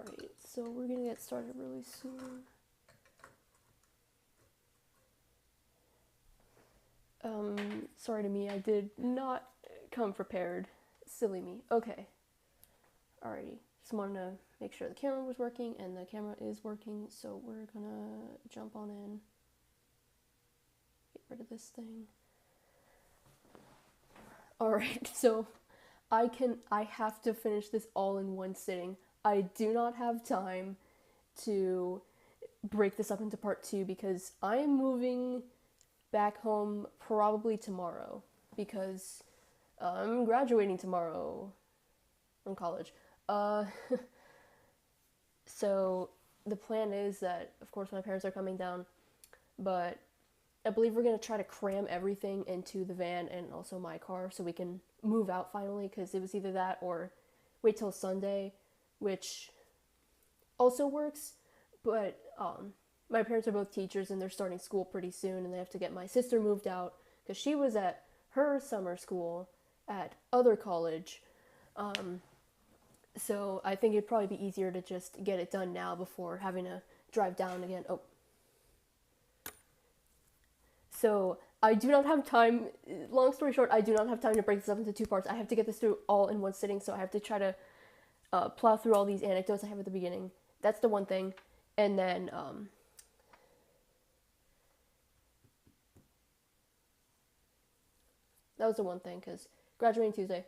Alright, so we're gonna get started really soon. Sorry to me, I did not come prepared. Silly me. Okay. Alrighty. Just wanted to make sure the camera was working, and the camera is working, so we're gonna jump on in. Get rid of this thing. Alright, so I have to finish this all in one sitting. I do not have time to break this up into part 2 because I am moving back home probably tomorrow because I'm graduating tomorrow from college. So the plan is that, of course, my parents are coming down, but I believe we're going to try to cram everything into the van and also my car so we can move out finally, because it was either that or wait till Sunday, which also works, but my parents are both teachers and they're starting school pretty soon, and they have to get my sister moved out because she was at her summer school at other college. So I think it'd probably be easier to just get it done now before having to drive down again. Oh. So I do not have time, long story short, I do not have time to break this up into 2 parts. I have to get this through all in one sitting, so I have to try to plow through all these anecdotes I have at the beginning. That's the one thing. And then, that was the one thing, because graduating Tuesday,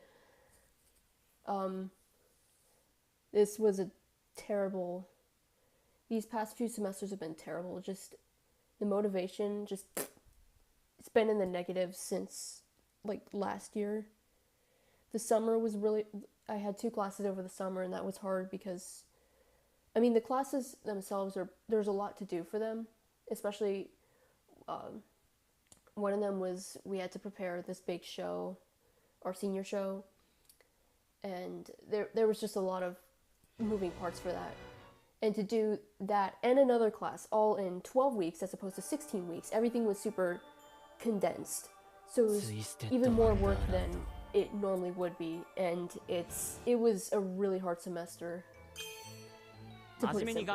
this was a terrible, these past few semesters have been terrible. Just, the motivation, just, it's been in the negative since, like, last year. The summer was really, I had 2 classes over the summer, and that was hard because, I mean, the classes themselves there's a lot to do for them, especially, one of them was we had to prepare this big show, our senior show, and there was just a lot of moving parts for that. And to do that and another class all in 12 weeks as opposed to 16 weeks, everything was super condensed. So it was even more work than it normally would be, and it was a really hard semester. To put it simply.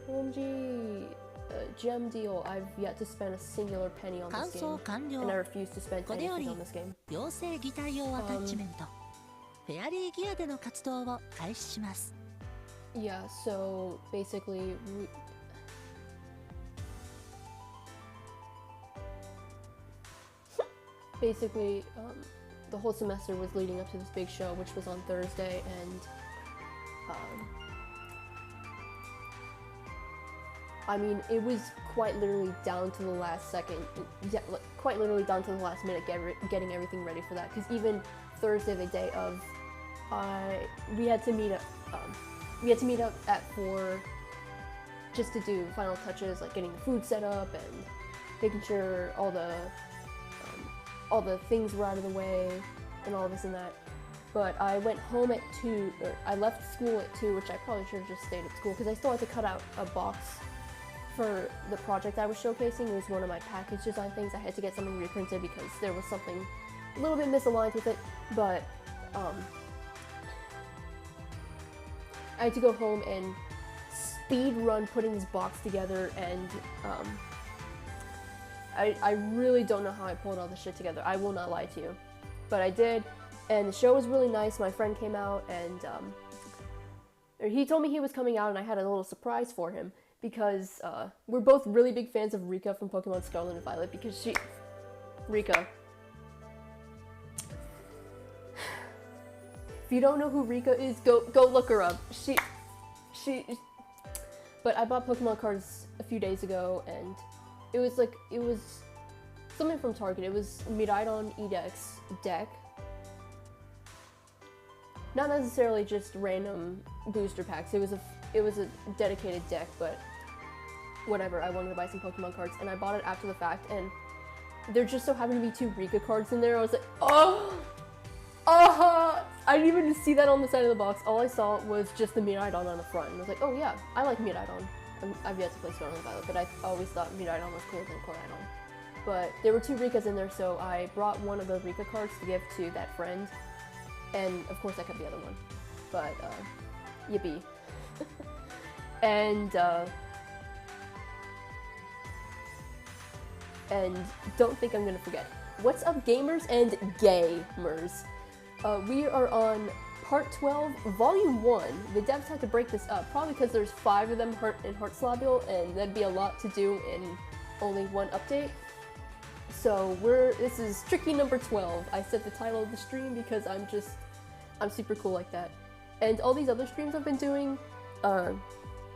OMG, gem deal. I've yet to spend a singular penny on this game, and I refuse to spend anything on this game. Yeah, so basically, the whole semester was leading up to this big show, which was on Thursday, and I mean, it was quite literally down to the last second, quite literally down to the last minute getting everything ready for that, because even Thursday, the day of, we had to meet up at 4 just to do final touches, like getting the food set up and making sure all the things were out of the way and all this and that. But I went home at 2, or I left school at 2, which I probably should have just stayed at school because I still had to cut out a box for the project I was showcasing. It was one of my package design things. I had to get something reprinted because there was something a little bit misaligned with it, but I had to go home and speed run putting this box together, and I really don't know how I pulled all this shit together. I will not lie to you, but I did, and the show was really nice. My friend came out, and he told me he was coming out, and I had a little surprise for him because we're both really big fans of Rika from Pokemon Scarlet and Violet, because Rika. If you don't know who Rika is, go look her up. But I bought Pokemon cards a few days ago, and it was something from Target. It was Miraidon EX deck. Not necessarily just random booster packs. It was a dedicated deck, but whatever. I wanted to buy some Pokemon cards, and I bought it after the fact, and there just so happened to be 2 Rika cards in there. I was like, oh! I didn't even see that on the side of the box. All I saw was just the Miraidon on the front, and I was like, oh yeah, I like Miraidon. I've yet to play Scarlet and Violet, but I always thought Miraidon was cooler than Koraidon. But there were 2 Rikas in there, so I brought one of the Rika cards to give to that friend, and of course I kept the other one, but, yippee. And don't think I'm gonna forget. What's up, gamers and gamers? We are on Part 12, Volume 1. The devs had to break this up, probably because there's 5 of them in Heartslabyul, and that'd be a lot to do in only one update. So this is Tricky number 12. I set the title of the stream because I'm super cool like that. And all these other streams I've been doing,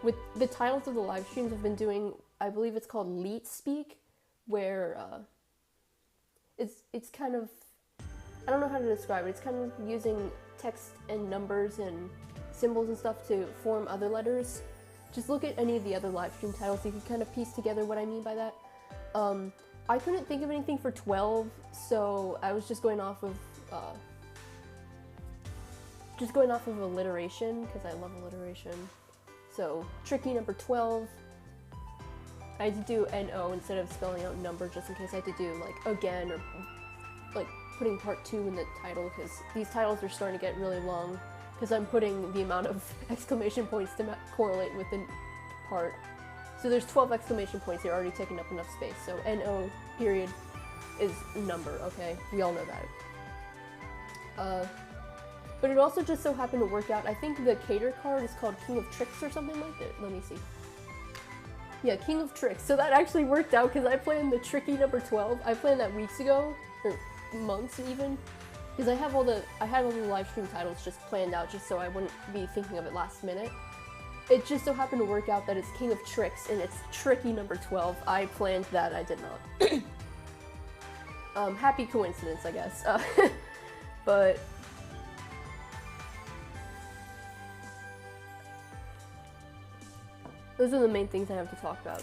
with the titles of the live streams I've been doing, I believe it's called Leet Speak, where, it's kind of, I don't know how to describe it, it's kind of using text and numbers and symbols and stuff to form other letters. Just look at any of the other live stream titles, you can kind of piece together what I mean by that. I couldn't think of anything for 12, so I was just going off of alliteration, because I love alliteration. So, Tricky number 12. I had to do N-O instead of spelling out number, just in case I had to do, like, again, or, like, putting part 2 in the title, because these titles are starting to get really long, because I'm putting the amount of exclamation points to correlate with the part. So there's 12 exclamation points, they're already taking up enough space, so N-O period is number, okay? We all know that. But it also just so happened to work out. I think the cater card is called King of Tricks or something like that. Let me see. Yeah, King of Tricks. So that actually worked out because I planned the Tricky number 12. I planned that weeks ago, or months even, because I had all the live stream titles just planned out just so I wouldn't be thinking of it last minute. It just so happened to work out that it's King of Tricks and it's Tricky number 12. I planned that, I did not. Happy coincidence, I guess. But those are the main things I have to talk about.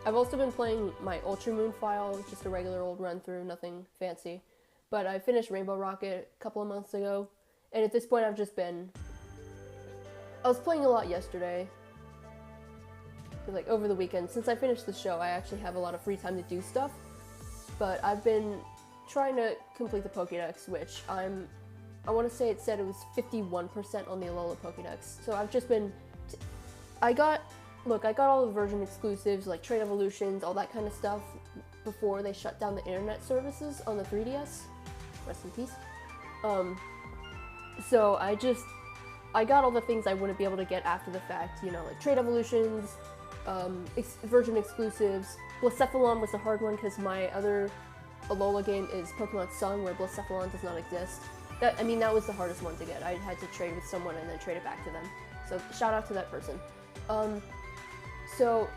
I've also been playing my Ultramoon file, just a regular old run-through, nothing fancy. But I finished Rainbow Rocket a couple of months ago, and at this point I was playing a lot yesterday, like over the weekend. Since I finished the show, I actually have a lot of free time to do stuff. But I've been trying to complete the Pokédex, which I want to say it said it was 51% on the Alola Pokédex. So I've just been, I got all the version exclusives, like Trade Evolutions, all that kind of stuff, before they shut down the internet services on the 3DS. Rest in peace. So I got all the things I wouldn't be able to get after the fact, you know, like Trade Evolutions, version exclusives. Blacephalon was a hard one because my other Alola game is Pokemon Sun, where Blacephalon does not exist. That was the hardest one to get. I had to trade with someone and then trade it back to them. So shout out to that person. So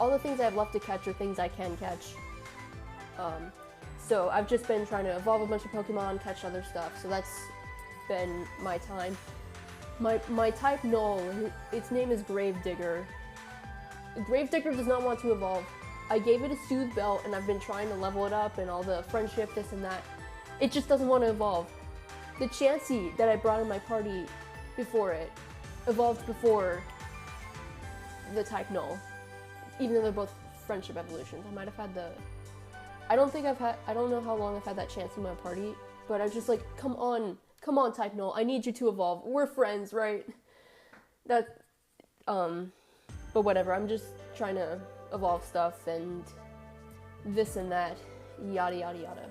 all the things I have left to catch are things I can catch. So I've just been trying to evolve a bunch of Pokemon, catch other stuff, so that's been my time. My type Null, its name is Gravedigger. Gravedigger does not want to evolve. I gave it a Soothe Belt and I've been trying to level it up and all the friendship, this and that. It just doesn't want to evolve. The Chansey that I brought in my party before it evolved before the type Null, even though they're both friendship evolutions. I might have had I don't know how long I've had that Chansey in my party, but I was just like, come on type Null, I need you to evolve. We're friends, right? But whatever, I'm just trying to evolve stuff and this and that, yada yada yada.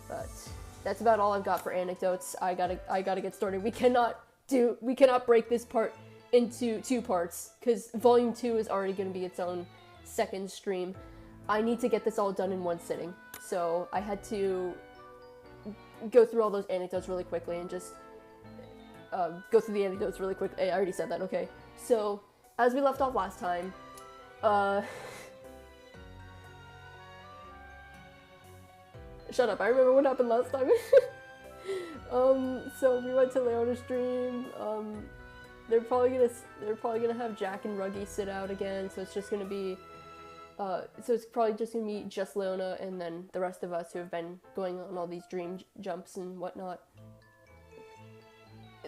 But that's about all I've got for anecdotes. I gotta get started. We cannot break this part into 2 parts, because Volume 2 is already gonna be its own second stream. I need to get this all done in one sitting, so I had to go through all those anecdotes really quickly and just go through the anecdotes really quick. Hey, I already said that, okay. So, as we left off last time, shut up, I remember what happened last time. So we went to Leona's stream. They're probably gonna have Jack and Ruggy sit out again, so it's just gonna be so it's probably just gonna be just Leona and then the rest of us who have been going on all these dream jumps and whatnot.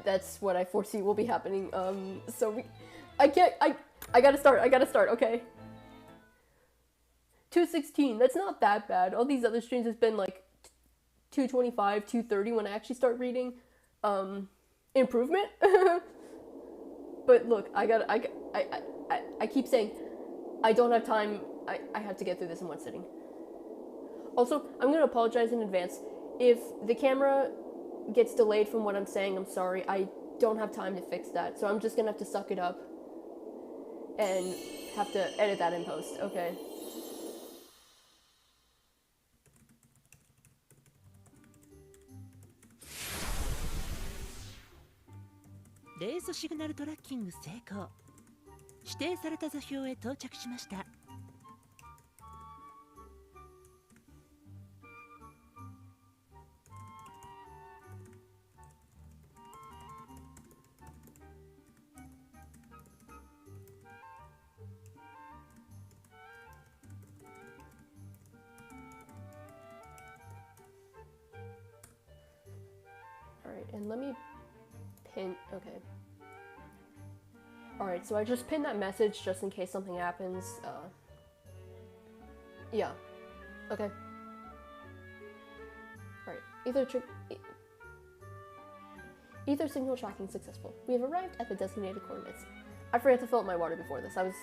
That's what I foresee will be happening. So I gotta start, okay? 216, that's not that bad. All these other streams has been like 225, 230 when I actually start reading improvement. But look, I keep saying I don't have time. I have to get through this in one sitting. Also, I'm going to apologize in advance. If the camera gets delayed from what I'm saying, I'm sorry. I don't have time to fix that. So I'm just going to have to suck it up and have to edit that in post. Okay. Race signal tracking 成功。指定された座標へ到着しました。Alright, and let me pin, okay. Alright, so I just pinned that message just in case something happens. Yeah. Okay. Alright, ether signal tracking successful. We have arrived at the designated coordinates. I forgot to fill up my water before this. I was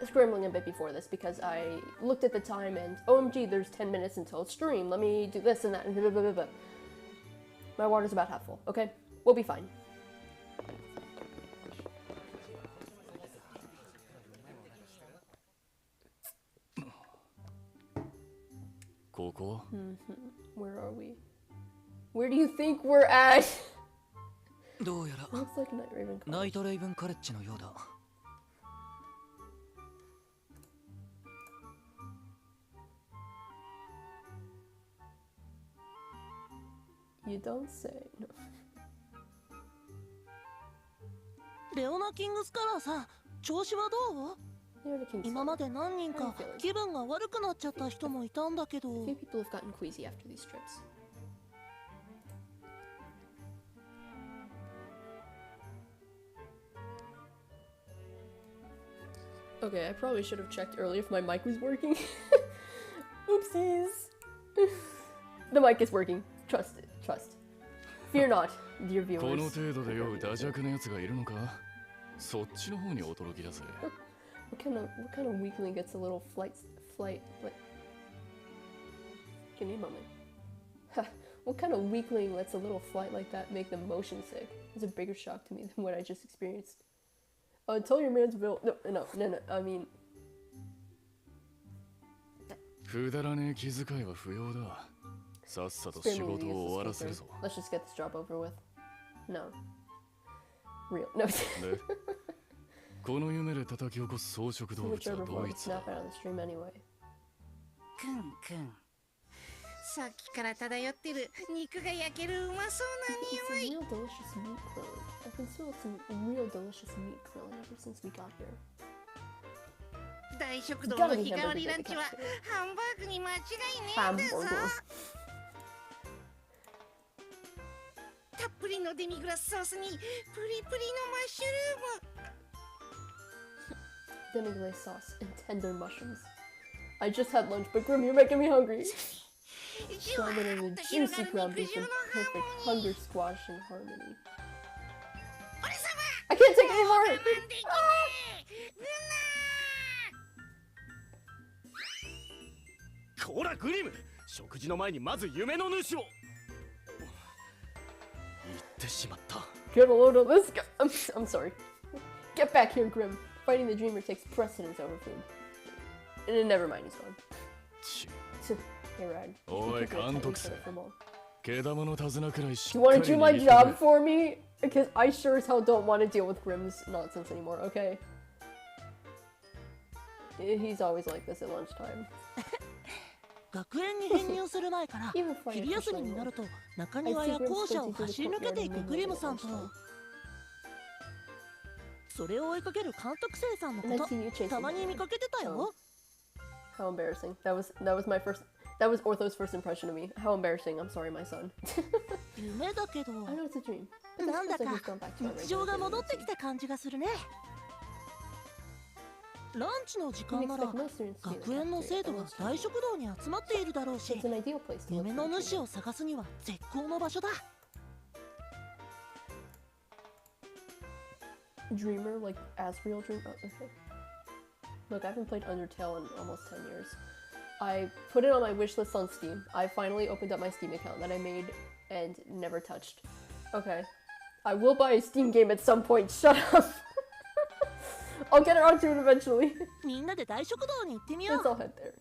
scrambling a bit before this because I looked at the time and OMG, there's 10 minutes until stream. Let me do this and that and blah blah blah blah. My water's about half full, okay? We'll be fine. Where are we? Where do you think we're at? Looks like Night Raven College. You don't say. No. レオナキングスカラーさん、調子はどう？今まで何人か気分が悪くなっちゃった人もいたんだけど。Few people have gotten queasy after these trips. Okay, I probably should have checked earlier if my mic was working. Oopsies. The mic is working. Trust it. Trust. Fear not, dear viewers. What kind of weakling gets a little flight? Give me a moment. What kind of weakling lets a little flight like that make them motion sick? It's a bigger shock to me than what I just experienced. Tell your man's bill. No. I mean. Let's just get this job over with. No. Real. No. Snap out of the stream anyway. さっきから漂ってる肉が焼けるうまそうな匂い。 Real delicious meat grilling. I've been smelled some real delicious meat grilling ever since we got here. 大食堂の日替わりランチはハンバーグに間違いねえんだぞ。たっぷりのデミグラスソースにプリプリのマッシュルーム。 Demi-glace sauce and tender mushrooms. I just had lunch, but Grim, you're making me hungry. Salmon and a juicy ground beef and perfect hunger squash in harmony. I can't take any more! Kora Grim! 食事の前にまず夢の主を言ってしまった。 Get a load of this guy. I'm sorry. Get back here, Grim. Fighting the dreamer takes precedence over food. And then never mind, he's gone. Hey, Rad. You want to do my job for me? Because I sure as hell don't want to deal with Grim's nonsense anymore, okay? He's always like this at lunchtime. 学園に編入する前から昼休みになると中庭や校舎を走り抜けていくグリムさんとそれを追いかける監督生さんのことたまに見かけてたよ。 How embarrassing. That was Ortho's first impression of me. How embarrassing. I'm sorry, my son. 夢だけど I know it's a dream. なんだか日常が戻ってきた感じがするね。ランチの時間なら学園の生徒が大食堂に集まっているだろうし、夢の主を探すには絶好の場所だ。Dreamer, like as real dream. Oh, okay. Look, I haven't played Undertale in almost 10 years. I put it on my wish list on Steam. I finally opened up my Steam account that I made and never touched. Okay. I will buy a Steam game at some point. Shut up. I'll get around to it eventually. みんなで大食堂に行ってみよう。 Let's all head there.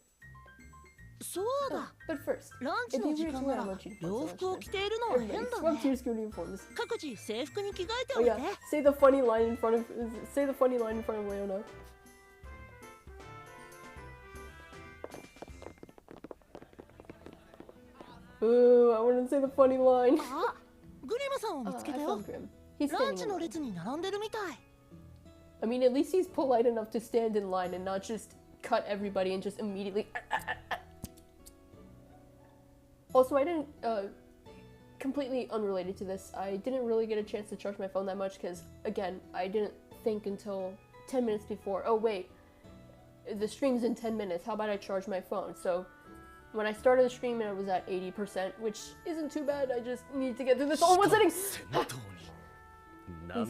そうだ。 But first, ランチの時間なら洋服を着ているのは変だ swap ね。 to your school uniforms. 各自制服に着替えて Oh おいて。 yeah, say the funny line in front of Leona. Ooh, I want to say the funny line. あ、グリムさんを見つけ I たよ。 found Grim. He's ラン standing チ in の line. 列に並んでるみたい。 I mean, at least he's polite enough to stand in line and not just cut everybody and just immediately. Also, I didn't. Completely unrelated to this, I didn't really get a chance to charge my phone that much because, again, I didn't think until 10 minutes before. Oh wait, the stream's in 10 minutes. How about I charge my phone? So. When I started the stream, it was at 80%, which isn't too bad. I just need to get through this all in one sitting. He's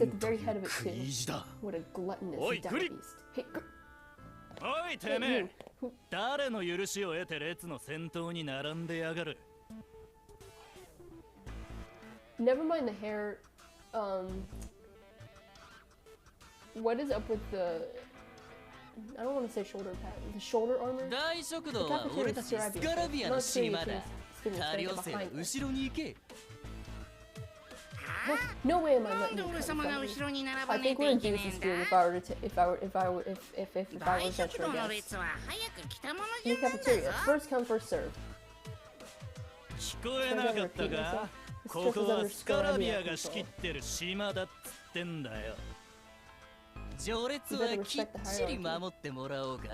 at the very head of it too. What a gluttonous death beast. Hey, おいてめえ、誰の許しを得て列の先頭に並んでやがる。 never mind the hair. What is up with the? I don't want to say shoulder pad. The shoulder armor. 大食堂は俺たちスカラビアの島だ。多様性の後ろに行け。 No way am I なん letting で you 俺 come 様が from me. 後ろに並 I ばねえ think と we're いけ in ねえ Deuce's ん screen だ。 if I were to if I 大 was 食 that 堂 sure の guess. 列は早く来たもの In 順 the なんだ cafeteria. ぞ。 First come, first serve. 聞こえなかったか？ここはスカラビアが仕切ってる島だっつってんだよ。序列はきっちり守ってもらおうか。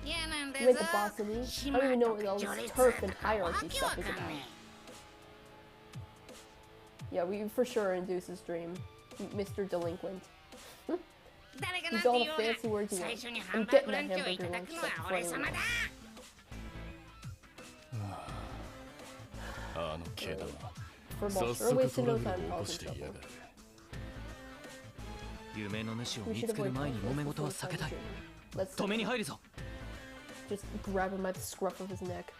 いやなんだ You ぞ make a boss of me? I 島 don't even know と what か all 序 this 列 turf and とかわ hierarchy けわ stuff か is ん about. ね Yeah, we for sure induce his dream. Mr. Delinquent. え。誰がなん Use て all 言 the おうが fancy words you 最 want. 初にハン I'm バー getting グラ that ンチをい hamburger ただ lunch くの set は before 俺 anyone 様だ。 else. あの毛だな。 For 早 Bolster, 速 wasting トラ no ブ time ルを起こ causing してや trouble. がる。夢の主を We 見 should つける avoid 前に conflict 揉め事は before 避けたい。 time Let's 止めに入るぞ。 just grab him by the scruff of his neck.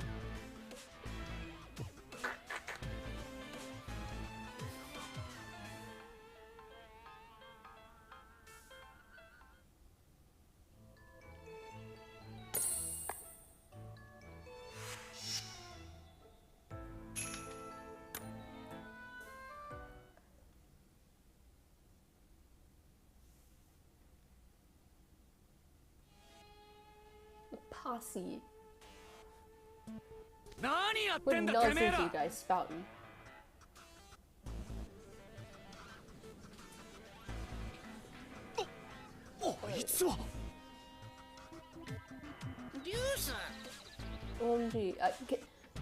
Posse. 何やっ What てんだてめえ nonsense are you ら。 guys spouting? あいつは。デュース OMG.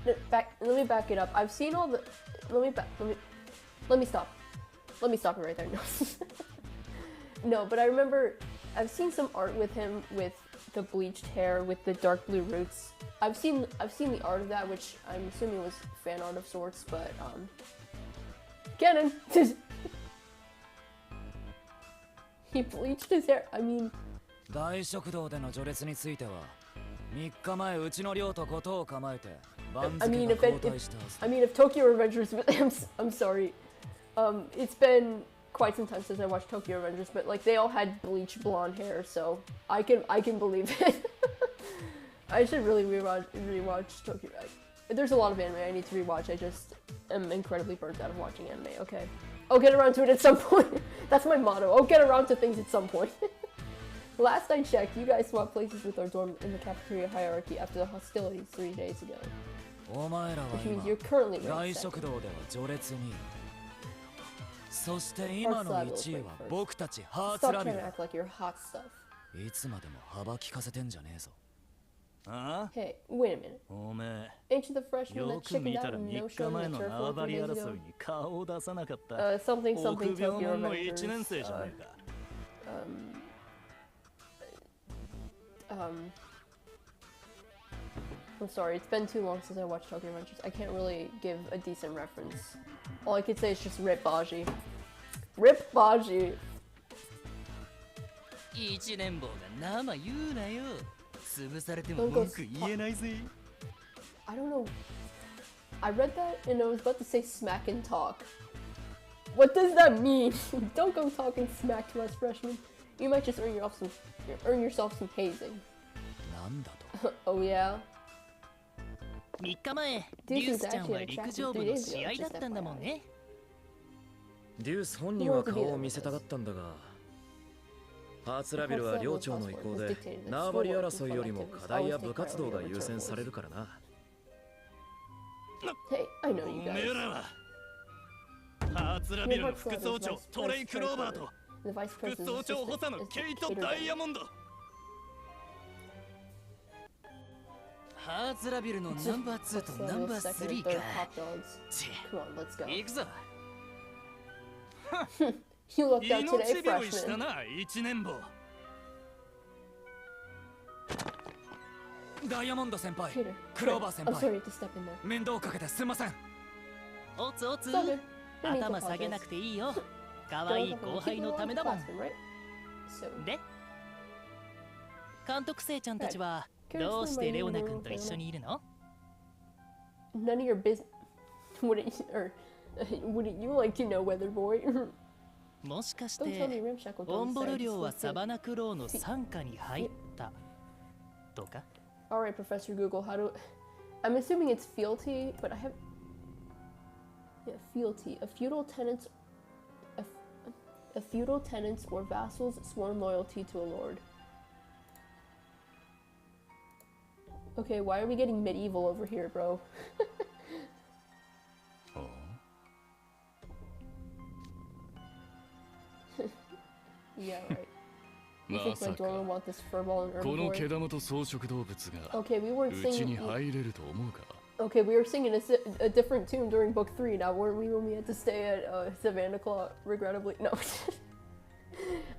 Let me back it up. I've seen all the. Let me stop. Let me stop it right there. No. No, but I remember I've seen some art with him with the bleached hair with the dark blue roots. I've seen the art of that, which I'm assuming was fan art of sorts, but canon. He bleached his hair. I mean, 大食堂での序列については3日前うちの寮とことを構えて番 I 付 mean, が if 交 it, 代 if, したはず I mean, if Tokyo Revengers, I'm sorry. It's been quite some time since I watched Tokyo Revengers, but like they all had bleach blonde hair, so I can believe it. I should really rewatch Tokyo. There's a lot of anime I need to rewatch. I just am incredibly burnt out of watching anime. Okay, I'll get around to it at some point. That's my motto. I'll get around to things at some point. Last I checked, you guys swapped places with our dorm in the cafeteria hierarchy after the hostilities 3 days ago. お前らは Which means 今 you're currently 大 ranked 食 second. 堂では序列にいる。そして今の1位は僕たちハーツ Stop ラビ trying to ア act like you're hot stuff. いつまでも幅利かせてんじゃねえぞ。あ Hey, wait a minute. おめ Ain't you the え、 freshman よ that く見 chickened た out ら and 3 no 日 showed 前 me の turf 縄 war 張 3り days 争 ago? いに顔を出さなかった。 Something 臆 Tokyo 病者の Revengers. 1年生じゃねえか。I'm sorry, it's been too long since I watched Tokyo Adventures. I can't really give a decent reference. All I could say is just Rip Baji. Rip Baji! 一年坊が生言うなよ。潰されても文句言えないぜ。I don't know. I read that and I was about to say smack and talk. What does that mean? Don't go talking smack to us freshmen. You might just earn yourself some hazing. なんだと Oh yeah? 3日前デュースちゃんは陸上部の試合だったんだもんね。デュース本人は顔を見せたがったんだが、ハーツラビルは寮長の意向で縄張り争いよりも課題や部活動が優先されるからな。Hey, I know you おめ guys. えらはハーツラビルの副総長トレイ・クローバーと The vice 副 president's 総長補佐 assistant の is ケイト・ Cater ダイ Day. ヤモンド。ハーツラビルのナンバー2とナンバー3か。 Third top dogs. ち Come on, let's go. 行くぞ。 You looked out today, 命拾いした freshman. な一年坊。ダイヤモンド先輩、 Cater. クローバー先 I'm 輩、 sorry to step in there. 面倒かけてすんません。おつおつ Stop it. No need to 頭下げな apologize. くていいよ。可 Don't 愛い have to 後輩 keep の it ため on だもん。 classroom, right? So, で監督生ちゃんたちはどうしてレオナ君と一緒にいるの？ none of your business. Wouldn't you like to know, Weather Boy? もしかし Don't tell て me Rimshackle オンボル said 寮は it's サ legit. バナクローの傘下に入ったとか？ Alright, Professor Google, how do... I'm assuming it's fealty, but I have... Yeah, fealty. A feudal tenant's or vassal's sworn loyalty to a lord. Okay, why are we getting medieval over here, bro? Yeah, right. You ま think my さ dorm would か want this furball and この herbivore? 毛玉と草食動物が Okay, we weren't うち singing... に入れると思うか Okay, we were singing a different tune during book 3 now, weren't we, when we had to stay at Savannah Claw, regrettably? No.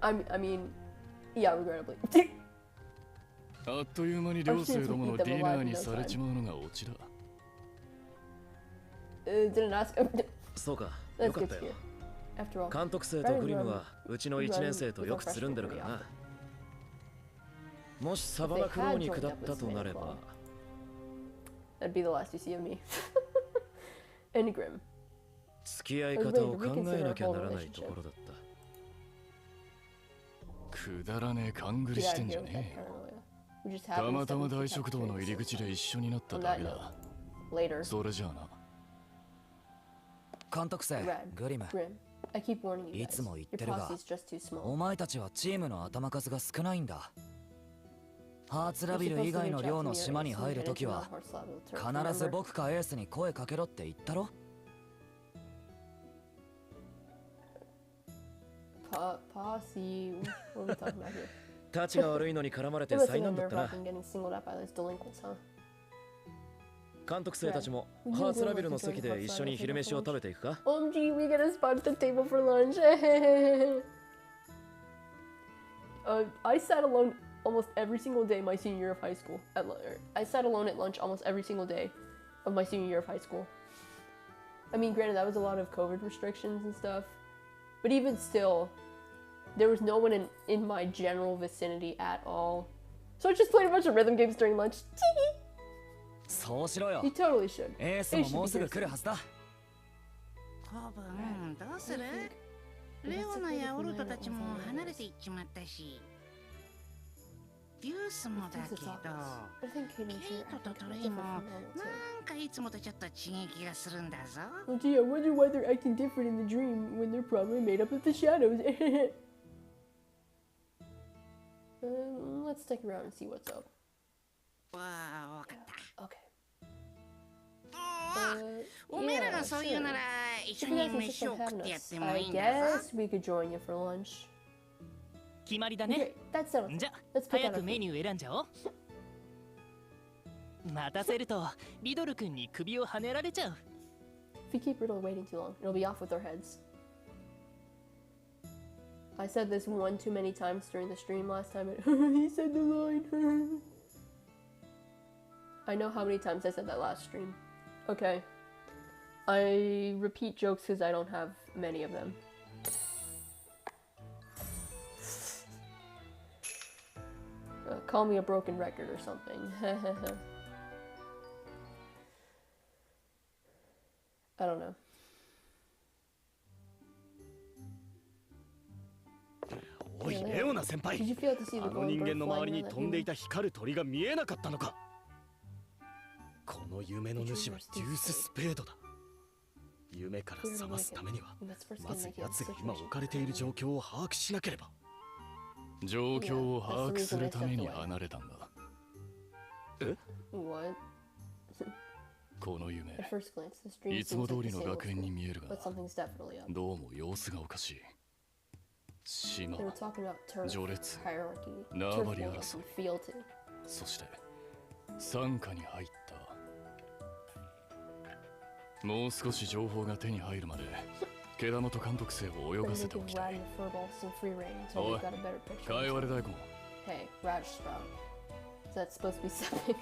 I mean, yeah, regrettably. あっという間に寮生どものディナーにされちまうのがオチだ Didn't ask... そうか、 Let's よかっ get た to よ。 it. After all, 監督生とグリムはうちの1年生とよくつるんでるからな。もしサバナクローに下ったとなれば、 that'd be the last you see of me. And Grim. 付き合い方を考えなきゃならないところだった。くだらねえ勘繰り Get して out ん of じ here ゃ with that ねえよ paranoia. We just た happened またま to 大食堂の入り口で一緒になっただけだ Later. それじゃあな監督生、 Red. グリム、 Grim. I keep warning you い guys. つも言っ Your てるが、 posse's just too お small. 前たちはチームの頭数が少ないんだ。ハーツラビル以外の寮の島に入るときは、必ず僕かエースに声かけろって言ったろ。 Posse. What are we talking about here? たちが悪いのに絡まれて It must 災 have 難 been だったな。 nerve-wracking getting singled out by those delinquents, huh? 監督生たちもハーツラビルの席で一緒に昼飯を食べていくか？ OMG, we get a spot at the table for lunch. I sat alone almost every single day my senior year of high school. I sat alone at lunch almost every single day of my senior year of high school. I mean, granted, that was a lot of COVID restrictions and stuff, but even still, there was no one in my general vicinity at all. So I just played a bunch of rhythm games during lunch. そうしろよ You。totally should. エースももうすぐ来るはずだ。古文どうする？レオナやオルトたちも離れていっちまったしデュースもだけど I think Katie's ケイ here トと acting トレ different イも from な normal too. んかいつもとちょっと刺激がするんだぞ Oh gee, I wonder why they're acting different in the dream when they're probably made up of the shadows. Let's stick around and see what's up. わあわかった Okay. おめえら Yeah, がそう言うなら sure. 一 If 緒 you に guys 飯 insist を on 食っ having てやっ us, ても I いいんだぞ guess we could join you for lunch. 決まりだね。 Great, that settles じゃ it. Let's pick 早 out く our メ food. ニュー選んじゃおう。待たせるとリドル君に首をはねられちゃう。 If we keep Riddle waiting too long, it'll be off with our heads. I said this one too many times during the stream last time. He said the line. I know how many times I said that last stream. Okay. I repeat jokes because I don't have many of them. Call me a broken record or something. I don't know. おいレオナ先輩、 Did you feel to see the あの golden 人 bird 間の flying 周りに on that 飛んでい human? た光る鳥が見えなかったのか。この夢の主はデューススペードだ。夢から覚ますためにはまず奴が今置かれている状況を把握しなければ。状況を把握するために離れたんだ。え？ What? この夢 At first glance, this dream いつも seems 通 like り the の same 学園に as 見える before, が but something's definitely up. どうも様子がおかしい。島 They were talking about turf, 序列 hierarchy, 縄 turf 張り wars, 争い and fealty. そして傘下に入った。もう少し情報が手に入るまで毛玉と監督生を泳 We're が gonna せてお give きた Rad い。 and Furball some free reign until Oh, we've got a better picture. かいわれ大根 Hey, Radish Sprout. Is that supposed to be something?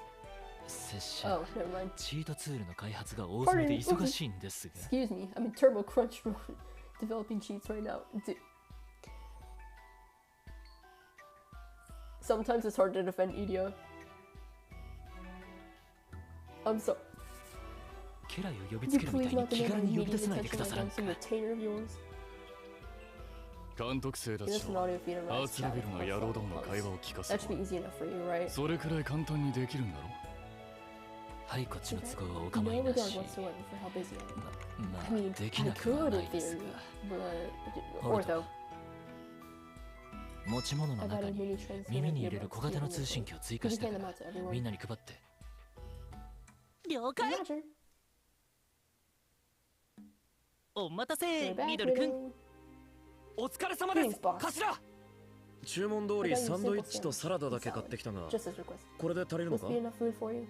拙者 Oh, never mind. チートツールの開発が大詰めで忙しいんですが Excuse me, I'm in Turbo Crunch mode developing cheats right now. Sometimes it's hard to defend Idia. I'm sorry. 家来を呼び Could つ you けるみ please たいに not 気 demand 軽 my に呼び immediate 出さないでく attention ださらん against か。 some retainer of yours? 監督生た Give ち us と an audio feed of ハー Rad's ツレ chat ベ with ルの Pulse 野郎ど on もの Pulse. 会話を聞かせ That should る be easy enough for you, right? それくらい簡単にできるんだろ。はい、こっちの都合はお No 構いな regard し。 whatsoever for how busy I am. ま I あ mean, でき I なくは could な in いです theory, が。 but ortho. 持ち物の I've 中 added に mini transmitter 耳に入れる earbuds 小 to 型 the の通信 initial. 機を追 Could 加 you した hand か them ら out to everyone? みんなに配って。了解。 Roger. お待た We're せ back, ミドル君。 Riddle. お疲れ様です Thanks, boss. 頭。注文通りサンドイッチとサラダだけ買ってきたが Just as requested. これで足りるの Must か be enough food for you?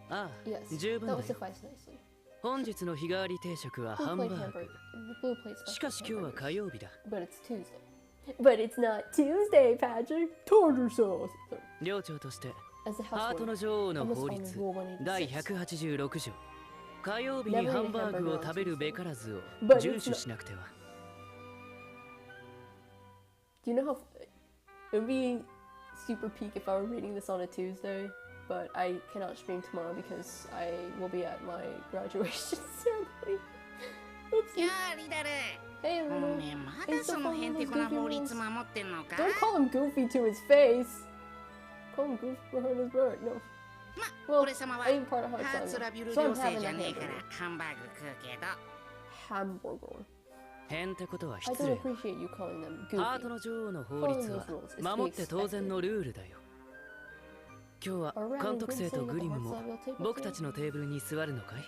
ああ、 Yes. 十 That 分だ would よ。 suffice nicely. 本日の日替わり定食は Blue ハン plate バー hamburger. グ。 The blue plate しかし special 今日は hamburgers. 火曜日だ。 But it's Tuesday. But it's not Tuesday, Patrick. Tartar sauce. Sorry. 寮長として、 As the ハート housewarming, の女王 I の must 法 follow 律 Rule 第 186. 186条。火曜日に Never ハ eat a ンバーグ hamburger を on 食べるべ Tuesdays. からずを But 遵 it's 守 not. しなくては。 Do you know how it would be super peak if I were reading this on a Tuesday? But I cannot stream tomorrow because I will be at my graduation ceremony. や Oopsie. あリダル Hey, お Riddle. めえまだそのへんてこな法律守ってんのか。 Don't call him Goofy to his face. Call him Goofy behind his back. No. ま Well, 俺様は I am part of ハーツ Heartslabyul, ラビュル so 寮 I'm 生 having じゃ a ねえから hamburger. ハンバーグ食うけど Hamburger. 変ってことは I 失 don't 礼。 appreciate you calling them ハート Goofy. の女王の法律は守って当然のルールだよ。今日は監督生とグリムも僕たちのテーブルに座るのかい？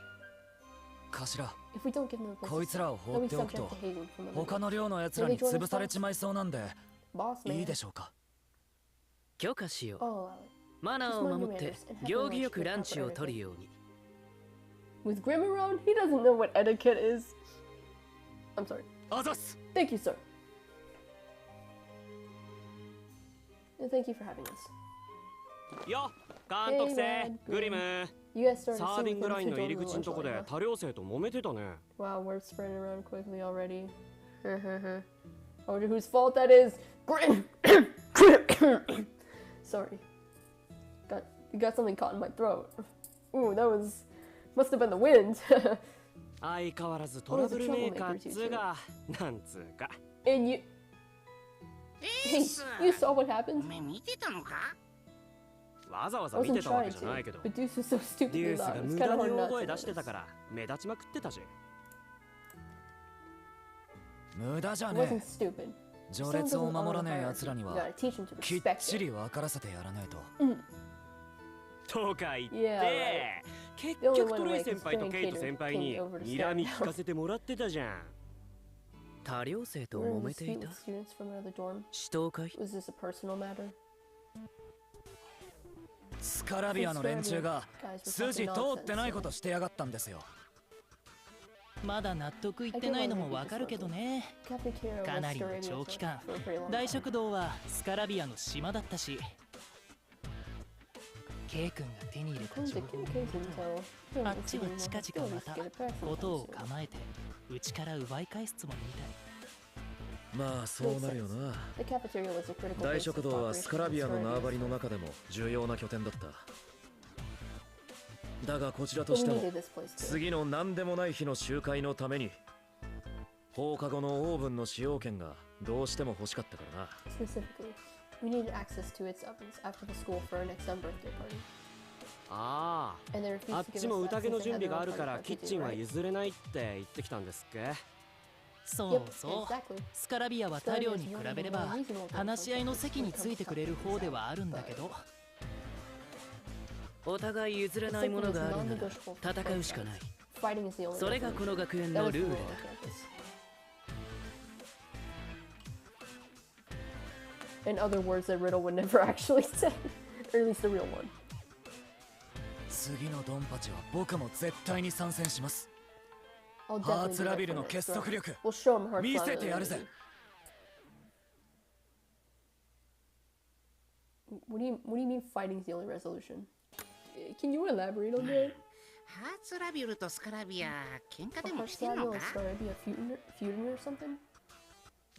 頭、 If we don't give them a place こいつらを to 放 sit, って they'll お be くと subject to hazing from the 他の寮のやつらに潰されちまいそうなんで boss man. いいでしょうか。許可しよう。 I'll allow it. マナーを守って行儀よくランチを取るように。 With Grim around, he doesn't know what etiquette is. I'm sorry. あざっす。 Thank you, sir. And thank you for having us. よ監督 Hey, 生 Rad, グリム You guys started サー seeing ディング things ライン to の join 入り the 口の lunch とこで line, huh? 多寮生と揉めてたね。 Wow, word's spreading around quickly already. I wonder whose fault that is. Grim. Sorry. Got something caught in my throat. Ooh, that must have been the wind. 相変わらずトラブルメーカーっつうがなんつうか。 And you, エース you saw what お happened? めえ見てたのか。わざわ I ざ見 wasn't てたわ trying けじゃないけ to, ど but Deuce was so デュ stupidly ースが loud. It's 無 kind 駄 of に hard 大 not 声 to 出してた notice. から目立ちまくってたし。無駄じゃ It ね wasn't え。 stupid. 序列を守らねえ奴らに You は gotta teach them to きっ respect ち it. り分からせてやらないと。とか言って、 Yeah, right. 結 The only 局 one トレイ awake 先 is 輩と Fran ケイト Cater 先輩 came に over to 睨み stand 聞かせてもらってたじゃん。多寮生と Were 揉 the めてい students た。 students from another dorm? 死闘会？ Was this a personal matter? スカラビアの連中が筋通ってないことしてやがったんですよ。まだ納得いってないのもわかるけどね。かなりの長期間大食堂はスカラビアの島だったし、ケイ君が手に入れた情報をあっちは近々また音を構えてうちから奪い返すつもりみたい。まあそうなるよな。大食堂はスカラビアの縄張りの中でも重要な拠点だった。だがこちらとしても次の何でもない日の集会のために放課後のオーブンの使用権がどうしても欲しかったからな。ああ、あっちも宴の準備があるからキッチンは譲れないって言ってきたんですっけ。そうそう、スカラビアは他寮に比べれば話し合いの席についてくれる方ではあるんだけど、お互い譲れないものがあるなら戦うしかない。それがこの学園のルールだ。In other words that Riddle would never actually say, or at least the real one. 次のドンパチは僕も絶対に参戦します。ハーツラビルの結束力見せてやるぜ。What do you mean fighting is the only resolution? Can you elaborate on that? ハーツラビュルとスカラビア喧嘩でもしてん Heartslabyul の and か。 Scarabia feuding or something?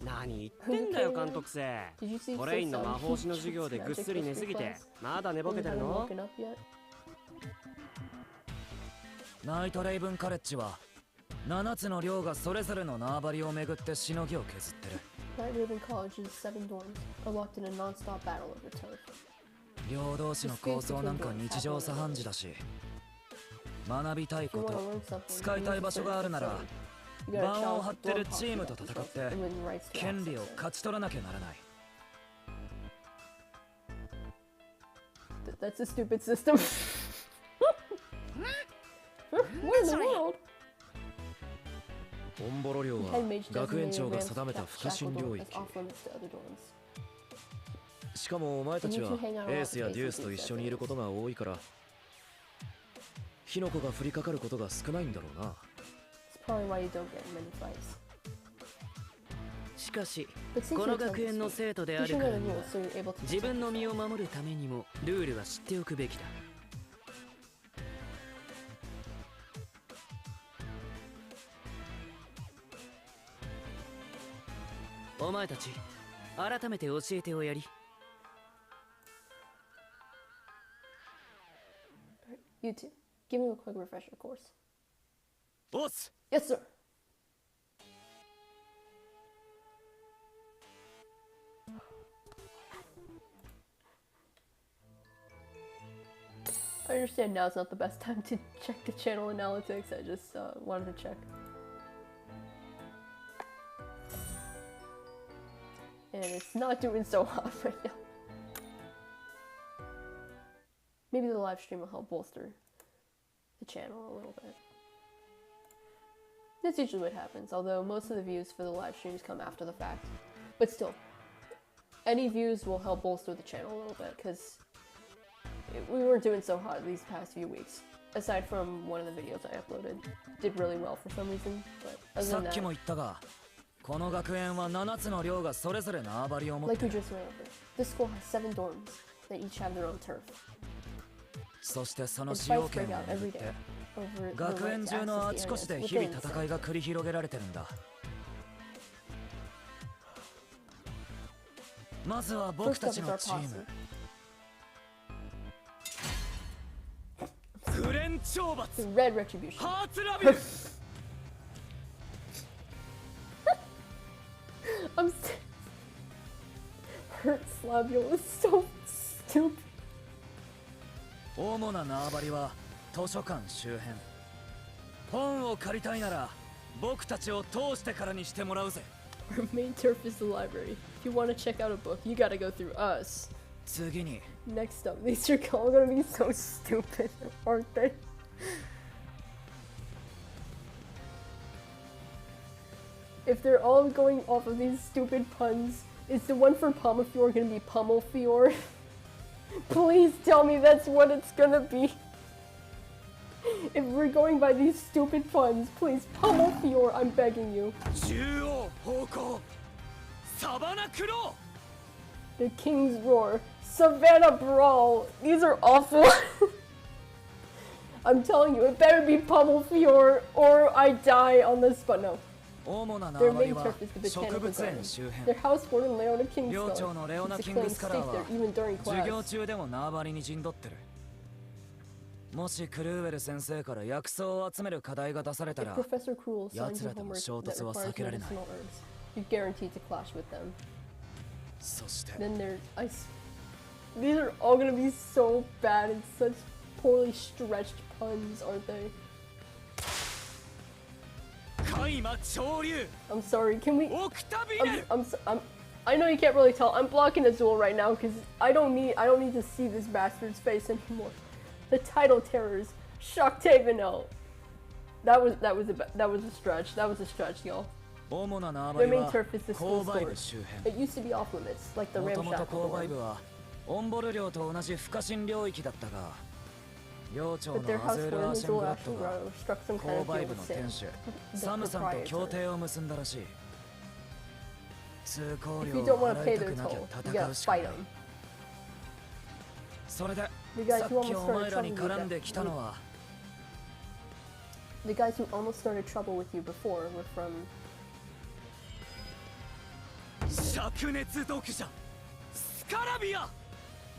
何言ってんだよ監督生。トレインの魔法師の授業でぐっすり寝すぎてまだ寝ぼけてるの。ナイトレイブンカレッジは7つの寮がそれぞれの縄張りをめぐってしのぎを削ってる。 Night Raven College's 7 dorms are locked in a non-stop battle over turf. 寮同士の抗争なんか日常茶飯事だし、学びたいこと使いたい場所があるなら盤を張ってるチームと戦って権利を勝ち取らなきゃならない。 That's a stupid system. What in the world? オンボロ寮は学園長が定めた不可侵領域。しかもお前たちはエースやデュースと一緒にいることが多いから火の粉が降りかかることが少ないんだろうな。しかしこの学園の生徒であるからには自分の身を守るためにもルールは知っておくべきだ。お前たち改めて教えておやり。You two, give me a quick refresher course. ボス Yes, sir. I understand now is not the best time to check the channel analytics. I just wanted to check. And it's not doing so hot right now. Maybe the live stream will help bolster the channel a little bit. That's usually what happens, although most of the views for the live streams come after the fact. But still, any views will help bolster the channel a little bit, because we weren't doing so hot these past few weeks. Aside from one of the videos I uploaded, did really well for some reason, but other than that... この学園は7つの寮がそれぞれ縄張りを持って Like we just went over, this school has 7 dorms that each have their own turf. そしてその使用権を巡って学園中のあちこちで日々戦いが繰り広げられてるんだ。まずは僕たちのチームグレン懲罰 Red Retribution. ハーツラビル I'm Heartslabyul is so stupid. 主な縄張りは図書館周辺。本を借りたいなら僕たちを通してからにしてもらうぜ。Our main turf is the library. If you want to check out a book, you gotta go through us. 次に Next up, these are all gonna be so stupid, aren't they? If they're all going off of these stupid puns, is the one for Pomafior gonna be Pummelfior? Please tell me that's what it's gonna be. If we're going by these stupid puns, please pummel Fior, I'm begging you. The King's Roar. Savannah Brawl. These are awful. I'm telling you, it better be pummel Fior or I die on this spot. No. Their main turf is the botanical garden. Their house born in Leona King's Skull. It's a claim stake there even during class. もしクルーウェル先生から薬草を集める課題が出されたら、奴らとの衝突は避けられない。You're guaranteed to clash with them. そして、 Then these are all gonna be so bad and such poorly stretched puns, aren't they? I'm sorry. Can we? I know you can't really tell. I'm blocking Azul right now because I don't need to see this bastard's face anymore. The title terrors, Shocktavino. That was a stretch. That was a stretch, y'all. Their main turf is the school stores. It used to be off limits, like the ramshackle one. But their house for Azul actually struck some kind of deal with Sam, the proprietor. If you don't want to pay their toll, you gotta fight them. The guys who almost started trouble with you before were from...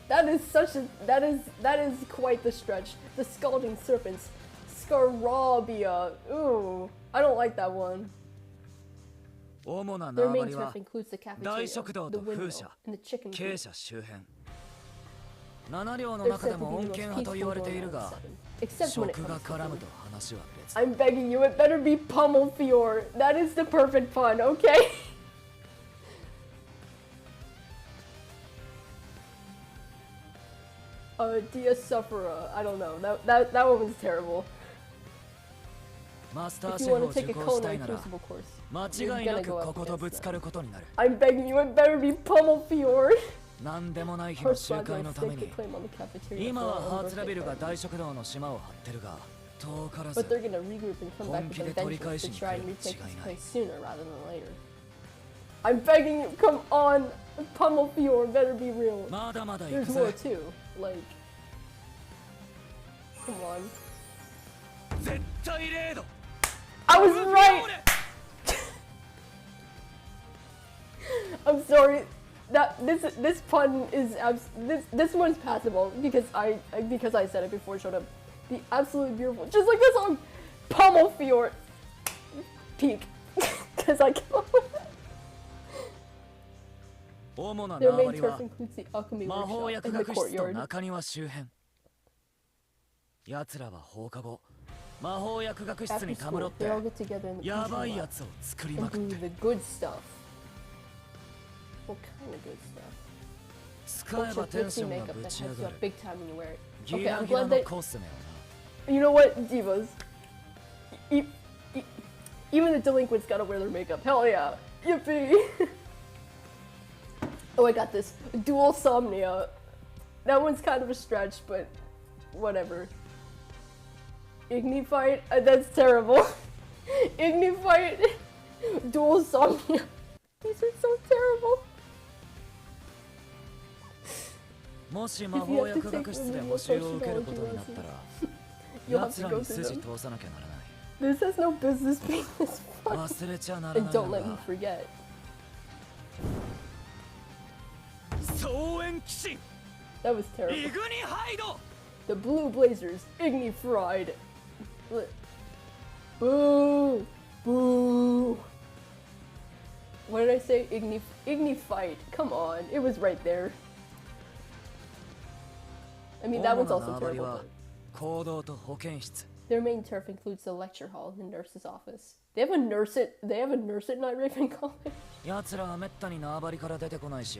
That is quite the stretch. The Scalding Serpents. Scarabia. Ooh, I don't like that one. Their main turf includes the cafeteria, the windmill, and the chicken coop. 7両の中でも穏健派と言われているが、食が絡むと話は別。 I'm begging you, it better be Pummel Fior. That is the perfect pun, okay? Dia Sufferer. I don't know. That one was terrible. If you want to take a culinary crucible course, you're gonna go up against them. I'm begging you, it better be Pummel Fior. 何でもない日の集会のために今はハーツラビルが大食堂の島を張ってるが遠からず本気で取り返しに来るに違いない I'm begging you, come on, Pummel Fior better be real. まだまだ There's 行く more ぜ too, like, come on. 絶対レード I was right. I'm sorry. This pun is this one's passable because I said it before it showed up. The absolutely beautiful, just like this song, Pummel Fior. Peak, because I can't. Their main turf includes the alchemy workshop and the courtyard. 奴らは放課後魔法薬学室にたむろってやばいやつを作りまくって the good stuff. What kind of good stuff? 使えばテンションがぶち上がる big time when you wear it. ギ Okay, ラ I'm ギラ glad の that コスメをな you know what, divas. Even the delinquents gotta wear their makeup. Hell yeah. Yippee! Oh, I got this. Dual Somnia. That one's kind of a stretch, but whatever. Ignifight? That's terrible. Ignifight. Dual Somnia. These are so terrible. もし魔法薬学室で補習を受けることになったら奴らに筋通さなきゃならない This has no business being this fun. 忘れちゃならない And の don't let me が forget. 総援騎士 That was terrible. イグニハイド The Blue Blazers, Igni-fried. Boo! Boo! What did I say? Igni-fight. Come on, it was right there. I mean, that one's also terrible. But their main turf includes the lecture hall and the nurse's office. They have a nurse at Night Raven College. 奴らはめったに縄張りから出てこないし、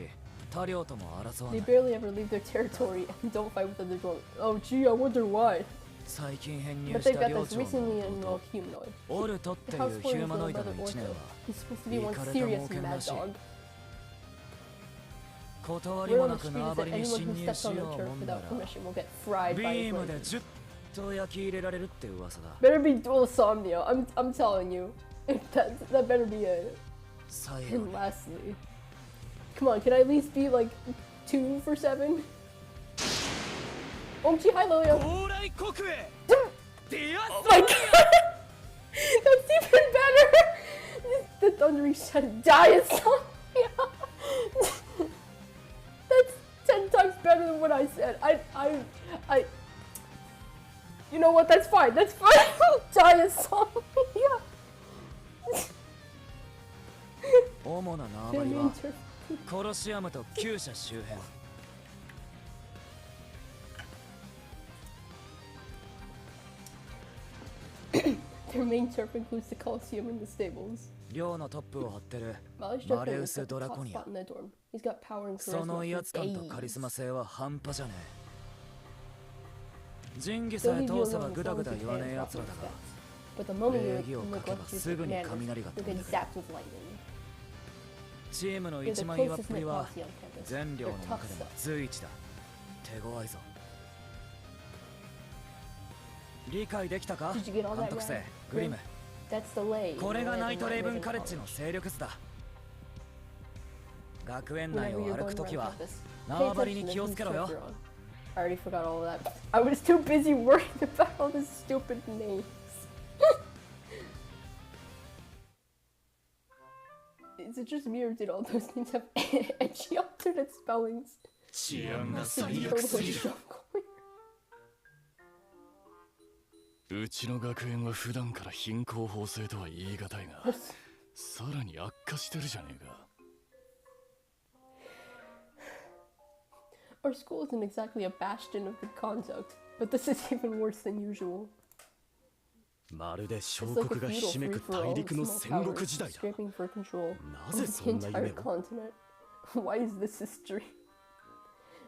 他領とも争わな They い。 barely ever leave their territory and don't fight with other drones. Oh gee, I wonder why. 最近編入 But し they've た got 領 this 長の recently 弟 enrolled humanoid. オルトってい The う house ヒ for ュー his マノ little イド brother の一年 Ortho. は He's supposed to be one イカれた serious 猛犬 mad らしい dog. 断り Word も on な the く street 縄 is 張 that りに anyone 侵 who 入 steps し on よ their う turf もんなら without permission will get fried ビ by his ームで blade. ジュッ Better be dual somnio. I'm telling you. That better be it. And lastly, come on, can I at least be like 2 for 7? Omchi, hi Lilia. Oh my god! That's even better! The thundery said Diasomnia! That's 10 times better than what I said. I you know what, that's fine, that's fine! Diasomnia! Their main turf includes the Coliseum and the stables. Mali's just been the top spot in the dorm. He's got power and charisma for days. Still leave you alone as long as you pay proper respect. But the moment you neglect your manners, you'll get zapped with lightning. You're the closest knit posse on campus. You're tough stuff. 理解できたか？監督生、グリム。これがナイトレイブンカレッジの勢力図だ。学園内を歩くときは縄張りに気をつけろよ。I already forgot all of that. I was too busy worrying about all the stupid names. Is it just me or did all those names have edgy alternate spellings? 治安が最悪すぎる。うちの学園は普段から貧困法制とは言い難いが、さらに悪化してるじゃねえか。Our school isn't exactly a bastion of good conduct, but this is even worse than usual. まるで小国がひしめく大陸の戦国時代だ。なぜそんな夢を？ Why is this history?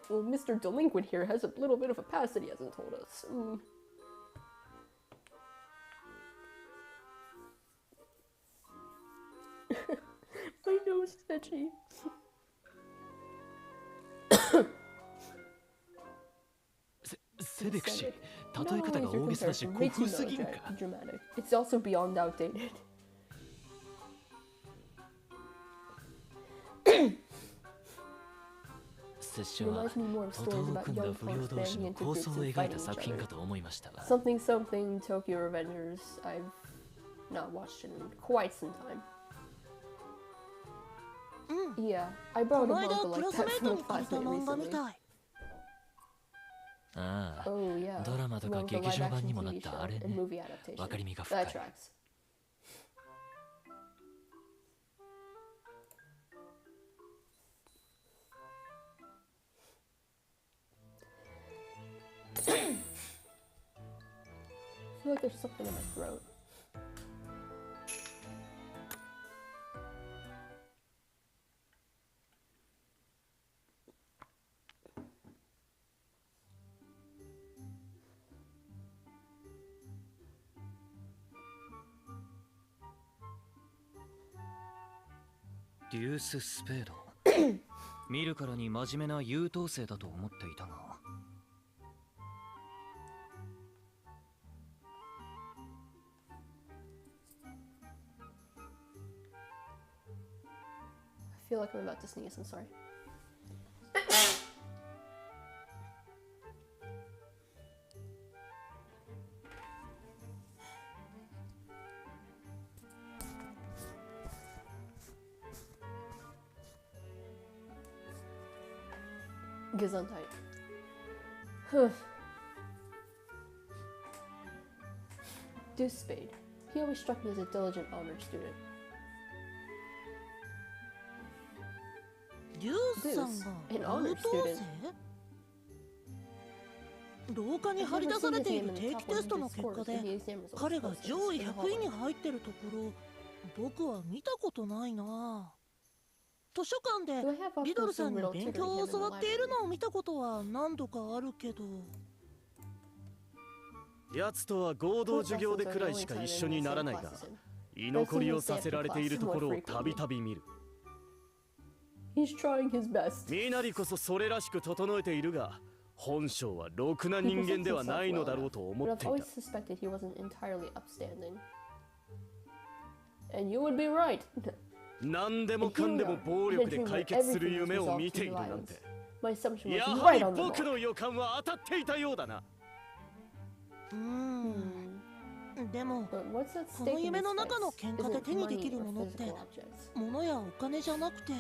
Well, Mr. Delinquent here has a little bit of a past that he hasn't told us. My nose is itchy. セベク氏、例え方が大げさだし古風すぎるか。It's also beyond outdated. 拙者は徒党を組んだ不良同士の構想を描いた作品かと思いましたが。Something something Tokyo Revengers. I've not watched it in quite some time. Yeah, I brought a manga like that from a classmate recently. ああ、ドラマとか劇場版にもなったあれね。わかりみが深い。I feel like there's something in my throat. Deuce デューススペード。見るからに真面目な優等生だと思っていたが。I feel like I'm about to sneeze, I'm sorry. Gesundheit. Deuce Spade. He always struck me as a diligent, honored student. Deuce さんが優等生？廊下に張り出されている定期テストの結果で彼が上位100位に入ってるところ僕は見たことないな。図書館でリドルさんに勉強を教わっているのを見たことは何度かあるけど。奴とは合同授業でくらいしか一緒にならないが、居残りをさせられているところをたびたび見る。He's trying his best. みなりこそそれらしく整えているが、本性はろくな人間ではないのだろうと思っていた。 But I've always suspected he wasn't entirely upstanding. And you would be right. 何でもかんでも暴力で解決する夢を見ているなんて。My assumption was や right はり on the 僕 mark. の予感は当たっていたようだな。でも But what's at こ stake の in 夢 this の中の fight 喧嘩で isn't 手にでき money る or ものって physical objects. 物やお金じゃなくて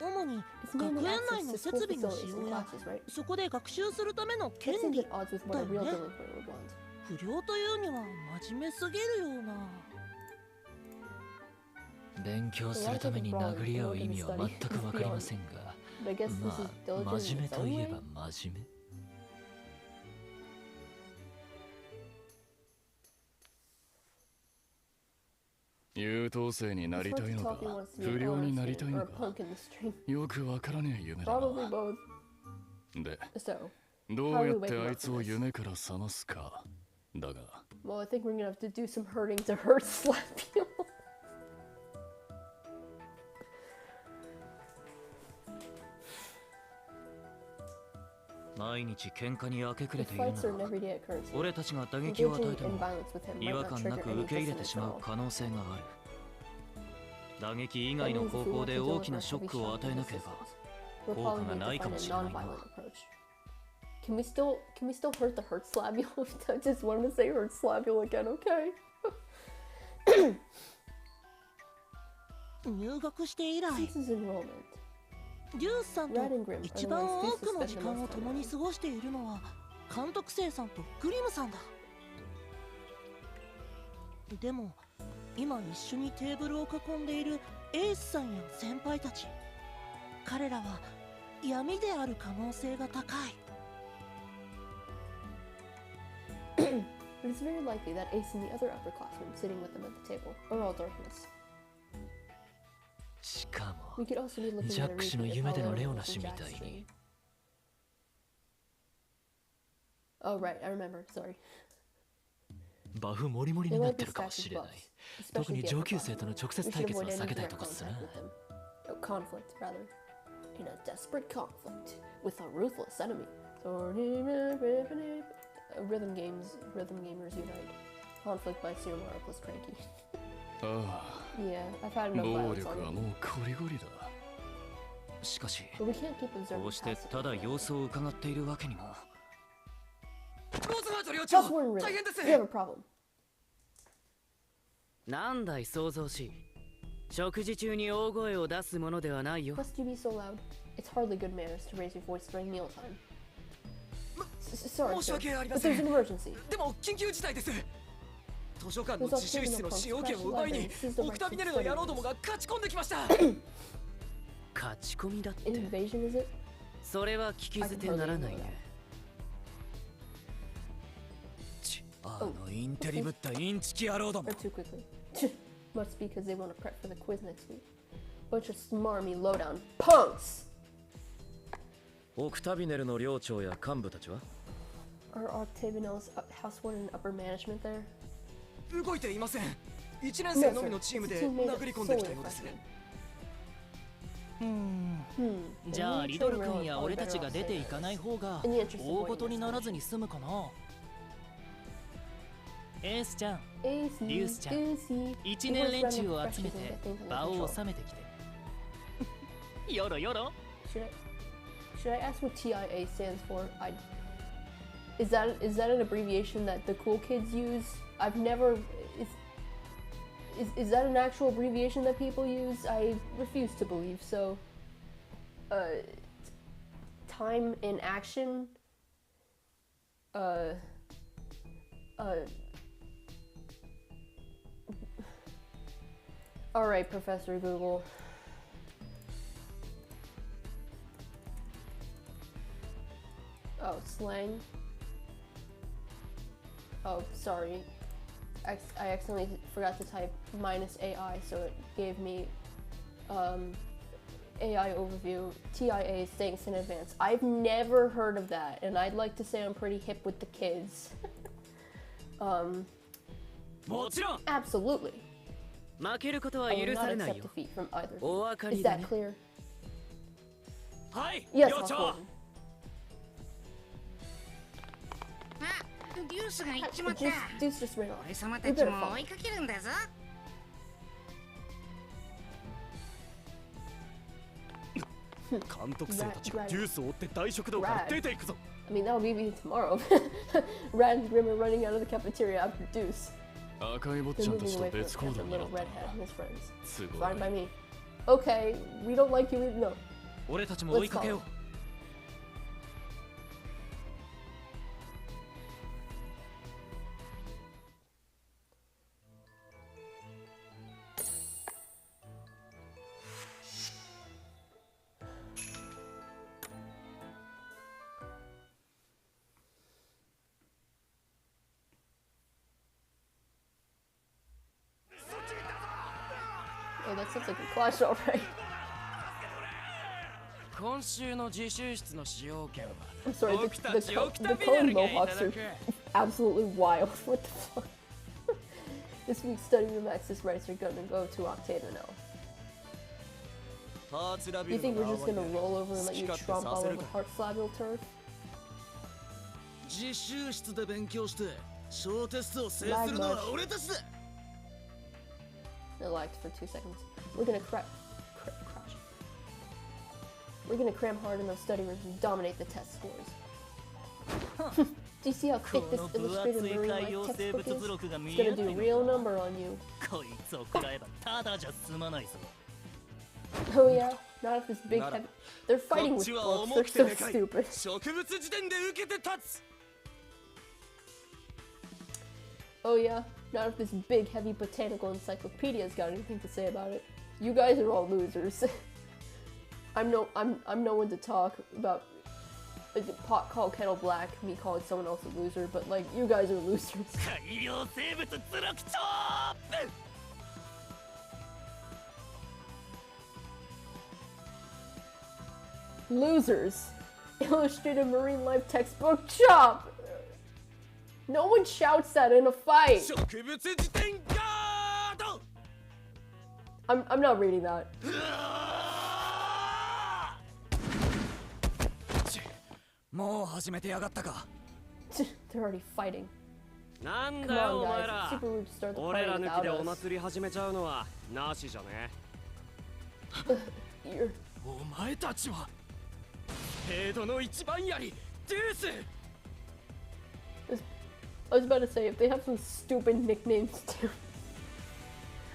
主に It's 学 mainly 園 access 内の to 設 school 備の使 facilities 用 and や classes, right? そこで学習するための That 権 seems 利 at odds with what a real だよね。 delinquent would want. 不良というには真面目すぎるような。勉強するために殴り合う意味は全くわかりませんが、 But I guess this ま is あ diligent 真 in 面目 its と own いえ way. ば真面目。優等生になりたいのか不良になりたいのかよくわからねえ夢だな。 Probably both. で So, どうやってあいつを夢から覚ますかだが well, I think we're gonna have to do some hurting to Heartslabyul. 毎日喧嘩に明け暮れ If ているな fights are an ら everyday occurrence, 俺たちが打撃を与え engaging て in も violence with him 違 might 和 not 感な trigger く any 受け入れて dissonance しま at う all. 可能性がある。打撃以外の方法で大きなショックを与えなければ We'll 効 probably 果が need ない to か find も a しれないな。 non-violent approach. Can we still hurt the Heartslabyul? I just wanted to say Heartslabyul again, okay? 入学して以来 Since his enrollment, デュースさんと Red and Grim are 一 the 番 ones 多くの Deuce 時 has spent the 間 most を time 共に with. 過ごしているのは監督生さんとグリムさんだ。でも今一緒にテーブルを囲んでいるエースさんや先輩たち、彼らは闇である可能性が高い。 But it's very likely that Ace and the other upperclassmen sitting with them at the table are all darkness. しか We も could also be looking ジャ at a ック氏の repeat of 夢で how の Leona レオ was ナ氏 in み Jack's たい dream. に。 Oh right, I remember, sorry. バフモリモリ They にな might って be るかも stacked し with れない。 buffs, 特 especially に the 上級生 upperclassmen. との直 We 接 should 対決 avoid は any 避けたい direct とこっすな。 contact with him. Oh, conflict, rather. In a desperate conflict with a ruthless enemy. Rhythm gamers unite. Conflict by Sumaru plus Cranky. あ Yeah, I've had あ enough 暴 violence 力 on は it. もうこりごりだ。しかし But we can't keep observing こうして passive ただ forever. 様子を伺っているわけにも。ローズハート寮 Just one rhythm. We have a problem. なんだい想像しい。食事中に大声を出すものではないよ。 Must you be so loud? It's hardly good manners to raise your voice during mealtime. Sorry, sir, but there's an emergency. でも緊急事態です。図書館の自習室の使用権を奪いにオクタビネルの野郎どもが勝ち込んできました。勝ち込みだっ An て。 invasion, is it? それは聞き捨てならないね。あのインテリぶったインチキ野郎ども。 Or too quickly. Must be because they want to prep for the quiz next week. Bunch of smarmy lowdown punks! オクタビネルの寮長や幹部たちは Are Octavianel's household and upper management there? 動いていません。1年生のみのチームで殴り込んできたようです。じゃあリドル君や俺たちが出ていかない方が大事にならずに済むかな。エースちゃん、リュースちゃん、1年連中を集めて場を収めてきて。よろよろ。 Should I ask what TIA stands for? Is that an abbreviation that the cool kids use? I've never. Is that an actual abbreviation that people use? I refuse to believe so. Time in action. All right, Professor Google. Oh, slang. Oh, sorry. I accidentally forgot to type -AI, so it gave me AI overview. TIA, thanks in advance. I've never heard of that, and I'd like to say I'm pretty hip with the kids. もちろん。 Absolutely. 負けることは I 許 will さ not れない accept よ。 defeat from either. お分か Is りだ that ね。 clear? はい、 Yes, 寮長。 Osborne. デュースが行っちまった。 Deuce just ran off. 俺様たちも追いかけるんだぞ。監督生たちがデュースを追って大食堂から出ていくぞ。I mean, that'll be me tomorrow. Rad and Grim are running out of the cafeteria after Deuce. 赤い坊ちゃんたちと別行動になった。すごい。 Fine by me. Okay, we don't like you either. No. 俺たちも追いかけよう。Oh, that sounds like a clash, alright. 今週の自習室の使用権は I'm sorry, the cone mohawks are absolutely wild. What the fuck? This week's study room access rights are gonna go to Octave now. You think we're just gonna roll over and let you tromp all over Heartslabyul turf? 自習室で勉強して小テストを制するのは俺たちだ。 It lagged for 2 seconds. We're gonna crash. We're gonna cram hard in those study rooms and dominate the test scores. Do you see how thick this illustrated marine life textbook is? It's gonna do a real number on you. Oh yeah? Not if this big heavy... They're fighting with books, they're so stupid. Oh yeah? Not if this big heavy botanical encyclopedia's got anything to say about it. You guys are all losers. I'm no one to talk about a pot called Kettle Black, me calling someone else a loser, but like you guys are losers. Losers. Illustrated marine life textbook chop. No one shouts that in a fight. I'm not reading that. They're already fighting. Come on, guys. It's super rude to start the party without us. You're... I was about to say, if they have some stupid nicknames too.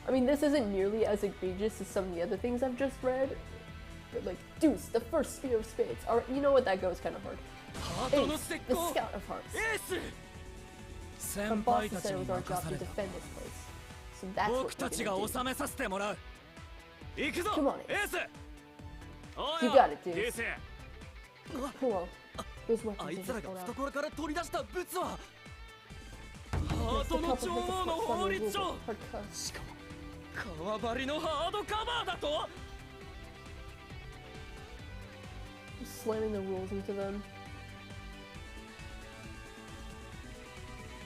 I mean, this isn't nearly as egregious as some of the other things I've just read. But like, Deuce, the first sphere of spades. Alright, you know what, that goes kind of hard. Ace, the scout of hearts. Our boss said it was our job to defend this place. So that's what we're gonna do. Come on, Ace. You got it, Deuce. Hello. Those weapons are just going out. ハートの女王の法律書。しかも革張りのハードカバーだと。 Slamming the rules into them.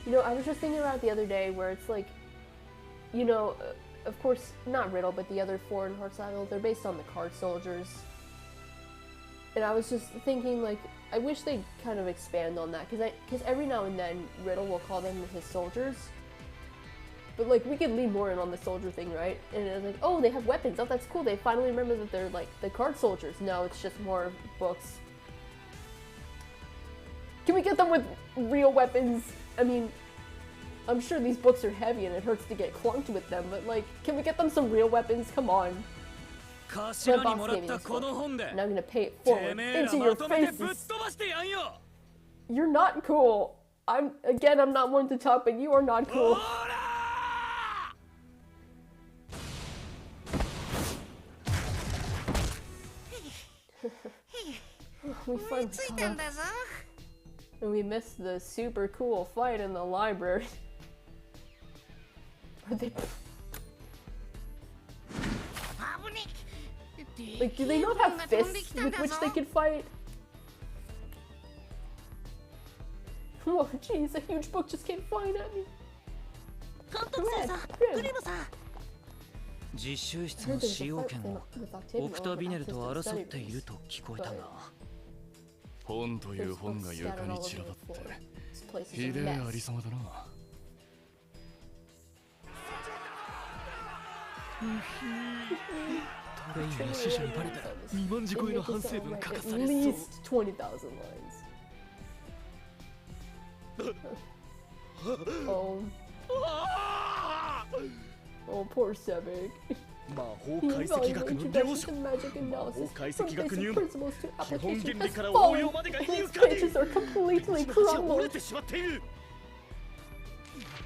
You know, I was just thinking about it the other day where it's like, you know, of course, not Riddle, but the other 4 in Heartslabyul, they're based on the card soldiers. And I was just thinking, like, I wish they'd kind of expand on that, because every now and then Riddle will call them his soldiers. But like, we could lean more in on the soldier thing, right? And it's like, oh, they have weapons, oh, that's cool, they finally remember that they're like the card soldiers. No, it's just more books. Can we get them with real weapons? I mean, I'm sure these books are heavy and it hurts to get clunked with them, but like, can we get them some real weapons? Come on. My boss gave me this book, and I'm gonna pay it forward into your faces. You're not cool. I'm not one to talk, but you are not cool. We finally caught up. And we missed the super cool fight in the library. Are they... Like, do they not have fists with which they can fight? Whoa, jeez, a huge book just came flying at me. Red. 実習室の使用権をオクタビネルと争っていると聞こえたが。本という本が床に散らばって place is a mess. トレインの死者にバレたら2万字超えの反省文書かされそう。 At least 20,000 lines. Oh, poor Sebek. 魔法解析学の領書、魔法解析学入門、基本原理から応用までが言うかに漏れてしまっている。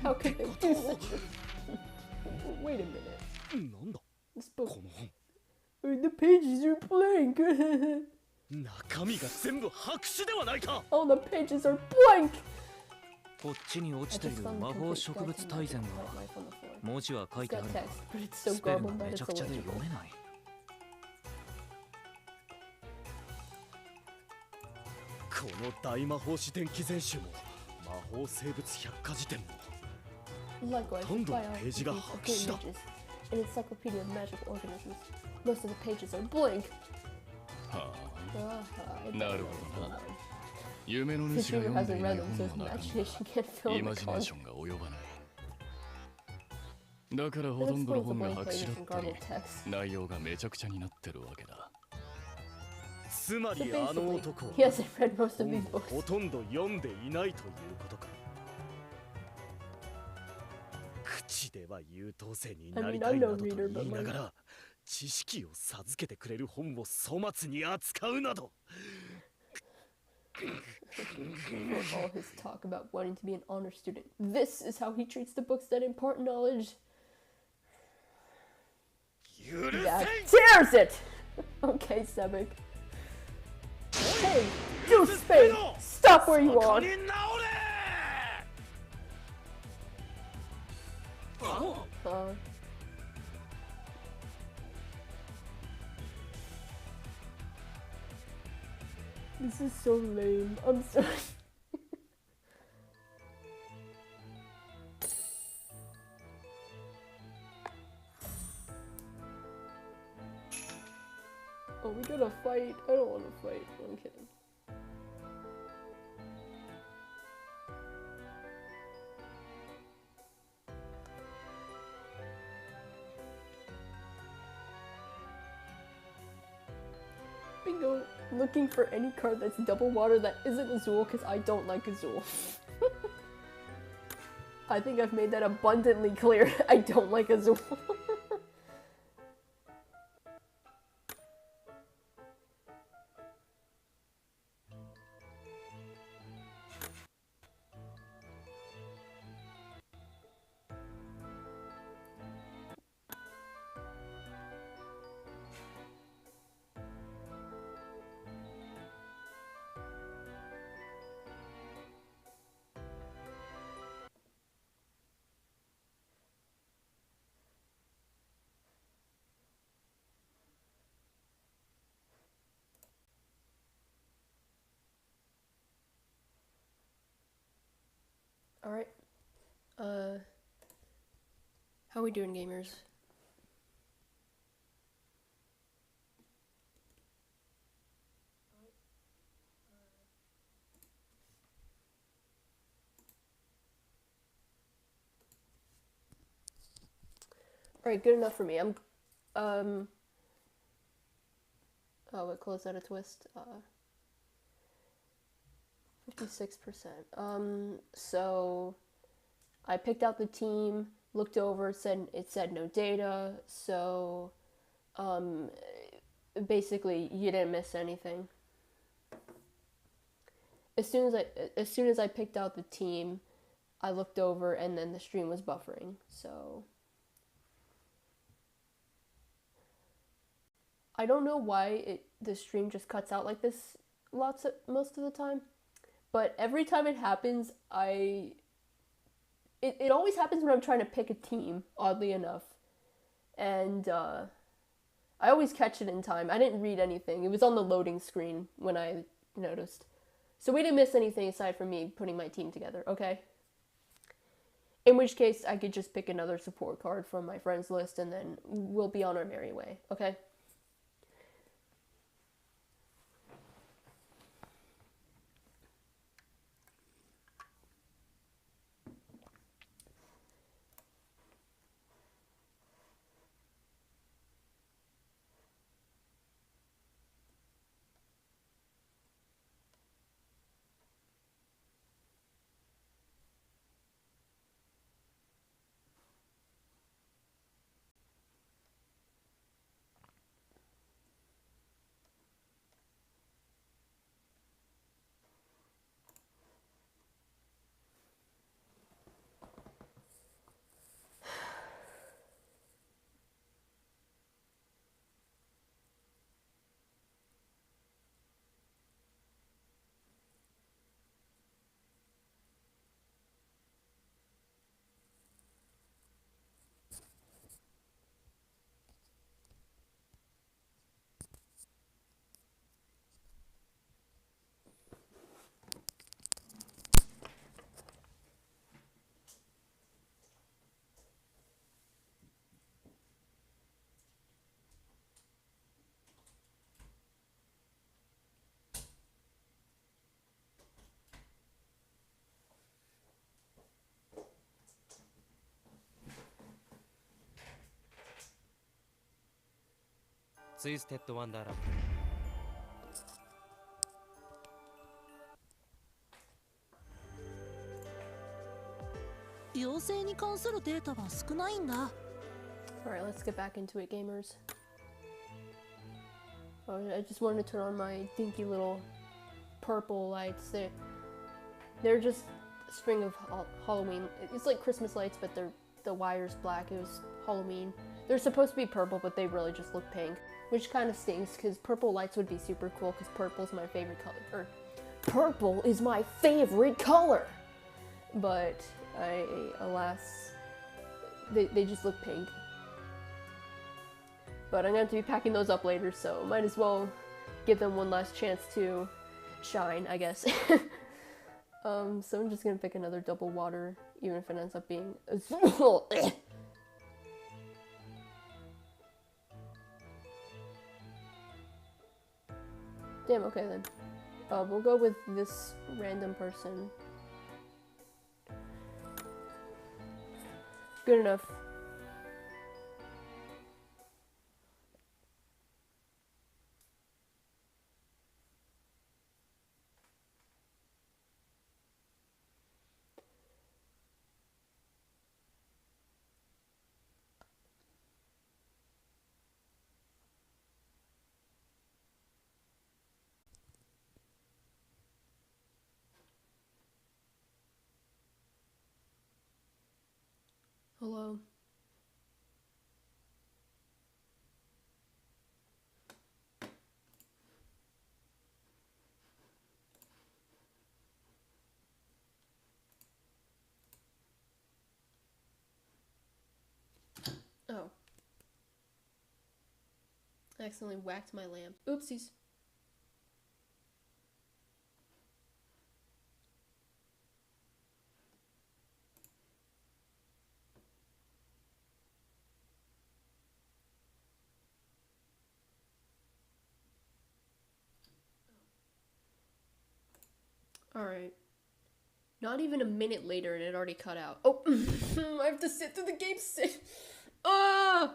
How could they do such a... Wait a minute. なんだ This book... この本。 The pages are blank. 中身が全部白紙ではないか。 All the pages are blank. こっちに落ちてる魔法植物大全は文字は書いてあるがスペルがめちゃくちゃで読めない。この大魔法師伝記全集も魔法生物百科事典もほとんどのページが白紙だ。 An encyclopedia of magical organisms. Most of the pages are blank. はあ、なるほどな。夢の主が読んでいない本の中にはイマジネーションが及ばない。だからほとんどの本が白紙だったり内容がめちゃくちゃになってるわけだ。つまりあの男はほとんど読んでいないということか。口では優等生になりたいなどと言いながら知識を授けてくれる本を粗末に扱うなど。 For all his talk about wanting to be an honor student, this is how he treats the books that impart knowledge. That tears it! Okay, Sebek. Hey, you Spade! Stop where you are! This is so lame. I'm sorry. Oh, we gotta fight. I don't want to fight. I'm kidding. Bingo. Looking for any card that's double water that isn't Azul because I don't like Azul. I think I've made that abundantly clear. I don't like Azul. Alright. How we doing, gamers? Alright, good enough for me. Oh, wait, close out a twist. 56%. So I picked out the team, looked over, it said no data, so basically you didn't miss anything. As soon as I picked out the team, I looked over and then the stream was buffering. So I don't know why the stream just cuts out like this most of the time. But every time it happens, it always happens when I'm trying to pick a team, oddly enough. And I always catch it in time. I didn't read anything. It was on the loading screen when I noticed. So we didn't miss anything aside from me putting my team together, okay? In which case, I could just pick another support card from my friends list and then we'll be on our merry way, okay? ツイステッドワンダーランド。妖精に関するデータが少ないんだ。Alright, let's get back into it, gamers. Oh, I just wanted to turn on my dinky little purple lights. They're just a string of Halloween. It's like Christmas lights, but the wire's black. It was Halloween. They're supposed to be purple, but they really just look pink, which kind of stinks because purple lights would be super cool because purple's my favorite color. Or, purple is my favorite color! But, alas, they just look pink. But I'm going to have to be packing those up later, so might as well give them one last chance to shine, I guess. So I'm just going to pick another double water, even if it ends up being... Damn, okay then. We'll go with this random person. Good enough. Hello. Oh. I accidentally whacked my lamp. Oopsies. Alright. Not even a minute later and it already cut out. Oh! I have to sit through the game Ah!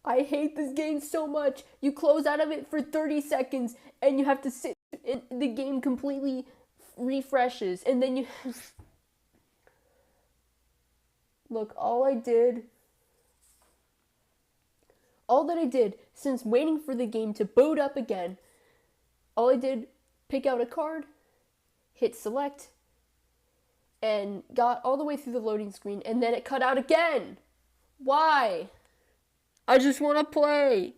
I hate this game so much. You close out of it for 30 seconds and you have to sit and the game completely refreshes and then you... Look, all that I did since waiting for the game to boot up again, all I did, pick out a card, hit select, and got all the way through the loading screen, and then it cut out again. Why? I just want to play.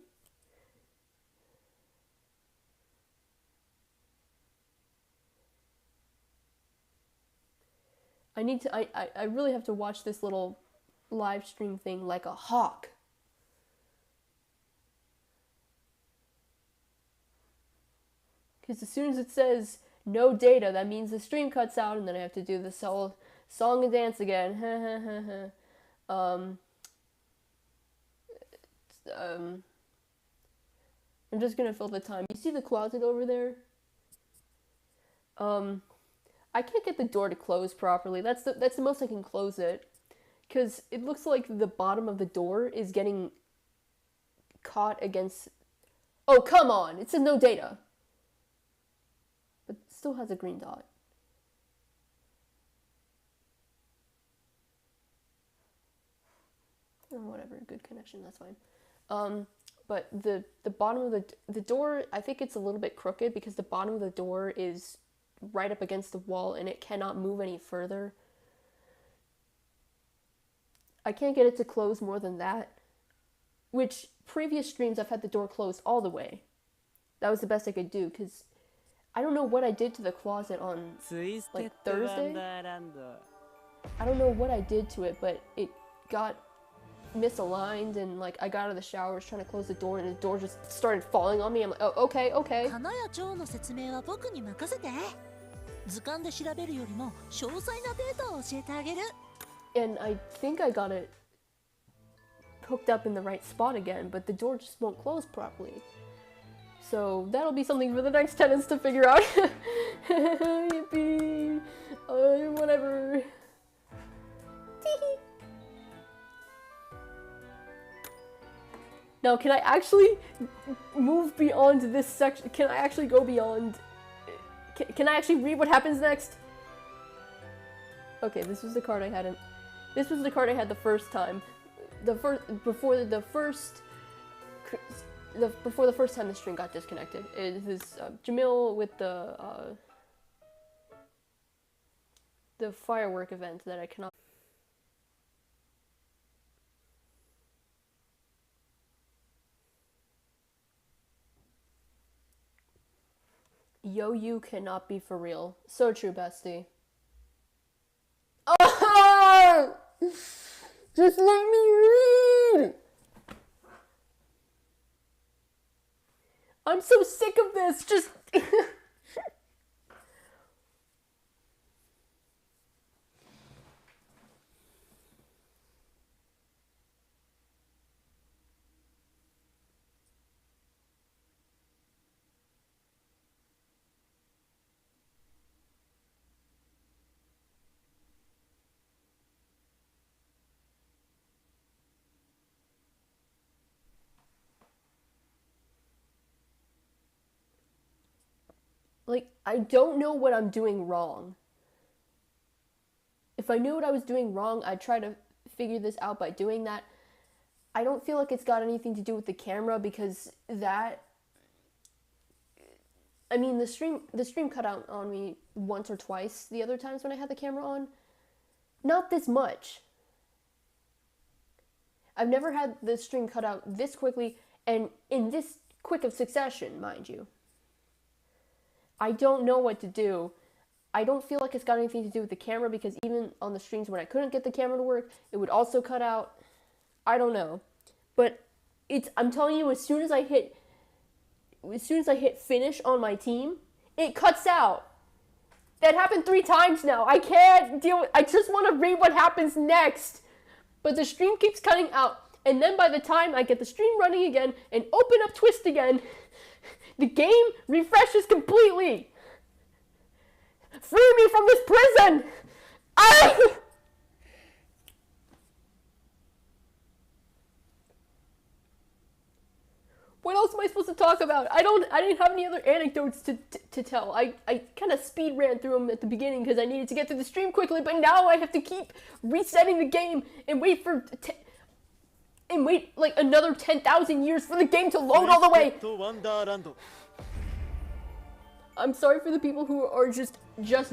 I really have to watch this little live stream thing like a hawk. Because as soon as it says no data, that means the stream cuts out and then I have to do this whole song and dance again. I'm just gonna fill the time. You see the closet over there? I can't get the door to close properly. That's the most I can close it. Because it looks like the bottom of the door is getting caught against... Oh, come on! It says no data. But it still has a green dot. Oh, whatever, good connection, that's fine. But the bottom of the door, I think it's a little bit crooked because the bottom of the door is right up against the wall and it cannot move any further. I can't get it to close more than that. Which, previous streams I've had the door closed all the way. That was the best I could do, because I don't know what I did to the closet on, like, Thursday. I don't know what I did to it, but it got misaligned, and, like, I got out of the shower, I was trying to close the door, and the door just started falling on me. I'm like, oh, okay, okay. And I think I got it hooked up in the right spot again, but the door just won't close properly. So that'll be something for the next tenants to figure out. Yippee! Whatever. Now, can I actually move beyond this section? Can I actually go beyond? Can I actually read what happens next? Okay, this was the card I had. This was the card I had the first time. Before the first time the stream got disconnected. It is Jamil with the firework event that I cannot. Yo, you cannot be for real. So true, bestie. Oh! Just let me read! I'm so sick of this, just... Like, I don't know what I'm doing wrong. If I knew what I was doing wrong, I'd try to figure this out by doing that. I don't feel like it's got anything to do with the camera because that... I mean, the stream cut out on me once or twice the other times when I had the camera on. Not this much. I've never had the stream cut out this quickly and in this quick of succession, mind you. I don't know what to do. I don't feel like it's got anything to do with the camera because even on the streams when I couldn't get the camera to work, it would also cut out. I don't know. But I'm telling you, as soon as I hit finish on my team, it cuts out. That happened 3 times now. I can't deal with, I just want to read what happens next. But the stream keeps cutting out. And then by the time I get the stream running again and open up Twist again, the game refreshes completely. Free me from this prison! What else am I supposed to talk about? I didn't have any other anecdotes to tell. I kind of speed ran through them at the beginning because I needed to get through the stream quickly, but now I have to keep resetting the game and wait like another 10,000 years for the game to load all the way. I'm sorry for the people who are just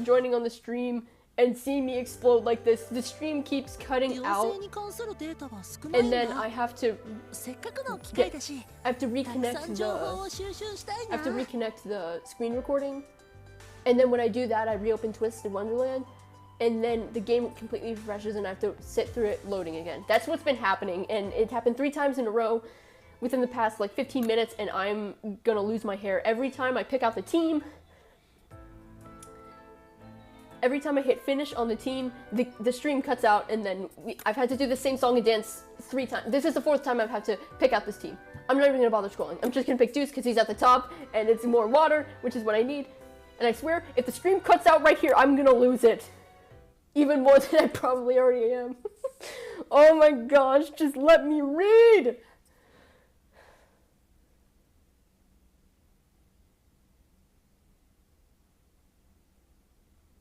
joining on the stream and seeing me explode like this. The stream keeps cutting out, and then I have to reconnect the screen recording, and then when I do that, I reopen Twist in Wonderland, and then the game completely refreshes, and I have to sit through it loading again. That's what's been happening, and it happened 3 times in a row within the past like 15 minutes, and I'm gonna lose my hair every time I pick out the team. Every time I hit finish on the team, the stream cuts out, and then I've had to do the same song and dance 3 times. This is the 4th time I've had to pick out this team. I'm not even gonna bother scrolling. I'm just gonna pick Deuce because he's at the top, and it's more water, which is what I need. And I swear, if the stream cuts out right here, I'm gonna lose it. Even more than I probably already am. Oh my gosh, just let me read!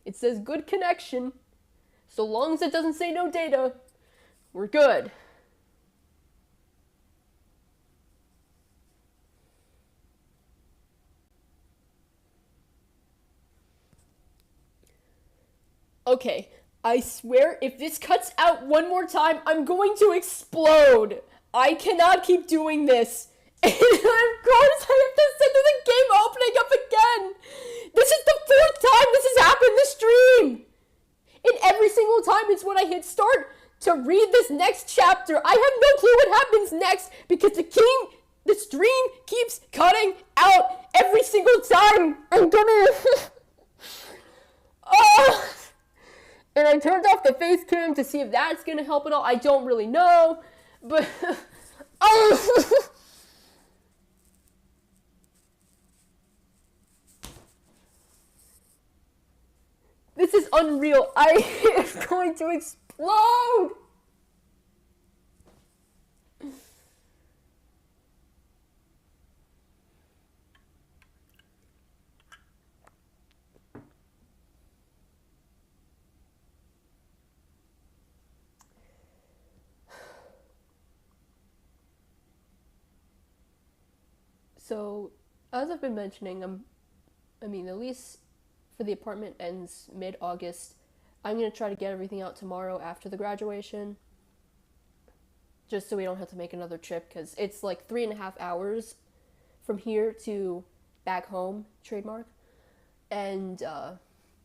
It says good connection. So long as it doesn't say no data, we're good. Okay, I swear if this cuts out one more time, I'm going to explode. I cannot keep doing this. And of course I have to sit through the game opening up again. This is the 4th time this has happened this stream. And every single time it's when I hit start to read this next chapter. I have no clue what happens next because the stream keeps cutting out every single time. I'm gonna... Oh. And I turned off the face cam to see if that's gonna help at all. I don't really know, but... Oh. This is unreal. I am going to explode. So, as I've been mentioning, the lease for the apartment ends mid-August. I'm going to try to get everything out tomorrow after the graduation, just so we don't have to make another trip, because it's like 3.5 hours from here to back home, trademark. And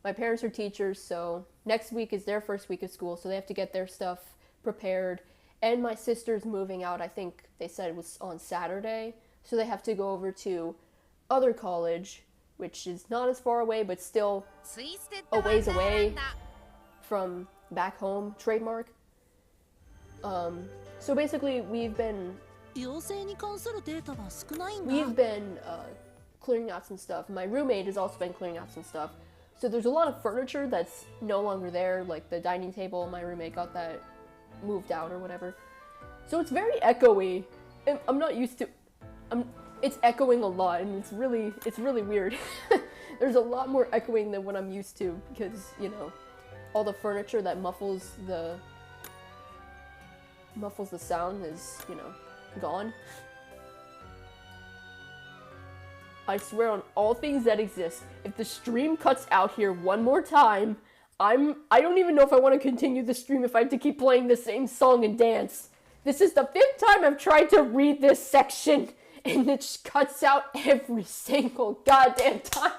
my parents are teachers, so next week is their first week of school, so they have to get their stuff prepared. And my sister's moving out, I think they said it was on Saturday, so they have to go over to other college, which is not as far away, but still a ways away from back home, trademark. So basically we've been clearing out some stuff. My roommate has also been clearing out some stuff. So there's a lot of furniture that's no longer there, like the dining table. My roommate got that moved out or whatever. So it's very echoey. I'm not used to. It's echoing a lot, and it's really weird. There's a lot more echoing than what I'm used to, because, you know, all the furniture that muffles the sound is, you know, gone. I swear on all things that exist, if the stream cuts out here one more time, I don't even know if I want to continue the stream if I have to keep playing the same song and dance. This is the 5th time I've tried to read this section, and it just cuts out every single goddamn time.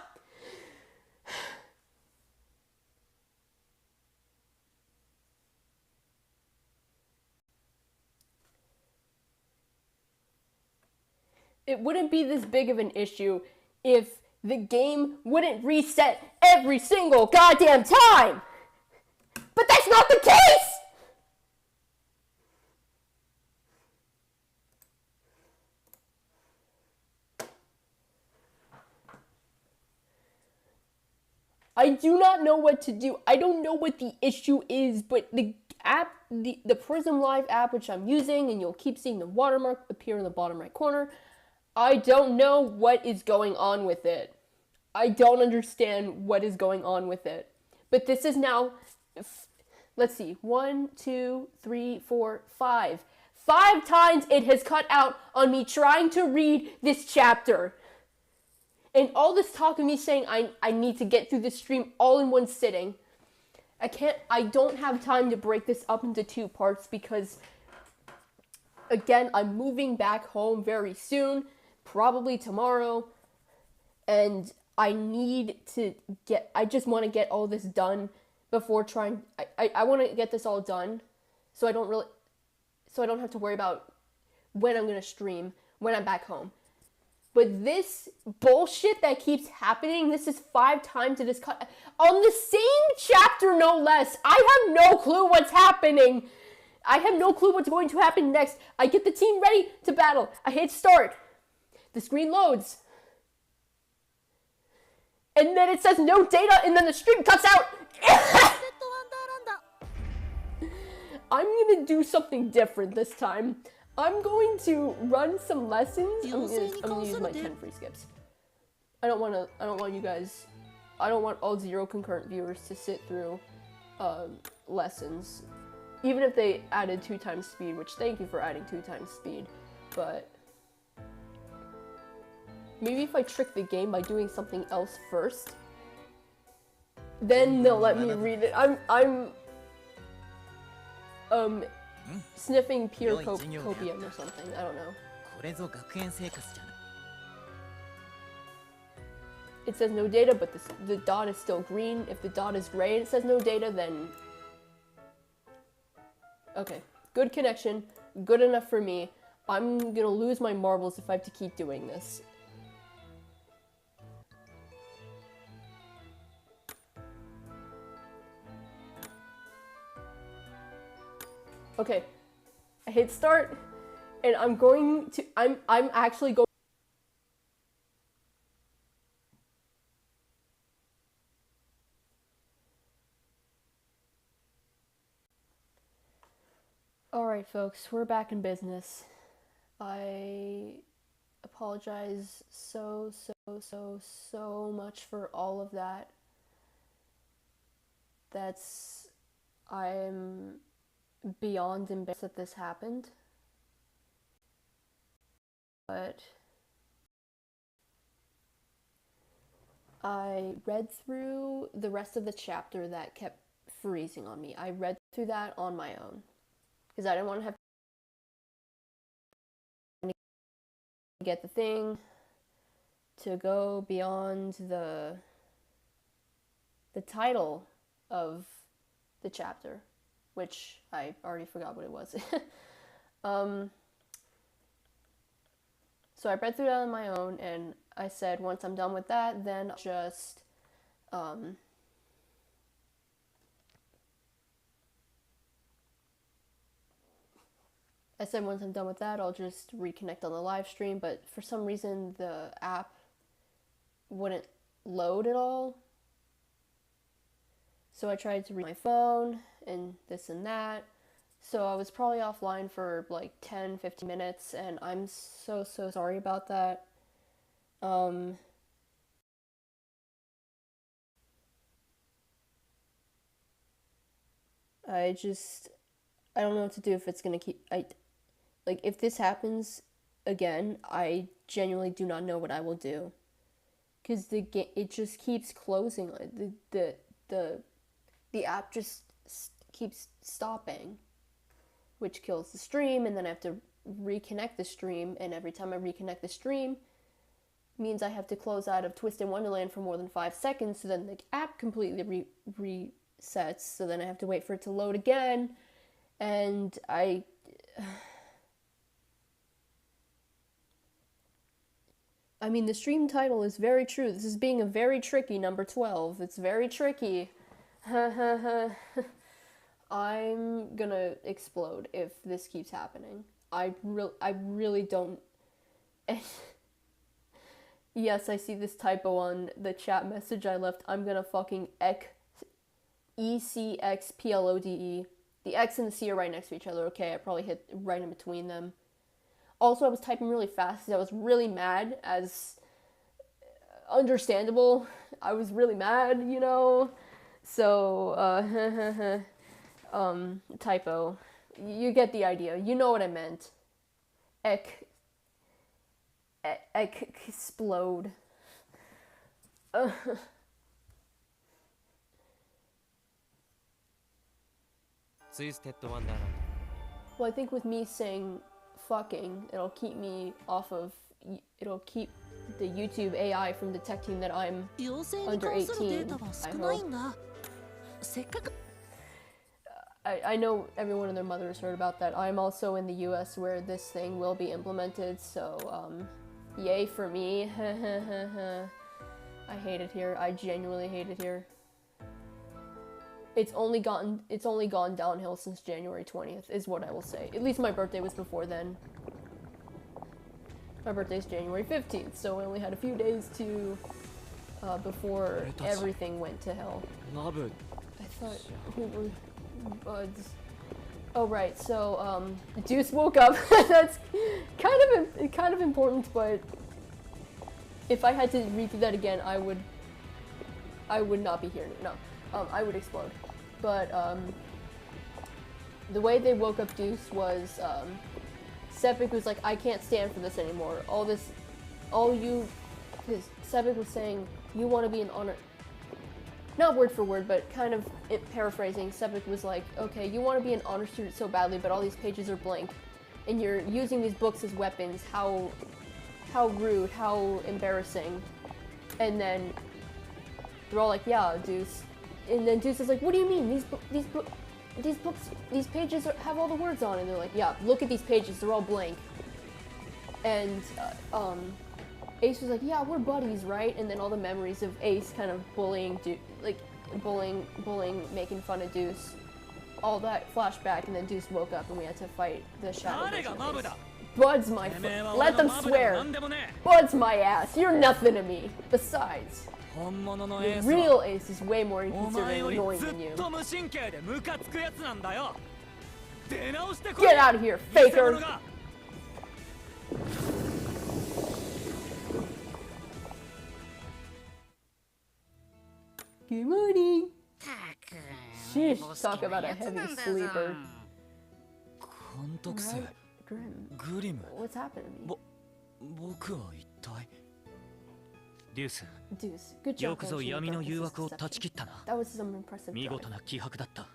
It wouldn't be this big of an issue if the game wouldn't reset every single goddamn time! But that's not the case! I do not know what to do. I don't know what the issue is, but the app, the Prism Live app, which I'm using, and you'll keep seeing the watermark appear in the bottom right corner, I don't know what is going on with it. I don't understand what is going on with it. But this is now, let's see, 1, 2, 3, 4, 5. 5 times it has cut out on me trying to read this chapter. And all this talk of me saying I need to get through this stream all in one sitting. I don't have time to break this up into 2 parts because, again, I'm moving back home very soon, probably tomorrow, and I just want to get all this done before trying, I want to get this all done so I don't have to worry about when I'm going to stream when I'm back home. But this bullshit that keeps happening, this is 5 times it is cut on the same chapter, no less. I have no clue what's happening. I have no clue what's going to happen next. I get the team ready to battle. I hit start. The screen loads. And then it says no data, and then the stream cuts out. I'm gonna do something different this time. I'm going to run some lessons. I'm gonna use my 10 free skips. I don't want all 0 concurrent viewers to sit through lessons. Even if they added 2 times speed, which thank you for adding 2 times speed, but maybe if I trick the game by doing something else first, then they'll let me read it. I'm sniffing pure copium or something. I don't know. It says no data, but the dot is still green. If the dot is gray and it says no data, then okay. Good connection. Good enough for me. I'm gonna lose my marbles if I have to keep doing this. Okay, I hit start, and I'm actually going. Alright folks, we're back in business. I apologize so much for all of that. I'm beyond embarrassed that this happened, but I read through the rest of the chapter that kept freezing on me. I read through that on my own because I didn't want to have to get the thing to go beyond the title of the chapter, which I already forgot what it was. So I read through that on my own, and I said once I'm done with that, then I'll just I'll just reconnect on the live stream, but for some reason the app wouldn't load at all. So I tried to read my phone and this and that. So I was probably offline for like 10-15 minutes, and I'm so sorry about that. I don't know what to do if it's gonna keep, if this happens again, I genuinely do not know what I will do. Because it just keeps closing, the app just keeps stopping, which kills the stream, and then I have to reconnect the stream, and every time I reconnect the stream means I have to close out of Twisted Wonderland for more than 5 seconds, so then the app completely resets, so then I have to wait for it to load again, and I mean, the stream title is very true. This is being a very tricky number 12. It's very tricky. I'm gonna explode if this keeps happening. I really don't. Yes, I see this typo on the chat message I left. I'm gonna fucking ECXPLODE. The X and the C are right next to each other. Okay, I probably hit right in between them. Also, I was typing really fast because I was really mad, as understandable. I was really mad, you know? So, typo. You get the idea. You know what I meant. Explode. Well, I think with me saying fucking, it'll keep the YouTube AI from detecting that I'm under 18. I know everyone and their mother has heard about that. I'm also in the US where this thing will be implemented, so yay for me. I hate it here. I genuinely hate it here. It's only gone downhill since January 20th, is what I will say. At least my birthday was before then. My birthday's January 15th, so we only had a few days before everything went to hell. I thought we were buds. Oh right, so Deuce woke up. That's kind of important, but if I had to read through that again, I would not be here. No, I would explode. But the way they woke up Deuce was Sepik was like, I can't stand for this anymore. Because Sepik was saying, you want to be an honor. Not word for word, but kind of paraphrasing, Sepik was like, okay, you want to be an honor student so badly, but all these pages are blank, and you're using these books as weapons. How rude, how embarrassing. And then they're all like, yeah, Deuce. And then Deuce is like, what do you mean? These pages have all the words on it. And they're like, yeah, look at these pages, they're all blank. And Ace was like, yeah, we're buddies, right? And then all the memories of Ace kind of bullying, making fun of Deuce, all that flashback, and then Deuce woke up and we had to fight the shadow version of Ace. Bud's my foot. Let them swear. Bud's my ass. You're nothing to me. Besides, the real Ace is way more inconsiderate and annoying than you. Get out of here, faker! Good morning. Sheesh, talk about a heavy sleeper. Grim. What's happened to me? デュース、 Good job. よくぞ闇の誘惑を断ち切ったな。 That was some impressive 見 drive. 事な気迫だった。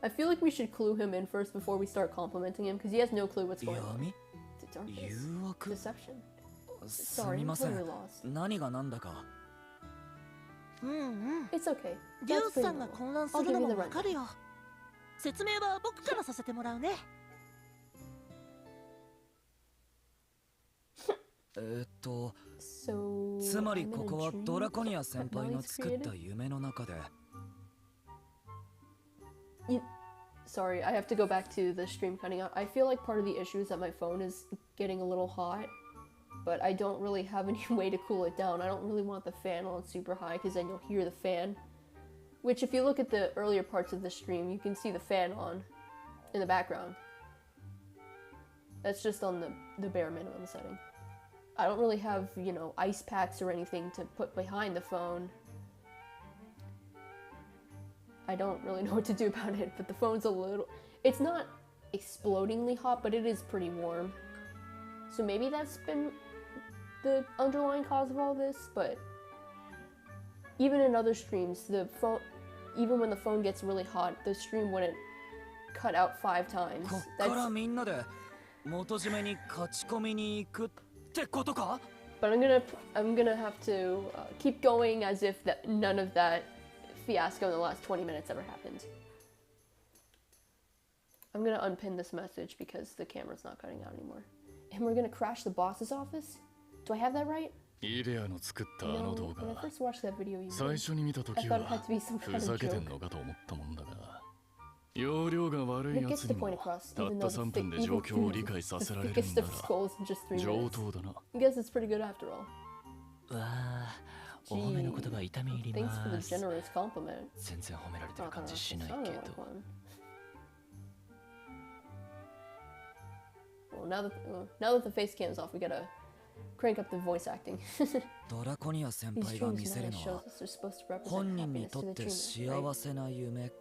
I feel like we should clue him in first before we start complimenting him because he has no clue what's going on. 闇？ The darkness. 誘惑？ Deception. すみませ totally ん。 lost. 何が何だか。うんうん It's okay. デュー That's ス pretty さんが normal. 混乱す I'll る give の you も the わか rundown. るよ。説明は僕からさせてもらうね。So, つまり I'm in こ a こは dream ドラコニア先 that 輩の Melly's 作った created? 夢の中で。 Sorry, I have to go back to the stream cutting out. I feel like part of the issue is that my phone is getting a little hot, but I don't really have any way to cool it down. I don't really want the fan on super high because then you'll hear the fan. Which, if you look at the earlier parts of the stream, you can see the fan on in the background. That's just on the bare minimum setting. I don't really have, you know, ice packs or anything to put behind the phone. I don't really know what to do about it, but the phone's a little... It's not explodingly hot, but it is pretty warm. So maybe that's been the underlying cause of all this, but... Even in other streams, the phone... Even when the phone gets really hot, the stream wouldn't cut out 5 times. こっからみんなで元締めに勝ち込みに行くってことか？ But I'm gonna have to keep going as if that none of that fiasco in the last 20 minutes ever happened. I'm gonna unpin this message because the camera's not cutting out anymore. And we're gonna crash the boss's office? Do I have that right? イデアの作ったあの動 When I 画 first watched that video, you 最初に見た時 I thought は it had to be some ふ kind ざ of けてん joke. のかと思ったもんだが容量が悪い But it や gets つ the にも point across, たっ even た though the 3分で thick, 状 even 況を through 理 the 解させられるん thickest な of ら skulls in just 3上 minutes. 等だな I guess it's pretty good after all. わあ、お褒めの言葉痛み入り Thanks for ま the す。 generous compliment. 全然褒められてる Not 感 gonna じしない sound け like ど。 one. Well, now that the face cam's off, we gotta crank up the voice acting. ドラコニア先 These 輩が見 dreams せる tonight の shows は us they're supposed to represent 本人に happiness と to っ the て dreamer, right? 幸せな夢か。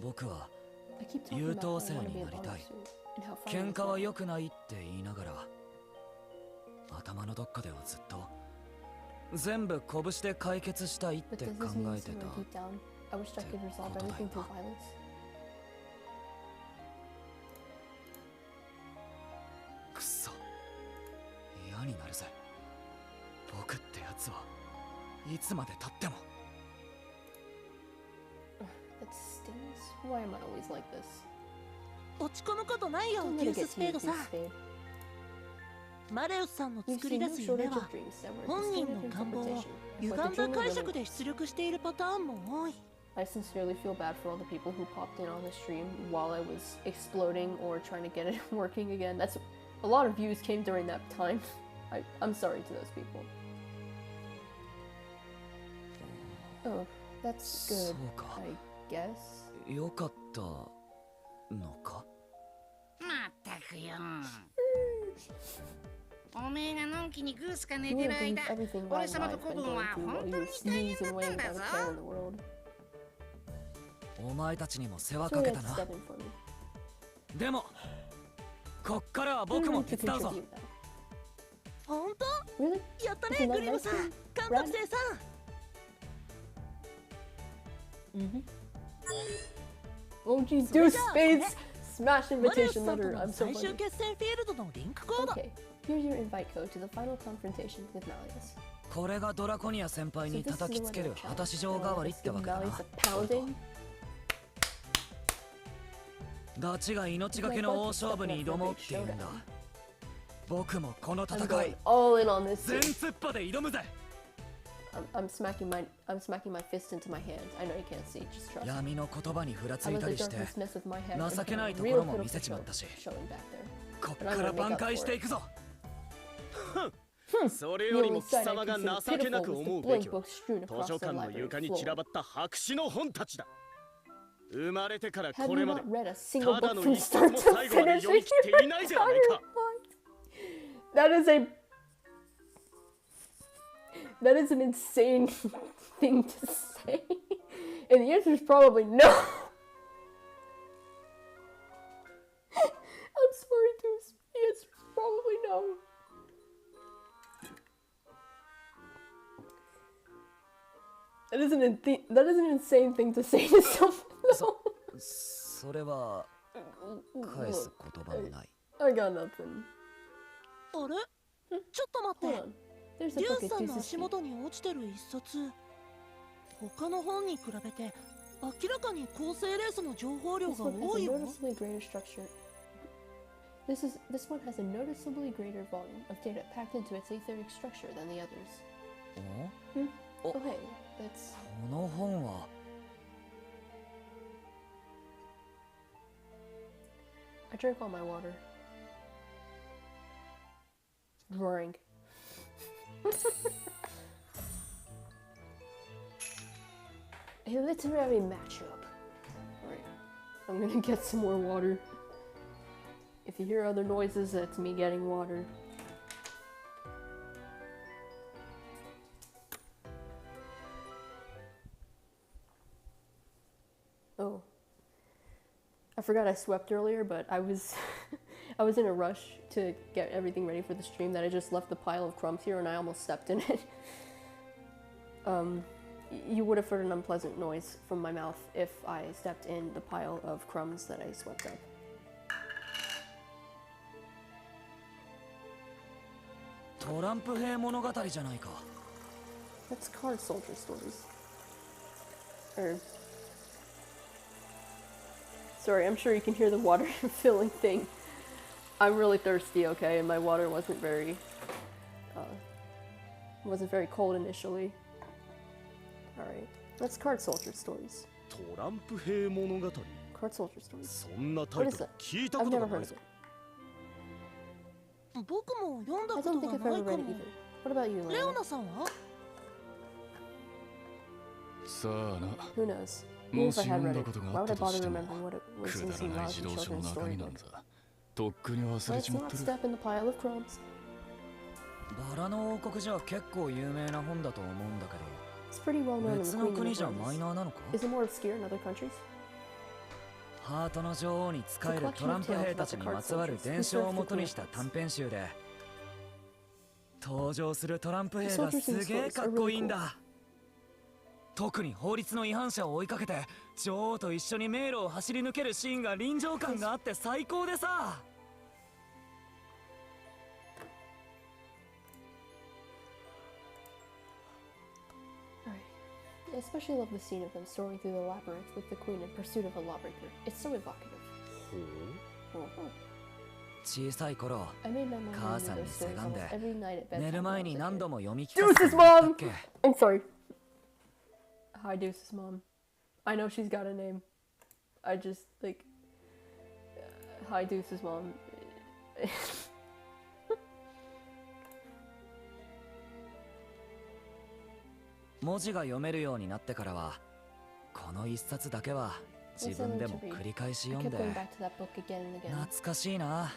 僕は I keep talking 優 about 等 how 生 I wanna に be な a り bomber たい。 soon, and how fun 喧 it 嘩は is. 良くないって言いながら頭のどっかではずっと全部拳で解決したいっ But て does 考 this mean えて somewhere た。 deep down, I wish I could resolve everything through violence? くそ嫌になるぜ。僕ってやつはいつまで経っても。 That stings. Why am I always like this? 落ち込むことないよ Don't デュ let ー it ス get ス to ペ you, ードさん。 Spade. マレウスさんの We've 作り seen 出 no す夢 shortage は of dreams that were 本人 distorted の願望を interpretation. 歪 But ん the だ dreamer 解 really 釈で出力しているパターンも多い。 I sincerely feel bad for all the people who popped in on the stream while I was exploding or trying to get it working again. That's a lot of views came during that time. I'm sorry to those people. Oh, that's そ good, うか。 I guess. よかったのか。まったくよ。おめえがのんきにグースか寝 You て wouldn't る believe 間、 everything 俺 Ryan 様 and と I've 子 been 分 going は through 本 while 当 you に were 大変 sneezing だっ away たん without だ a ぞ。 care in the world. お前たちにも世話 So か you け had た to な。 step in for me. でもこっからは I 僕 didn't も need to 手伝うぞ。 contribute that. 本当 Really? やった Isn't ね that グリムさん nice? 監督生さん。 Mm-hmm. Oh geez, do spades! Smash マレウス invitation さんと letter. の I'm so 最終 funny. 決戦フィールドのリンクコード。 Okay, here's your invite code to the final confrontation with Malleus. これがドラコニア先輩 So に this is 叩 the きつ one け that る challenged. 果たし状代わりってわけだ Malleus な。 a pounding. ガチが命がけの大勝負に挑もうって言うんだ。僕もこの I'm 戦 going い all in on this. 全突破で挑むぜ。 I'm smacking my fist into my hand. I know you can't see. Just trust. 闇の言葉にふらつ I い let た the りして darkness mess with my head. 情けない and とこ real ろも pitiful 見せちまったし、 showing back there. こっから挽回していくぞ。それよりも貴様が情けなく思うべきは図書館の床に散らばった白紙の本たちだ。生まれてから Have こ you れま not で read a single ただ book の from 一冊 start も to 最後まで finish 読み in 切って your いないじゃない entire か。 life? That is an insane thing to say. And the answer is probably no. I'm sorry, Deuce. The answer is probably no. That is an insane thing to say to someone. No. それは返す言葉もない。I got nothing. あれ？ちょっと待って。There's a リュ book ウさんの at 足元に落ちてる一冊。他の本に比べて明らかに構成レースの情報量が多いよ。This one has a noticeably greater volume of data packed into its aetheric structure than the others. Oh hey, that's. この本は。I drank all my water. Roaring. A literary matchup. Alright. I'm gonna get some more water. If you hear other noises, that's me getting water. Oh. I forgot I swept earlier, but I was I was in a rush to get everything ready for the stream that I just left the pile of crumbs here and I almost stepped in it. You would have heard an unpleasant noise from my mouth if I stepped in the pile of crumbs that I swept up. That's card soldier stories. Sorry, I'm sure you can hear the water filling thing. I'm really thirsty, okay, and my water wasn't very cold initially. Alright, that's card soldier stories. Card soldier stories. What is that? I've never heard of it. I don't think I've ever read it either. What about you, Leona? Who knows? Even if I had read it, why would I bother remembering what it was in some lousy children's storybook? Let's not step in the pile of crumbs. バラの王国じゃ結構有名な本だと思うんだけど。It's pretty well known in the 別の国じゃマイナーなのか？ Is it more obscure in other countries? ハートの女王に仕えるトランプ兵たちにまつわる伝承をもとにした短編集で、登場するトランプ兵がすげえかっこいいんだ。特に法律の違反者を追いかけて女王と一緒に迷路を走り抜けるシーンが臨場感があって最高でさ。I especially love the scene of them soaring through the labyrinth with the queen in pursuit of a lawbreaker. It's so evocative. 小さい頃、 I made my mom 母 read さんに those せ stories がんで almost every night at 寝る bedtime. 前 when I に was a 何 kid. 度も読み聞かせて Deuce's もらったっ mom! け。 I'm sorry. Hi, Deuce's mom. I know she's got a name. I just, like... Hi, Deuce's mom. 文字が読めるようになってからは、この一冊だけは自分でも繰り返し読んで、懐かしいな。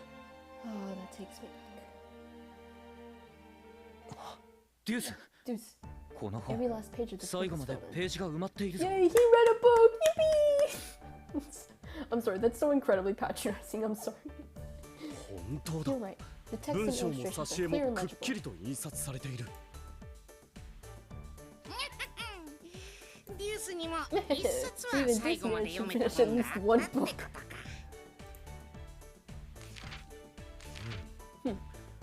デュース、この本、最後までページが埋まっているぞ。 Yay, he read a book! Yippee! I'm sorry, that's so incredibly patronizing. I'm sorry. 本当だ。 You're right. The text 文 and 章も illustrations 挿絵 are clear も and くっき legible. りと印刷されている。デュースにも一冊は Even 最 this 後ま man で should 読めた finish at 本が least あ one ったって book. ことか。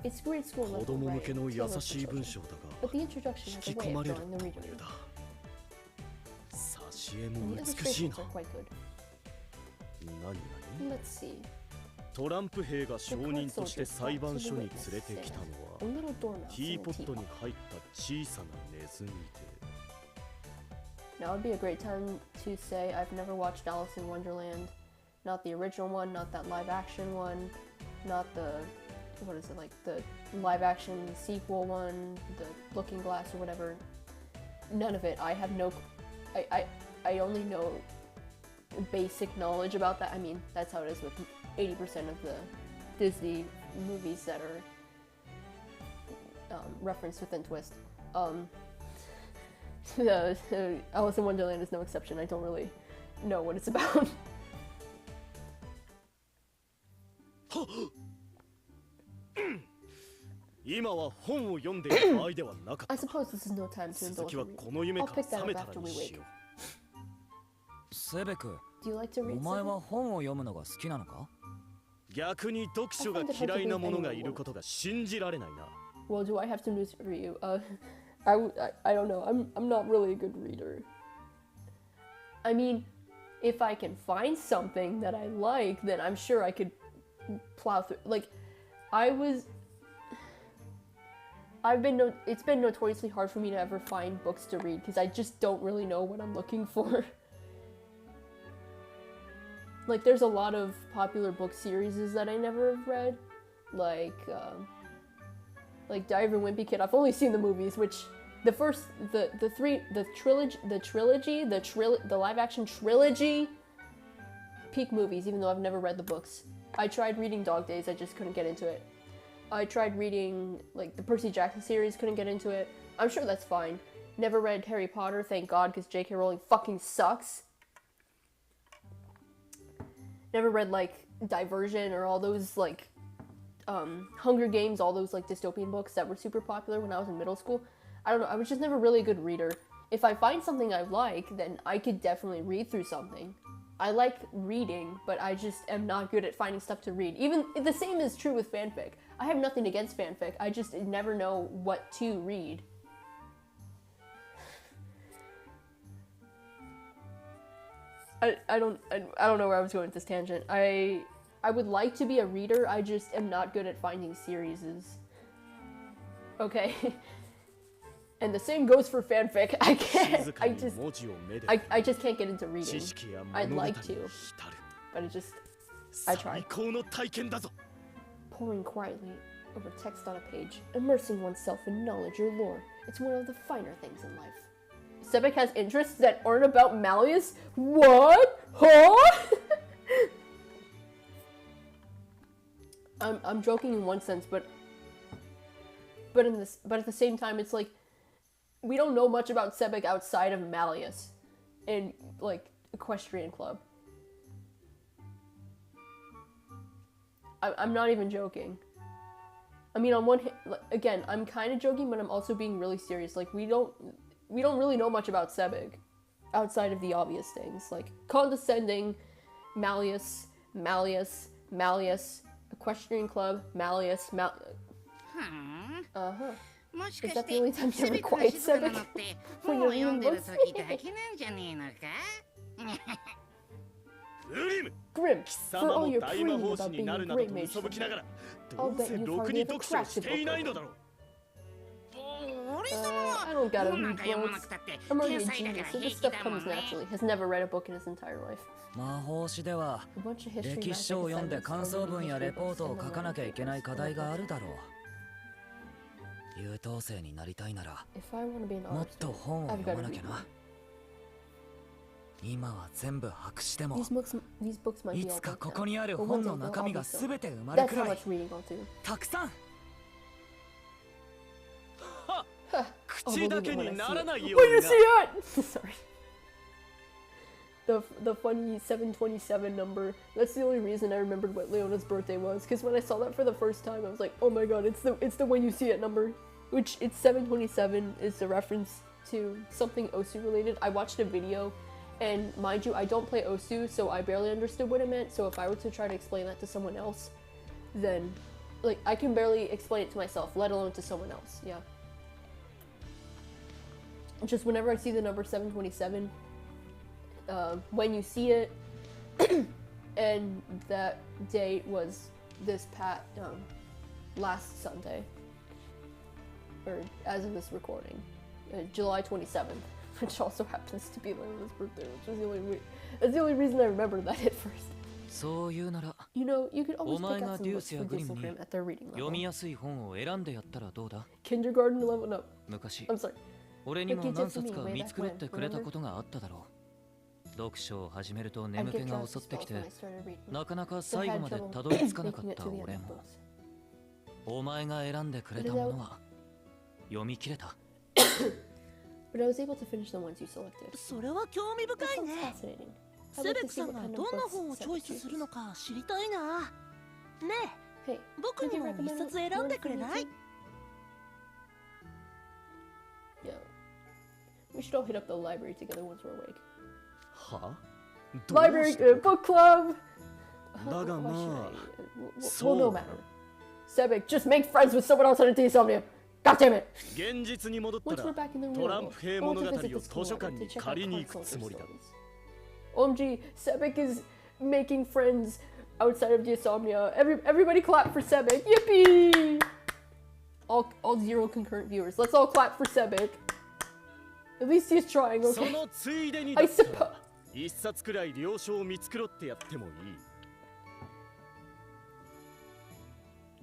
It's grade school 子 level 供向け writing. の It's 優 well しい for 文 children. 章だ But the が introduction 引 has き a 込 way ま of れる drawing the と reader いう in. だ。挿絵 And も the 美しい illustrations な。 are quite good. 何 Let's see. トランプ兵が証人として裁判所に連れてきたの A は little doormouse ティ in ー a ポット teapot. に入った小さなネズミで Now would be a great time to say I've never watched Alice in Wonderland. Not the original one, not that live action one, not the, what is it, like the live action sequel one, the Looking Glass or whatever. None of it. I have no, I only know basic knowledge about that. I mean, that's how it is with 80% of the Disney movies that are referenced within Twist. Alice in Wonderland is no exception. I don't really know what it's about. I suppose this is no time to indulge in reading. I'll pick that up after we wake. セベク、 Do you like to read? お前は本を読むのが好きなのか？逆に読書が嫌いな者がいることが信じられないな。Well, do I have to news for you? I don't know. I'm not really a good reader. I mean, if I can find something that I like, then I'm sure I could plow through. Like, it's been notoriously hard for me to ever find books to read because I just don't really know what I'm looking for. Like, there's a lot of popular book series that I never have read, like Diary of a Wimpy Kid. I've only seen the movies, which the live action trilogy, peak movies, even though I've never read the books. I tried reading Dog Days, I just couldn't get into it. I tried reading, like, the Percy Jackson series, couldn't get into it. I'm sure that's fine. Never read Harry Potter, thank God, because J.K. Rowling fucking sucks. Never read, like, Diversion or all those, like, Hunger Games, all those, like, dystopian books that were super popular when I was in middle school. I don't know, I was just never really a good reader. If I find something I like, then I could definitely read through something. I like reading, but I just am not good at finding stuff to read. Even, the same is true with fanfic. I have nothing against fanfic, I just never know what to read. I don't know where I was going with this tangent. I would like to be a reader, I just am not good at finding series. Okay. And the same goes for fanfic. I just can't get into reading. I'd like to, but I try. Pouring quietly over text on a page, immersing oneself in knowledge or lore. It's one of the finer things in life. Sebek has interests that aren't about Malleus? What? Huh? I'm joking in one sense, but at the same time, it's like we don't know much about Sebek outside of Malleus and, like, Equestrian Club. I'm not even joking. I mean, on one hand, again, I'm kind of joking, but I'm also being really serious. Like, we don't really know much about Sebek outside of the obvious things, like condescending, Malleus, Equestrian Club, Malleus, Uh-huh. Is that the only time you ever quiet Sebek? When you're reading books? Grim, for all your preening about being a great mage, I'll bet you've hardly ever cracked a book. I don't gotta read books. I'm already a genius, so this stuff comes naturally. Has never read a book in his entire life. 魔法史では歴史書を読んで感想文やレポートを書かなきゃいけない課題があるだろう。優等生になりたいならもっと本を読まなきゃな。今は全部白紙でもいつかここにある本の中身が全て埋まるくらいたくさん。口だけにならないよ Where you see it? Sorry. The funny 727 number. That's the only reason I remembered what Leona's birthday was. Because when I saw that for the first time, I was like, oh my god, it's the when you see it number. Which, it's 727 is the reference to something Osu related. I watched a video, and mind you, I don't play Osu, so I barely understood what it meant. So if I were to try to explain that to someone else, then, like, I can barely explain it to myself, let alone to someone else. Yeah. Just whenever I see the number 727, when you see it, and that date was this last Sunday, or as of this recording, July 27th, which also happens to be Leona's birthday, which is that's the only reason I remember that at first. You know, you could always pick up some books for Disney at their reading level. Kindergarten level? No. I'm sorry. 俺にも何冊か見繕ってくれたことがあっただろう。読書を始めると眠気が襲ってきて、なかなか最後までたどり着かなかった俺も。お前が選んでくれたものは読み切れた。But I was able to finish the ones you selected. それは興味深い That sounds ね。 fascinating. セベクさんがどんな本をチョイスするのか知りたいな。ねえ、 Hey, 僕にも一冊選んでくれない？ Yeah. We should all hit up the library together once we're awake. は Library book club! だが Why ま should あ I? Well, no matter. Sebek, just make friends with someone else on the insomnia! God damn it! 現実に戻った Once ら we're back in the ト real ラン world, プ兵 I 物 want 語 to を visit the 図 school 書 library 館 to に check 借り out に行く consult つもりだ OMG, Sebek is making friends outside of the insomnia. Everybody clap for Sebek. Yippee! All 0 concurrent viewers. Let's all clap for Sebek. At least he's trying, そ okay? のついでにだったら一冊くらい了承を見繕ってやってもいい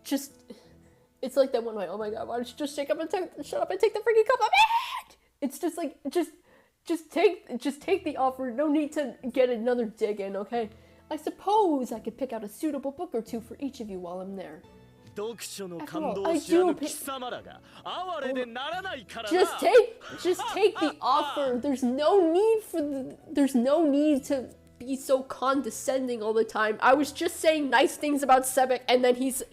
Just, it's like that one way. Oh my god, why don't you just shut up and take the freaking cup of it? It's just like, just take the offer. No need to get another dig in, okay? I suppose I could pick out a suitable book or two for each of you while I'm there. 読書の After 感 all, 動 I を知ら do ぬ pick- 貴様らが哀れでならないからな Just take the offer. There's no need to be so condescending all the time. I was just saying nice things about Sebek, and then he's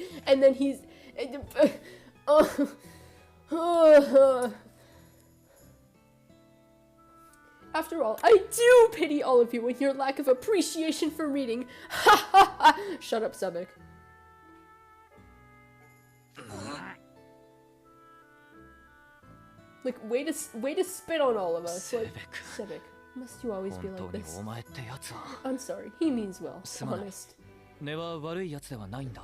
After all, I do pity all of you and your lack of appreciation for reading. Ha ha ha! Shut up, Sebek. Like, way to spit on all of us. Like, Sebek, must you always be like this? お前ってやつは I'm sorry. He means well. すまない Honest. 根は悪いやつではないんだ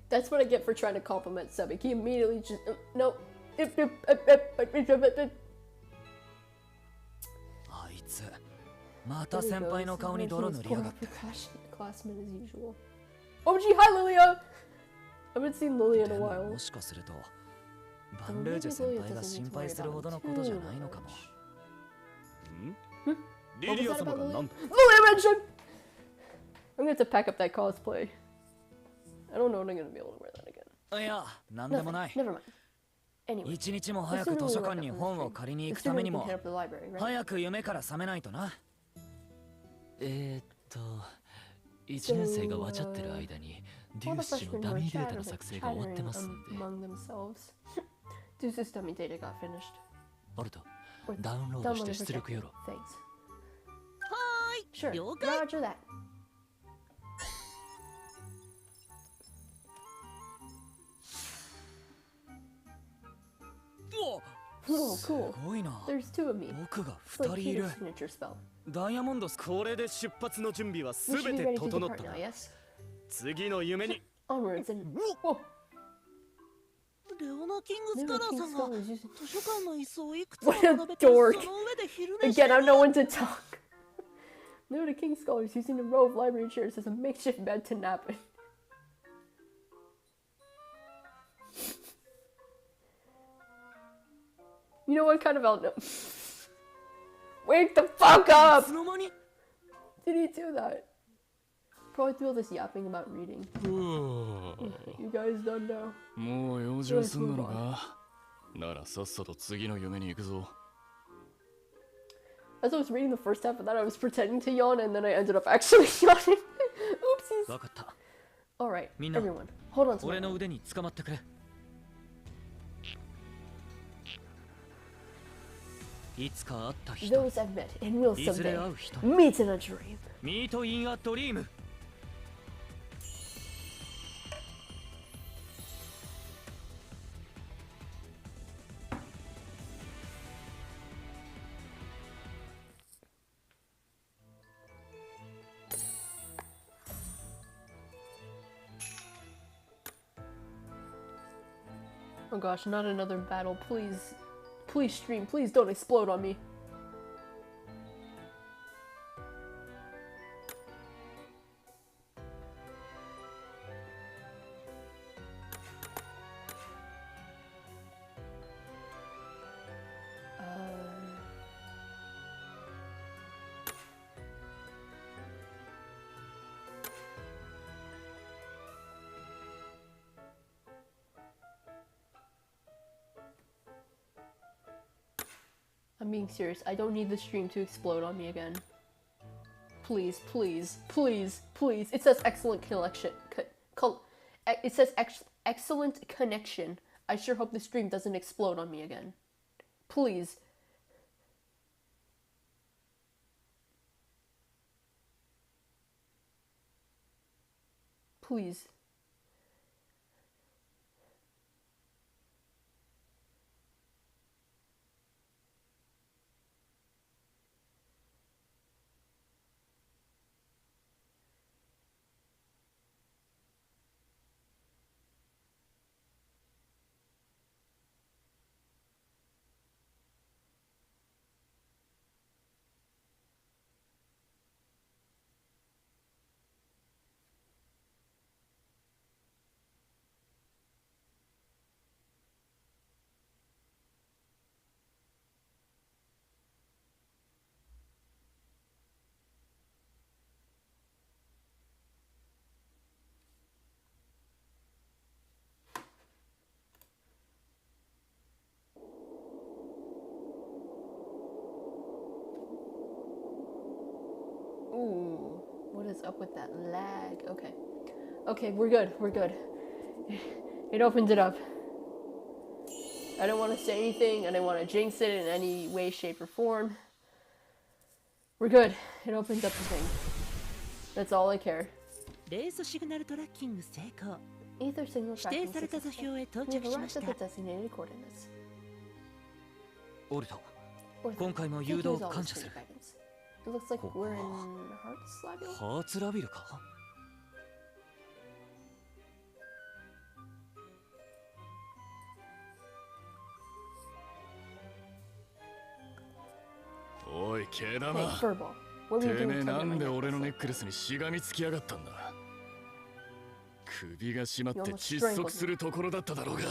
That's what I get for trying to compliment Sebek. He immediately just no. あいつまた先輩の顔に泥塗りやがって Classmate as usual. Oh gee, hi Lilia! I haven't seen Lilia in で a も while. もしかするとバンルージュ先輩が心配するほどのことじゃないのかもリリア様がなんだ Lilia mentioned! I'm gonna have to pack up that cosplay. I don't know when I'm gonna be able to wear that again. いやなんでもない Never mind. Anyway. 一日も早く図書館に本を借りに行くためにも早く夢から覚めないとな1年生がわちゃってる間にデュース氏のダミーデータの作成が終わってますんで Deuce's dummy data got finished. ボルトダウンロードして出力よろ Thanks. は Sure. 了解 Roger that. Oh, す cool. ごいな There's two of me. 僕が It's like 2人いる Peter's signature spell. ダイヤモンドスこれで出発の準備は We す should べ be て ready to 整っ depart た now, な yes? 次の夢に Onwards and... Whoa! レオナ・キングスカラーさんが Scholars using... 図書館の椅子をいくつも What a 並べてその dork. 上で昼寝して Again, I'm no one to talk. There the King Scholars using a row of library chairs as a makeshift bed to nap in. You know what kind of out? Wake the fuck up! いつの間に Did he do that? Probably through all this yapping about reading. うわ You guys don't know. もう用事をすんなのかならさっさと次の夢に行くぞ As I was reading the first half of that, I was pretending to yawn, and then I ended up actually yawning. Oopsies. 分かった Alright, みんな everyone, hold on to 俺 my の腕に捕まってくれいつか会った人 Those I've met and will いずれ someday 会う人 meet in a dream. ミート・イン・ア・ドリーム Oh gosh, not another battle. Please, please stream. Please don't explode on me. I'm being serious. I don't need the stream to explode on me again. Please, please, please, please. It says excellent connection. It says excellent connection. I sure hope the stream doesn't explode on me again. Please. Please. Ooh, what is up with that lag? Okay. Okay, we're good. We're good. It opened it up. I don't want to say anything. I don't want to jinx it in any way, shape, or form. We're good. It opened up the thing. That's all I care. レースシグナルトラッキング成功。 Ether signal 指定 tracking された座 system. 標へ到 We have 着しま arrived し at た。 the designated coordinates. オルト、 Or 今回も thank 誘 you 導 as 感 always 謝 for す your る。 guidance. It looks like we're in Heartslabyul? ハーツラビルか？おい、毛 Hey, 玉。 Furball. What て are we めえ doing な to んで my 俺のネ necklace? ックレスにしがみつきやがったんだ。首が締まって You almost 窒息するところだっただろうが。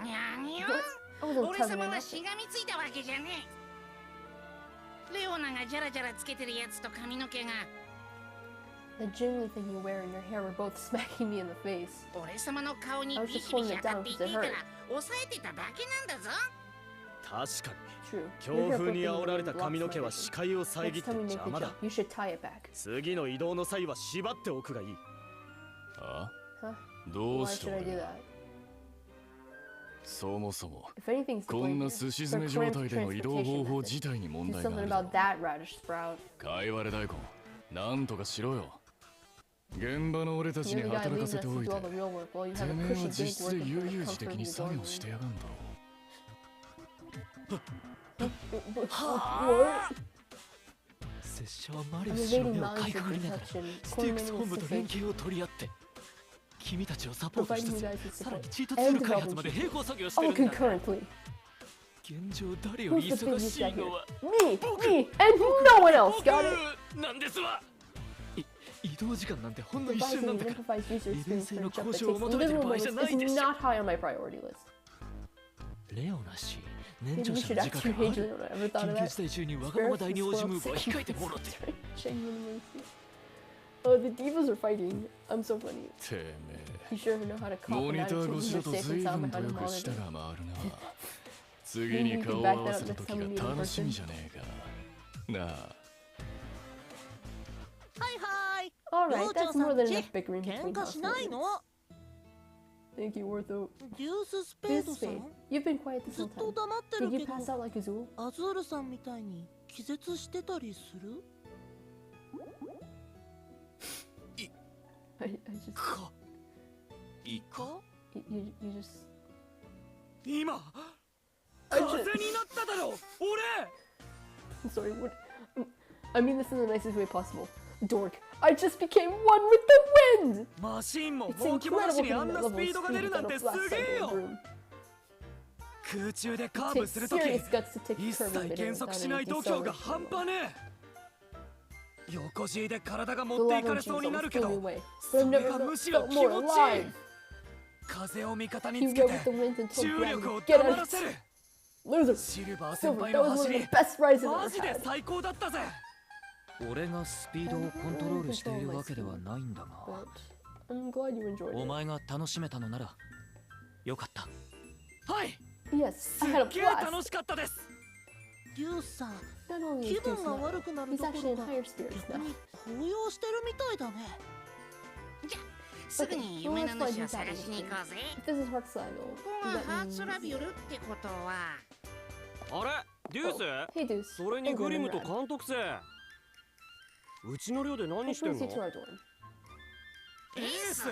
にゃにゃ I wasn't 俺 telling 様 you は nothing. しがみついたわけじゃねえ。レオナがジャラジャラつけてるやつと髪の毛が The jingly thing you wear in your hair were both smacking me in the face. 俺様の顔に I was ビ just シビ holding シ it 当た down ってい because て it いいから hurt. 押さえてただけなんだぞ。確かに True. 強 Your hair 風に broke 煽られた blocks 髪の my 毛は vision. 視界を遮っ Next て time we make 邪 the 魔だ jump, you should tie it back. 次の移動の際は縛っておくがいい。あ Huh? どう Why して should I do 俺 that? そもそも If anything's to こ blame んな here, すし the 詰め状 cramped 態での移動方 transportation 法 method. 自体に問 Do 題があ something るだ about ろ that, radish sprout. かいわれ大根なんとかしろよ。現場の俺たち You're に the guy 働か leaving せ us て to おい do て all the real work while you て have a めえ cushy は gig 実質で working 悠 from the 々自 comfort 適 of に your 作 dorm 業してやがんだろ What? 拙者はマリ I'm ウスの evading 目をかい mountains く of ぐりながら protection, スティークス coordinating 本部 with と連 Pacific, 携を取り合って君たちをサポートし providing つ you つ guys with さらに support チートツー and ル開発まで development 並行作業して all るんだ concurrently. 現状誰よ Who's り the 忙 biggest しい guy の here? は Me, and no one else. Got it? 僕なんですわ移動時間なんてほんの一 Devising 瞬なん an だから improvised user 利便 experience 性 for a の jump 交 that 渉を takes 求めてる literal 場合じゃ moments ない is でしょ not high on my priority list. レオナ氏年 Maybe 長 we 者 should の時 ask 間 your があ age る limit. Ever thought 緊 of 急 that? 事態中にわがまま代に応じむ部は控えてもろて Genuine mercy. Oh, the divas are fighting. I'm so funny. てめ You sure know how to え cop モ an ニタ attitude ー when 越し you're だと safe 随 and sound 分と behind よ a く舌 monitor. が回るな次に顔を合わせた時が楽しみじゃねえかなあはいはい。 Alright, 寮長 that's さん more た than ち enough bickering 喧 between 嘩しないの households. Thank you, Ortho. デューススペー This ドさ Spade, ん you've been quiet this ずっ whole と time. 黙ってる Did け you ど pass out like Azul? アズールさんみたいに気絶してたりする I just... いか You just... 今 I 風 just... になっただろ俺 I'm sorry, what... I mean this in the nicest way possible. Dork, I just became one with the wind! マシンも It's ほうき回 incredible しに hitting あん that な level ス of ピードが speed 出るなん without て a す flat げえ cycle よ broom. 空中でカー It ブする takes とき serious guts to take 一 curving 切 midair 減速 without しない any 度胸が deceleration. 半端ねえ横尻で体が The 持っていか lava れ G's そうにな always るけ blew me ど away, そ but I've れ never がむし felt ろ気 more 持ちいい alive. 風を味方 He につけ rode て with the wind and told 重力 gravity, を get 黙 out ら of せる Loser! シルバー先 Silver, 輩 that の was one 走 of the り best rides I've マ ever ジで had. 最高だったぜ俺がスピードをコントロールしているわけではないんだが But I'm glad you enjoyed お it. 前が楽しめたのならよかった。はい Yes, す I っ had a げえ blast. 楽しかったですデュースさん、気分が悪くなるところが逆に高揚してるみたいだね。じゃすぐに夢の主を探しに行こうぜ。ここがハーツラビュルってことは。あれデュース、それにグリムと監督生、うちの寮で何してんの？エース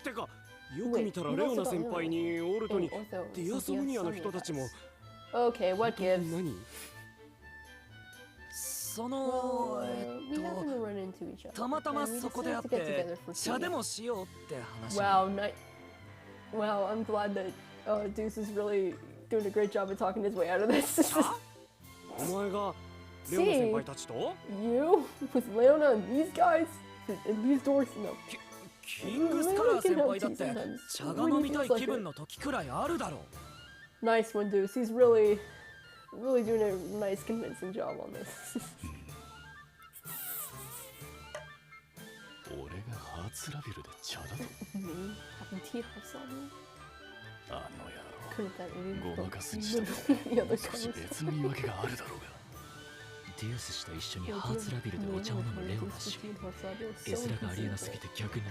てか、よく見たらレオナ先輩にオルトにディアソムニアの人たちも。Okay, what gives? 何？そのたまたまそこで会って茶でもしようって話。Wow, I'm glad that Deuce is really doing a great job of talking his way out of this. お前がレオナ先輩たちと You with Leona and these guys and these dorks? No. キングスカラー先輩だって茶が飲みたい気分の時くらいあるだろう。Nice one, Deuce. He's really doing a nice convincing job on this. 俺がハーツラビルで茶だと？ Having tea house on あの me? 野郎、ごまかすにしても少し別の言い訳があるだろうが。デュース氏と一緒にハーツラビルでお茶を飲むレオナ氏、絵面がありえなすぎて逆に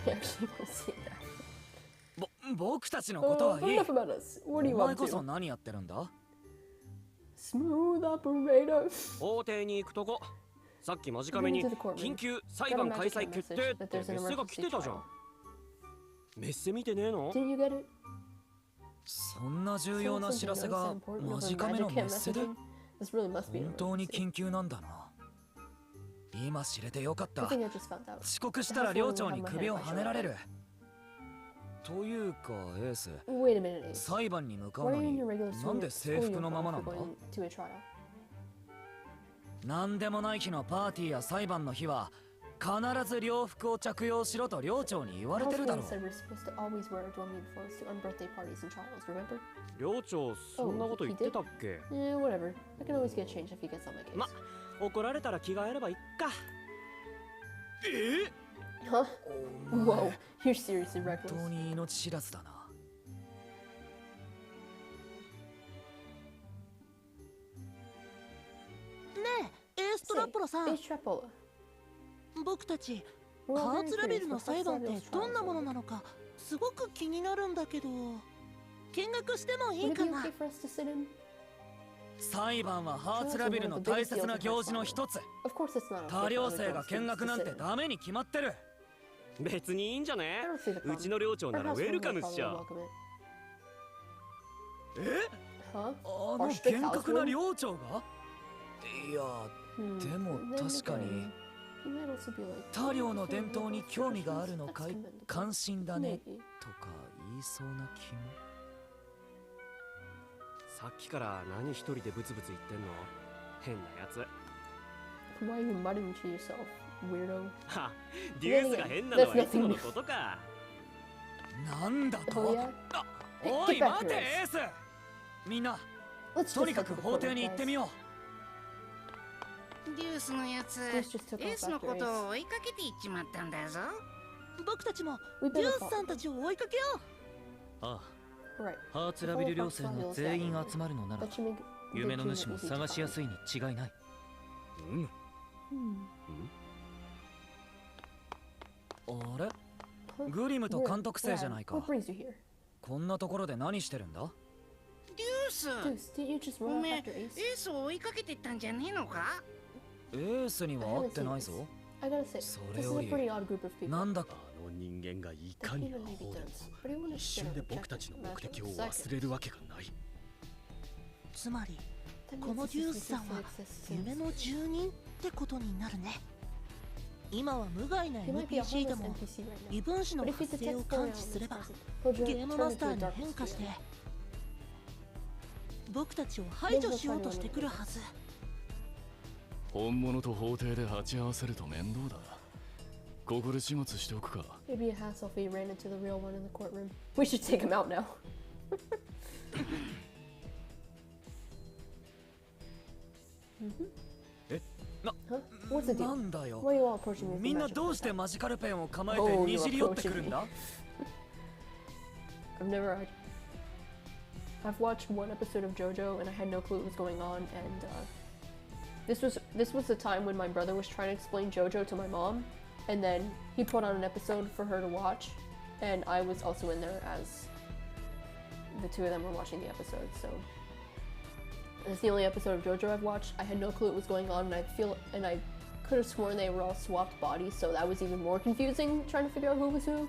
僕たちのことはいい。お前こそ何やってるんだ？ Smooth operator. 法廷に行くとこ。さっき間近めに緊急裁判開催決定ってメッセが来てたじゃん。メッセ見てねえの？ Did you get it? そんな重要な知らせが間近めのメッセで？本当に緊急なんだな。今知れてよかった。遅刻したら寮長に首をはねられる。というかエース、裁判に向かうのになんで制服のままなんだ？なんでもない日のパーティーや裁判の日は必ず洋服を着用しろと寮長に言われてるだろう。寮長、そんなこと言ってたっけ？ま、怒られたら着替えればいっか。Huh? Whoa, you're seriously reckless. 本当に命知らずだな。ねえ、エーストラポラさん。僕たちハーツラビルの裁判ってどんなものなのかすごく気になるんだけど、見学してもいいかな？裁判はハーツラビルの大切な行事の一つ。多寮生が見学なんてダメに決まってる。別にいいんじゃね？うちの寮長ならウェルカムっしょ。厳格な寮長が？いや、でも確かに他寮の伝統に興味があるのかい？関心だねとか言いそうな気も。さっきから何一人でブツブツ言ってんの？変なやつ。Why are you muttering to yourself, weirdo? は、デュースが変なのはいつものことか。なんだと？おい待てエース！みんな、とにかく法廷に行ってみよう。デュースのやつ、エースのことを追いかけていっちまったんだぞ。僕たちもデュースさんたちを追いかけよう。ああ。ハーツラビル寮生が全員集まるのなら夢の主も探しやすいに違いない。あれ？グリムと監督生じゃないか。こんなところで何してるんだ？デュース、おめえエースを追いかけてったんじゃねえのか？エースには会ってないぞ。それよりなんだかあの人間がいかにアホでも一瞬で僕たちの目的を忘れるわけがない。つまりこのデュースさんは夢の住人ってことになるね。今は無害な NPC でも異分子の発生を感知すればゲームマスターに変化して僕たちを排除しようとしてくるはず。本物と法廷で鉢合わせると面倒だ。ここで始末しておくか。 Maybe a hassle if we ran into the real one in the courtroom. We should take him out now. なんだよ。みんなどうしてマジカルペンを構えてにじり寄ってくるんだ？ I've watched one episode of JoJo and I had no clue what was going on, and this was the time when my brother was trying to explain JoJo to my mom, and then he put on an episode for her to watch, and I was also in there as the two of them were watching the episode. So it's the only episode of JoJo I've watched. I had no clue what was going on, and I could have sworn they were all swapped bodies, so that was even more confusing trying to figure out who was who.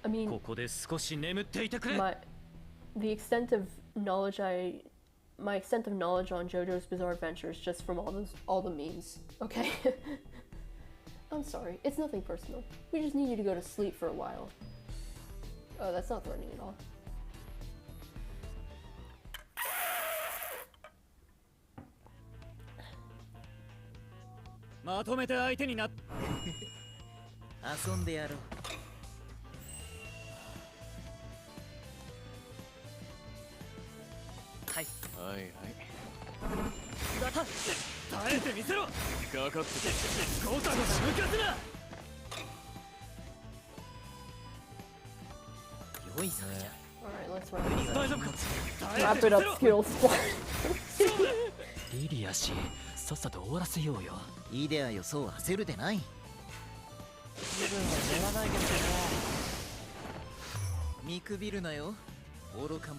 I mean, the extent of knowledge my extent of knowledge on JoJo's Bizarre Adventures just from all the memes, okay? I'm sorry, it's nothing personal. We just need you to go to sleep for a while. Oh, that's not threatening at all. Alright, let's wrap it up, Skittles. リリア氏、さっさと終わらせようよ。いいでやよ、そう焦るでない。自分は寝らないけどね。見くびるなよ。愚か。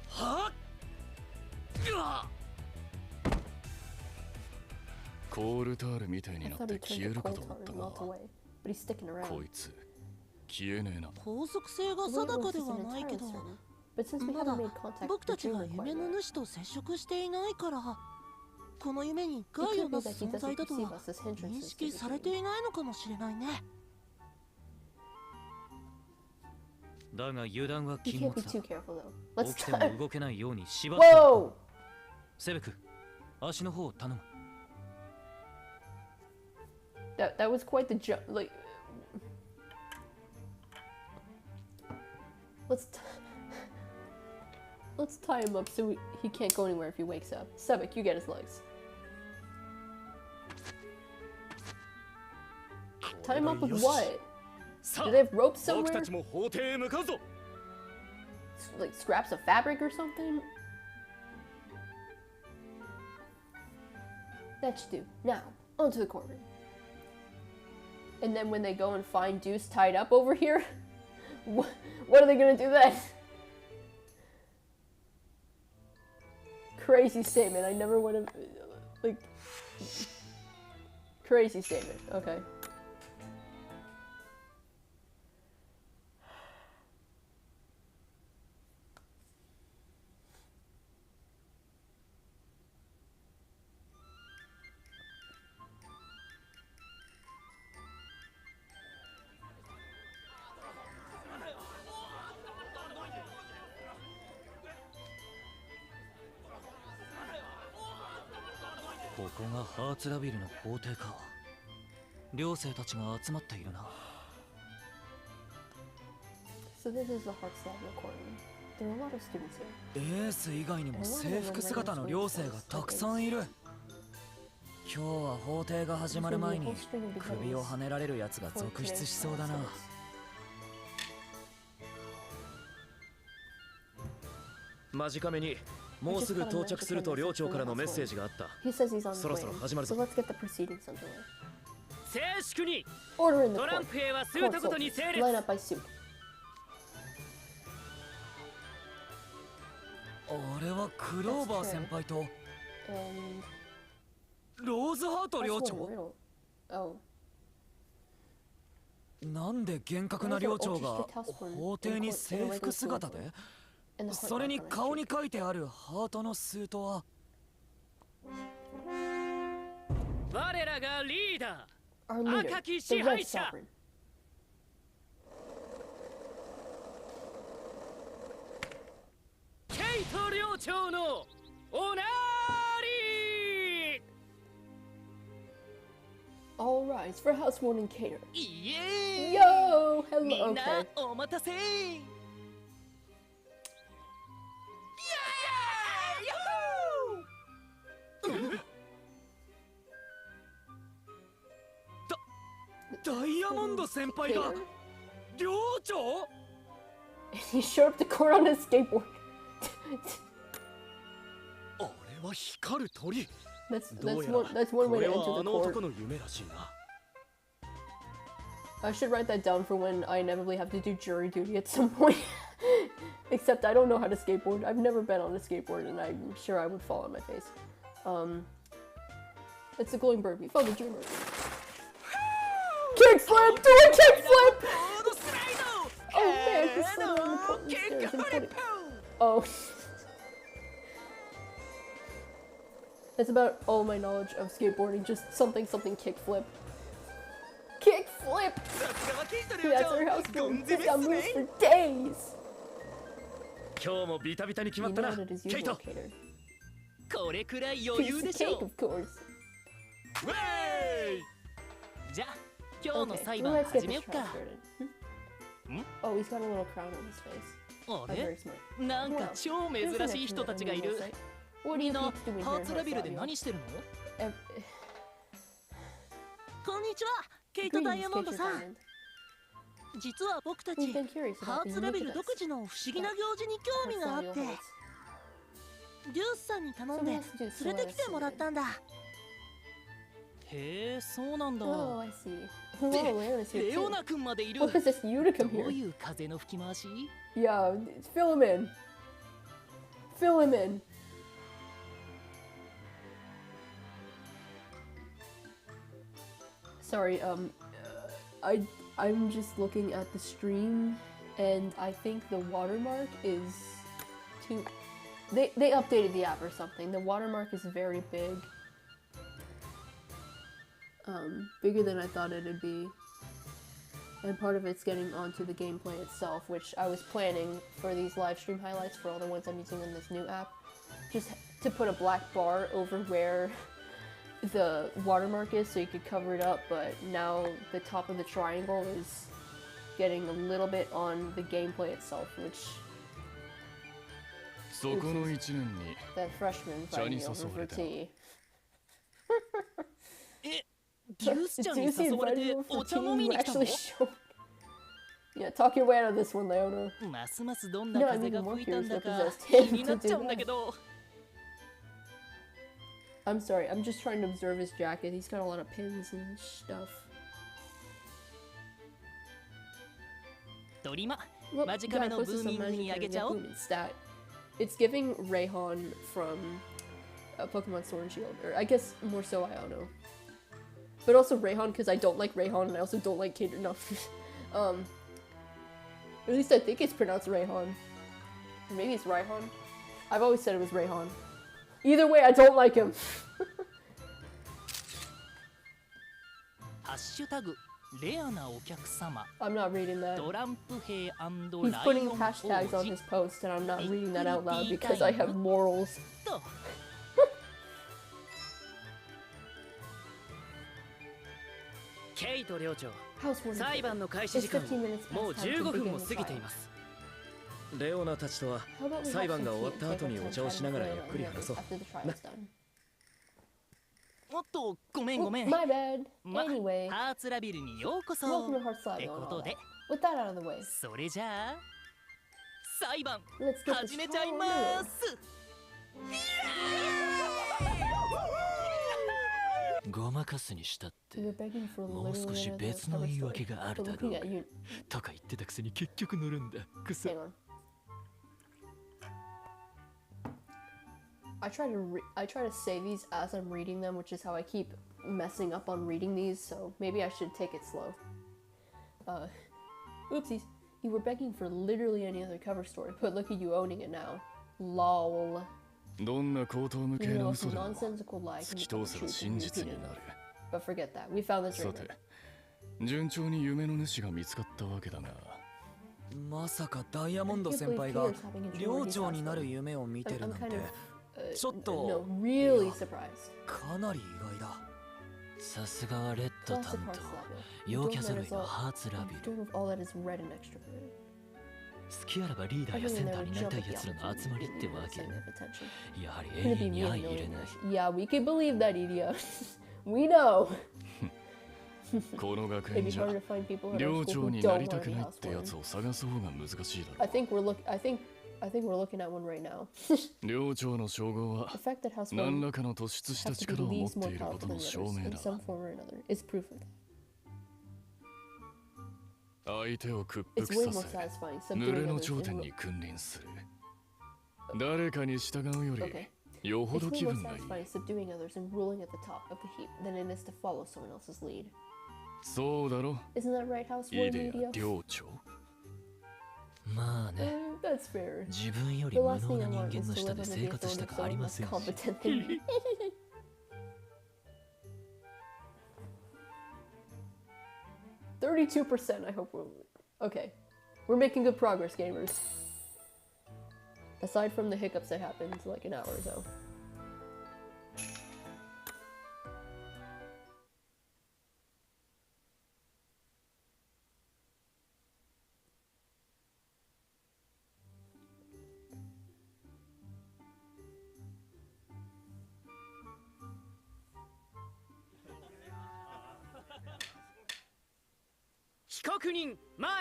はっ。コールタールみたいになって消えるかと思ったが、こいつ消えねえな。法則性が定かではないけど、まだ僕たちが夢の主と接触していないから、この夢に害をなす存在だとは認識されていないのかもしれないね。だが油断は禁物だ。起きても動けないように縛っておく。セベク、足の方を頼む。That was quite the jump. Like, let's tie him up so he can't go anywhere if he wakes up. Sebek, you get his legs. Tie him up with what? Do they have ropes somewhere? Like scraps of fabric or something? That should do. Now, onto the courtroom. And then when they go and find Deuce tied up over here, what are they gonna do then? Crazy statement. I never would have, like, crazy statement. Okay. .ここがハーツラビルの法廷か。寮生たちが集まっているな。So this is the Heartslabyul courtroom. There are a lot of students here. エース以外にも制服姿の寮生がたくさんいる。今日は法廷が始まる前に首をはねられるやつが続出しそうだな。間近めに。もうすぐ到着すると寮長からのメッセージがあった。そろそろ始まるぞ。静粛に。トランプ兵はスートごとに整列。あれはクローバー先輩とローズハート寮長。なんで厳格な寮長が法廷に制服姿で？それに顔に書いてあるハートのスートは我らがリーダー赤き支配者ケイト寮長のおなーり。 All rise for House Warning Cater. Yo, hello. みんなお待たせ。ダイヤモンド先輩が寮長 He showed up to court on his skateboard. あれは光る鳥。 That's どうや one ら that's one こ way れ to は enter あ the の court. 男の夢らしいな。 I should write that down for when I inevitably have to do jury duty at some point. Except I don't know how to skateboard. I've never been on a skateboard and I'm sure I would fall on my face. It's a glowing bird. We found the dreamer. Kickflip! Do a kickflip! Oh man, he's slid on the stairs and put it. Oh. That's about all my knowledge of skateboarding. Just something kickflip. Kickflip! That's our house build. This got moves for days. 今日もビタビタに決ま You った know な what it is ケイ usual, ト Cater. これくらい余裕 Piece で of しょ cake, of course. ウェイ じゃあ今日の Okay, 裁 well, 判 let's get 始め this よっ trial か started. Oh, he's got a little crown on his face. あ I'm れ very smart. なんか超珍しい人たちがいる What do み you んな think doing here ハー in ツラビルで Heartslabyul? 何してるの Ev- こんにちはケイト・ダイヤモンドさ Greetings, ん実は僕た We've ち been curious ハ about ー these ツラビル iniquitous 独自の不思議な行事に興味があって Heartslabyul デ holds. ュースさんに頼んで Someone has to do 連れてきてもらったんだへえそうなんだ Oh, I see. Oh, Leon is here レオ too. ナ君までいる What possessed you to come どう here? いう風の吹き回し Yeah, fill him in. Fill him in. Sorry, I'm just looking at the stream, and I think the watermark is too. They updated the app or something. The watermark is very big. Bigger than I thought it'd be. And part of it's getting onto the gameplay itself, which I was planning for these live stream highlights for all the ones I'm using in this new app. Just to put a black bar over where the watermark is so you could cover it up, but now the top of the triangle is getting a little bit on the gameplay itself, which そこの一年に that freshman invited me over for tea. えデュースちゃんに Ducey 誘われ invited て me over お for 茶 tea. 飲み You に来たの actually showed. Yeah, talk your way out of this one, Leona. ますますどんな No, I'm 風 even が more 吹いたん curious だ what か possessed 気に him な to っちゃ do うんだけ that. ど I'm sorry, I'm just trying to observe his jacket. He's got a lot of pins and stuff. ドリマ Well, マジカメ God の posted ブー some ミング magic にあげ in ちゃおう the booming stat. It's giving Rayhan from Pokemon Sword and Shield, or I guess more so Iono. But also Rayhan because I don't like Rayhan and I also don't like Cater. No. At least I think it's pronounced Rayhan. Or maybe it's Rayhan. I've always said it was Rayhan. Either way, I don't like him. ハッシュタグレアなお客様 I'm not reading that. トランプ兵 He's ライオン putting 王 hashtags on 子 his post and I'm not reading that out loud because I have morals. とケイト寮長 Housewarming. 裁判の開始 It's 時間15 minutes もう past time 15 to 分 begin も the 過ぎてい trial. ますレオナたちとは How about we have 裁判 some が tea 終わ and った take 後 our に time お茶をしながらゆっくり chatting 話そう after the trial's done. おっとごめんごめん My bad. ま Anyway, ハーツラビルにようこそ welcome to って Heartslabyul こ and と all で that. With that out of the way, それじゃあ裁判 let's get 始 this めちゃい trial ま rolling. すごまかすにしたって We were begging for もう literally 少し another 別の cover 言い story. 訳がある But だろ looking う at you, とか言ってたくせに結局乗るんだくそ hang on. I try to say these as I'm reading them, which is how I keep messing up on reading these. So maybe I should take it slow. Oopsies. You were begging for literally any other cover story, but look at you owning it now. Lol. どんな高等無 You 形 know, な it's 嘘 a でも nonsensical lie 突 can き become 通 the せば truth 真 and 実 repeat に it. なる But forget that. We found the さ dreamer. て順調に夢の主が見つかったわけだがまさかダイヤモンド先輩が寮長になる夢を見て I'm るなん kind て of, ちょっ no, と really surprised. かなり意外だ。さすがはレッド Classic 担 Heartslabyul. 当 You 陽 don't キャ let 揃い us の all- ハーツラビ you ル don't have all that is red and extroverted. 好きあらばリーダーや Everyone セン there ター would になり jump た at い the 奴らの opportunity 集まりっ to て give わ you the け center of attention. やはり Couldn't 永 be 遠 me に相 and 入れ knowing ない English. Yeah, we can believe that, Idia. We know. この学 It'd 園 be じゃ harder to find people in 寮 our school 長 who にな don't りた want く to be ないってやつ houseborn. を探す方が難しいだろ I think we're looking at one right now. 寮長の称号は The fact that houseborn 何らかの突出した have to be 力を持っ least て more いること powerful の than 証 others 明 in だ some form or another is proof of that. 相手を屈 It's 群 服 way さ more せ satisfying 群れ subduing の others 頂点 in に君臨する誰かに従うより Okay. よほ It's ど way 気 more 分がいい satisfying subduing others and ruling at the top of the heap than it is to follow someone else's lead. そうだろ Isn't that right, イ houseborn デア media? 寮長まあね That's fair. 自分より The 無 last 能 thing な I 人 want 間 is の to 下 live で under 生 the 活した authority of くあり someone ま less せんし competent than me. %. I hope we're okay. We're making good progress, gamers. Aside from the hiccups that happened like an hour ago.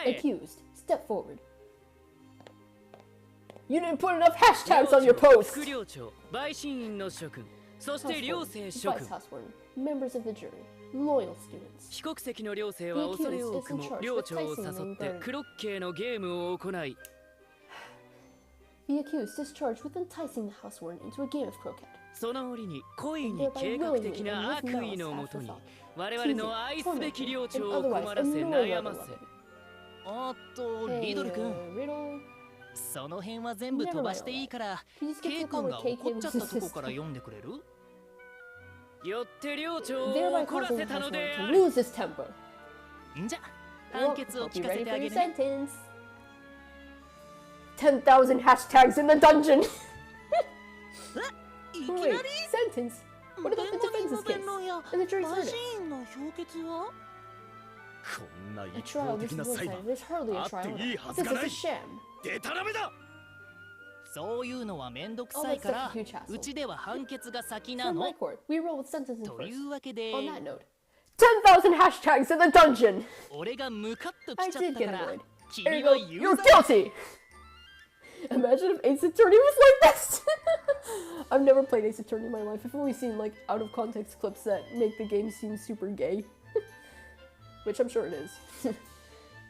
Accused, step forward. You didn't put enough hashtags on your post! 副寮長、陪審員の諸君、そして寮生諸 Vice 君。 housewarden, members of the jury, loyal students. 被告席の寮生は恐れ多くも寮長を誘ってクロッケーのゲームを行い The accused is charged with enticing the housewarden into a game of croquet. その折に故意に計画的な悪意のもとに我々の愛すべき寮長を困らせ悩ませおっとリドル君 Riddle. その辺は全部飛ばしていいからケイ君が怒っちゃったとこから読んでくれるよって寮長を Thereby 怒ら causing せ the たので housewarden あ to る lose his temper. んじゃ判決を Hope 聞 you're かせ ready て for あ your げるね sentence. 10,000 hashtags in the dungeon! いきな Wait, り sentence? What about the 弁護 defense's 人の弁 case? 論や And the jury's 陪 verdict? 審員の評決はこんな A 一 trial 方 this 的 is な裁判 one-sided. There's hardly a あ trial っていい at は all. ず This が is な a い sham. でたらめだそういうのはめんどく All さい that か stuff ら is huge hassle. うちでは判決が先 From なの my court, we roll with sentencing と first. いうわけで On that note, 10,000 hashtags in the dungeon! 俺がムカッと I きちゃっ did た get から annoyed. 君 There you は go. 有 You're 罪 guilty! Imagine if Ace Attorney was like this! I've never played Ace Attorney in my life. I've only seen like out of context clips that make the game seem super gay. Which I'm sure it is.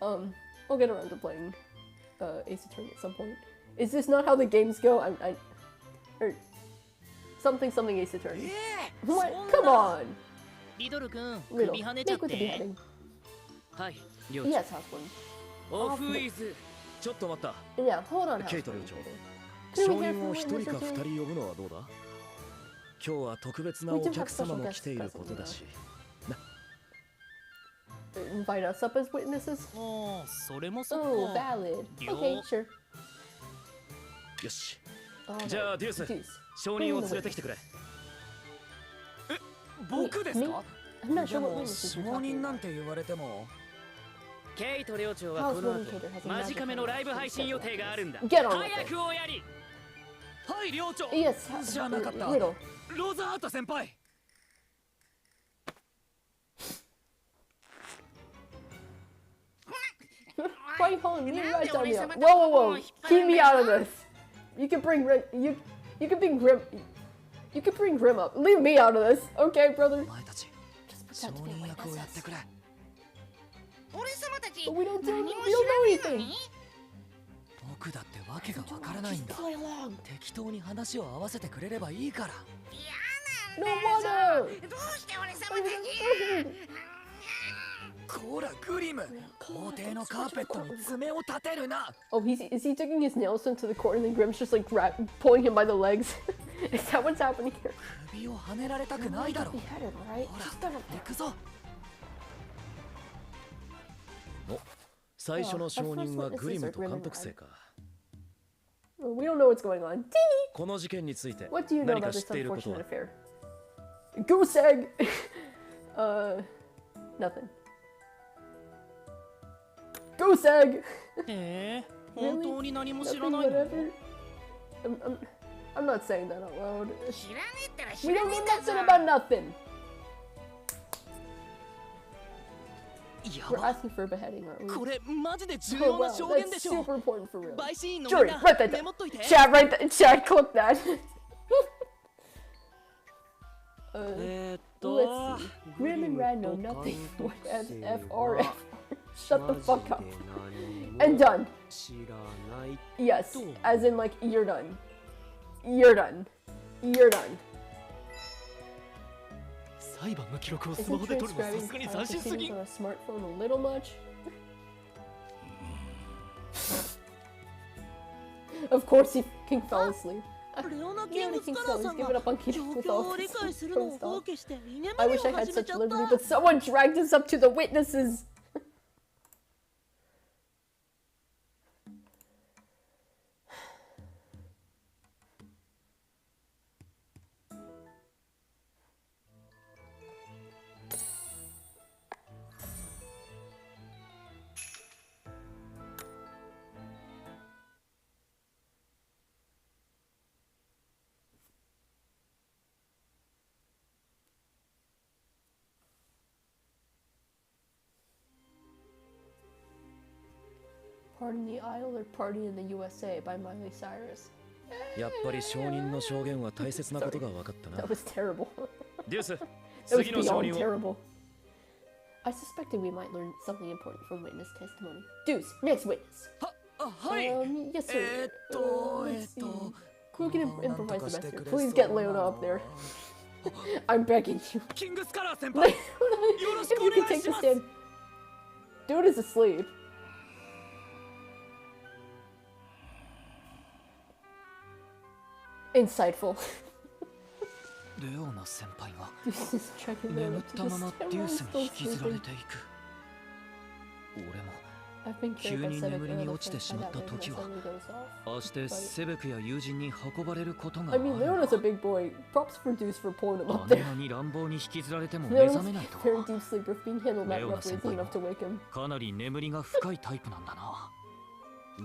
I'll get around to playing Ace Attorney at some point. Is this not how the games go? Or something Ace Attorney. What? Come on! リドル君 Riddle. 首跳ねちゃ Make っ with the て beheading. はい寮長 Yes, Housewarden. オフウィズちょっと待った Yeah, hold on, ケイト Housewarden. 寮長 Can 証 we hear 人 from を一人 witnesses か here? 二人呼ぶのはどうだ今日は特別なお客様も来ていることだし Invite us up as witnesses? おーそれもそ Oh, っか valid. Yo. Okay, sure. よし Alright. じゃあデュース Deuce. 証人を連れてきてくれ僕ですか I'm not で sure what も witnesses 証 you're talking 人なん about. て言われてもケイト寮長はこの後間近めのライブ配信予定があるんだ Get on with 早 it. くおやりはい寮長 Yes, じゃなかった Riddle. ローザート先輩 Why are you calling me right down here? Whoa! Keep me out of this. You can bring you can bring Grim up. Leave me out of this, okay, brother? お前たち証 Just pretend to be 人役をやって witnesses. くれ俺様たち But we don't 何 do も we 知 don't ら know ねえの anything. に僕だってわけがわからないん Just だ play along. 適当に話を合わせてくれればいいから No wonder. どうして俺様たちこらグリム法廷のカーペットに爪を立てるな Oh, is he taking his nails into the court and then Grim's just like pulling him by the legs? Is that what's happening here? 首をはねられたくないだろ Beheaded, right? ほ Just got ら up 行 there. くぞ最初の証人はグリムと監督生か We don't know what's going on. Tee! この事件について What do you know 何か about 知 this っていることは unfortunate affair? Goose egg! Nothing. Goose egg! え本当に何も知 Nothing, らないの whatever. I'm not saying that out loud. 知らねえったら知 We ら don't ね know えんだぞ nothing about nothing. We're asking for a beheading, aren't we? これマジで重 Oh 要な wow, 証言 that's でしょ。 super important for real. 陪審員のみん Jury, な write that メ down. モっといて。 Chat, write that. Chat, click that. Let's see. Grim and Rad know nothing. What FFR? Shut the fuck up. And done. Yes, as in like you're done. You're done. You're done. 裁判の記録をス Isn't マホで撮るのさ transcribing すがに trial 斬新す proceedings ぎ。 on a smartphone a little much? Of course he fucking fell asleep. レオナ・キ Yeah, ン I グス think カ so. ラー He's さん given が up on 状 keeping with 況 all を理 this 解するのを stuff. 放棄して居眠 I り wish を I had 始め such ちゃっ liberty, た。 but someone dragged us up to the witnesses. Party in the Isle or Party in the USA by Miley Cyrus. やっぱり証人の証言は大切なことが分かったな。 That was terrible. デュース、 That was 次の証 beyond 人を。 terrible. I suspected we might learn something important from witness testimony. Deuce, next witness. はい。 Yes, sir. Let's see. Who can なんと improvise か the し best て here? くれ Please そう get な Leona の up there. I'm begging you. キングスカラー先 Leona, 輩。 if よろしくお you 願 can い take し the ます stand. Dude is asleep. Insightful. レオナ先輩が Deuce is dragging 眠 Leona っ to た the まま stand デュ while ー he's スに still 引きずられ sleeping. ていく。俺も I've been 急 carried by に seven 眠りに Leona 落ちて friends し by まった that way when 時は suddenly goes off. ああしてセベクや友人に運ばれることがあ I る。 mean, Leona's a big boy. Props for Deuce for pulling him あ up ん there. なに乱暴に引きずられても目 Leona's 覚めないと very deep sleeper. If being handled that Leona roughly isn't 先輩 enough to wake him. かなり眠りが深いタイプなんだな。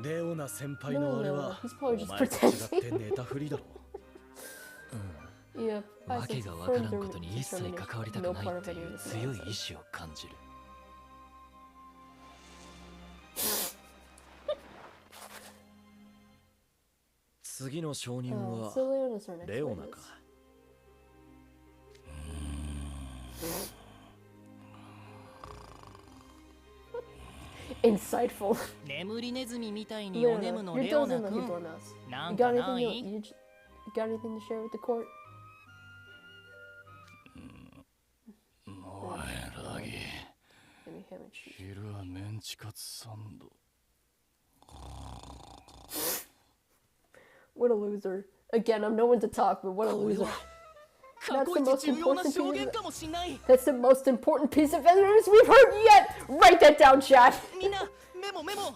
レオナ先輩のあれ No, は he's お probably just 前と違 pretending. って寝たふりだろ。 Yeah, I わけ sense がわからん further ことに一切 determination. 関わりたく No ない part っ of て any い of う this 強い nonsense. 意志を感じる。次の証人 Oh, は so Leona's our next レオナ witness. か。Insightful. 眠りネズミみたいにお Leona, 眠の you're レオナ dozing like 君 you don't know. な You ん got か anything? ない You got anything to share with the court? おいラギ Maybe ham and cheese. 昼はメンチカツサンド What a loser. Again, I'm no one to talk, but what a loser. 過去一重要な証言かもしんない。 That's the most important piece of evidence we've heard yet! Write that down, chat! みんなメモメモ。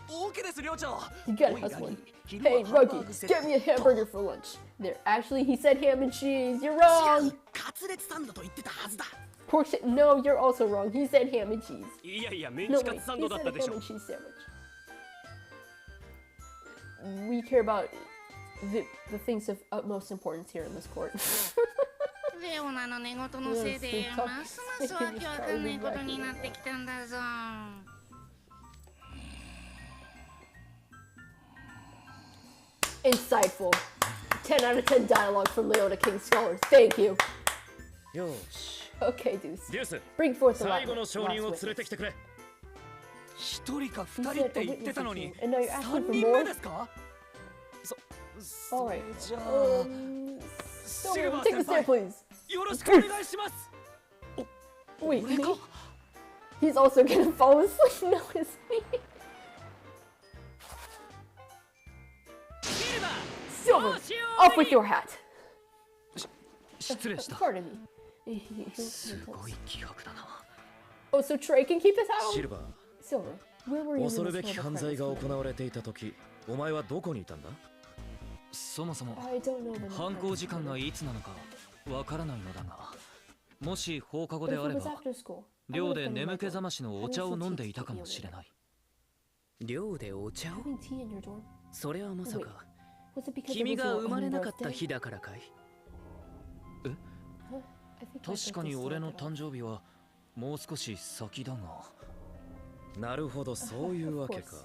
OK です寮長。 You gotta hustle one. Hey, Ruggy, get me a hamburger for lunch. There, actually, he said ham and cheese. You're wrong! カツレツサンドと言ってたはずだ。 Pork shit. No, you're also wrong. He said ham and cheese. いやいやメン No, チカ wait. ツサン He ドだ said った a でし ham ょ and cheese sandwich. We care about the things of utmost importance here in this court. レオナの寝言のせいでますますわけわかんないことになってきたんだぞ。Insightful. 10 out of 10 dialogue from Leona King Scholars. Thank you. よし。 Okay, Deuce. デュース、 Bring forth the 最 last 後の証人を連れ witness. てきてくれ。一人か He 二人 said って a 言って witness たの or に two, and now you're asking 三 for 人目 more? ですか？ Alright. じゃあ Silver, バー take the 先輩 stand, please. よろしくお願いします。 Wait, 俺 me? か？ He's also gonna fall asleep. No, it's me. Silver, off with your hat. 失礼した。 Pardon me. すごい気迫だな。 Oh, so Trey can keep his シ hat ルバー、 on? Silver, where were you 恐る when べ this き horrible 犯 crime 罪 was が committed? 行われていた時、お前はどこにいたんだ？そもそも I don't know when the 犯 crime 行 was 時間が committed. いつなのかわからないのだが、もし放課後 But で if あ it れ was ば after school, I 寮 would で have been 眠 in 気 my 覚 dorm. ましのお茶を飲んでいたかもしれない。寮でお茶を？ Having tea in your dorm? それはまさか Was it because it 君 was が your 生まれ own なかった birthday? 日だからかい？ Huh? I think my 確かに birthday's 俺の still 誕生日はもう少し先だが。なるほど、そういうわけか。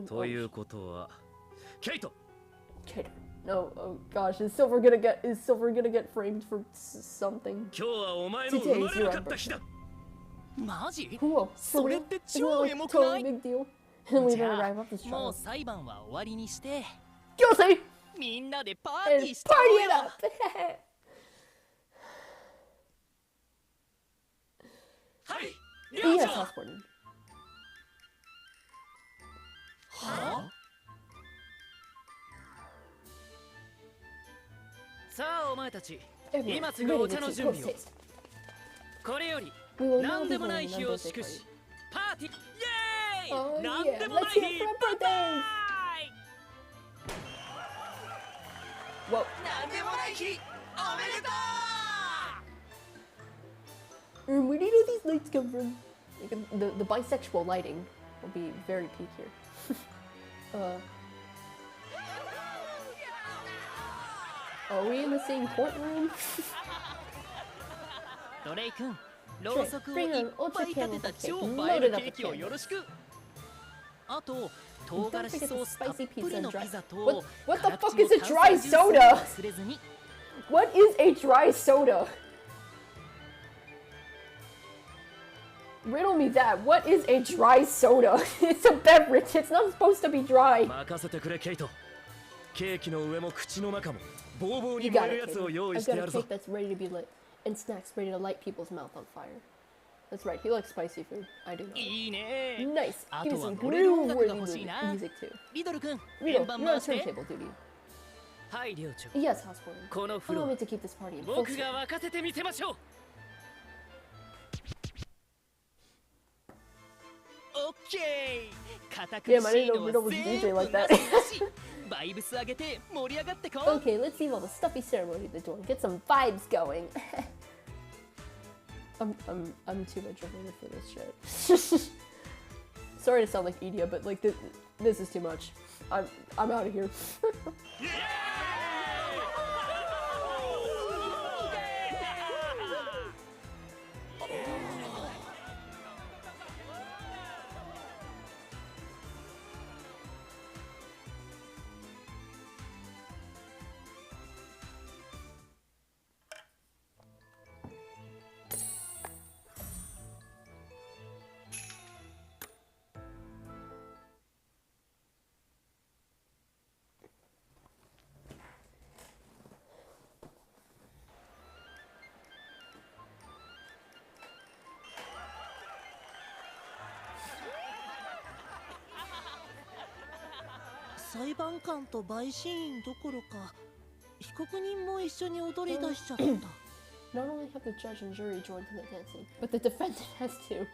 ということは、ケイト。Kato. No, oh gosh, is Silver gonna get framed for something? 今日はお前の生まれなかった日だ。マジ？ Cool. それって超エモくない？ Big deal. And we じ don't ゃ arrive あ at this もう trial. 裁判は終わりにして Guilty! みんなでパーティ And ーし party て it よ up! はい、 Yes, Housewarden. はさあお前たち、 Everyone, 今すぐ ready お to 茶の take 準 close 備を。 taste. これより We will 何 now で be もない holding 日 an を unbirthday 祝 party. しパーティーイエーイ、 Oh 何 yeah, でもない let's 日 hear it for our バイバ birthdays! イ Whoa. なんでもない日おめでと Where do you know these lights come from? Like, the bisexual lighting will be very peak here. Are we in the same courtroom? ドレイ君、ろうそくを Bring いっ an ぱい ultra 立て candle た cake 超映える loaded ケ up ー with キをよろしく。あと、唐辛子ソースたっぷりのピザと What the 辛口 fuck is a の dry 炭酸ジュースも soda? 忘れずに。 What is a dry soda? Riddle me that. What is a dry soda? It's a beverage. It's not supposed to be dry. 任せてくれケイト。ケーキの上も口の中もボーボー You に got 燃える it, やつ Katie. を用意 I've して got や a るぞ。 cake that's ready to be lit, and snacks ready to light people's mouth on fire. That's right. He likes spicy food. I do not. いいね。 Nice. あ Give と me は some 乗れる音楽が groove-worthy 欲しいな。 music too. リドル君、 Rito, 円盤 you're 回 on して。 turntable duty. はい寮長、 Yes, Housewarden. このフ Allow ロ me ア to keep this party in full 僕 swing. が沸かせてみせましょう。オッケー。堅苦 Damn, I し didn't い know のは Riddle was 全 DJ 部 like な that. しなし。バイブス上げて盛り上がってこう。 Okay, let's leave all the stuffy ceremony at the door and get some vibes going. I'm too much of a for this shit. Sorry to sound like Edia, but like this is too much. I'm out of here.「裁判官と陪審員どころか被告人も一緒に踊り出しちゃった。 Not only have the judge and jury joined in the dancing, but the defendant has to.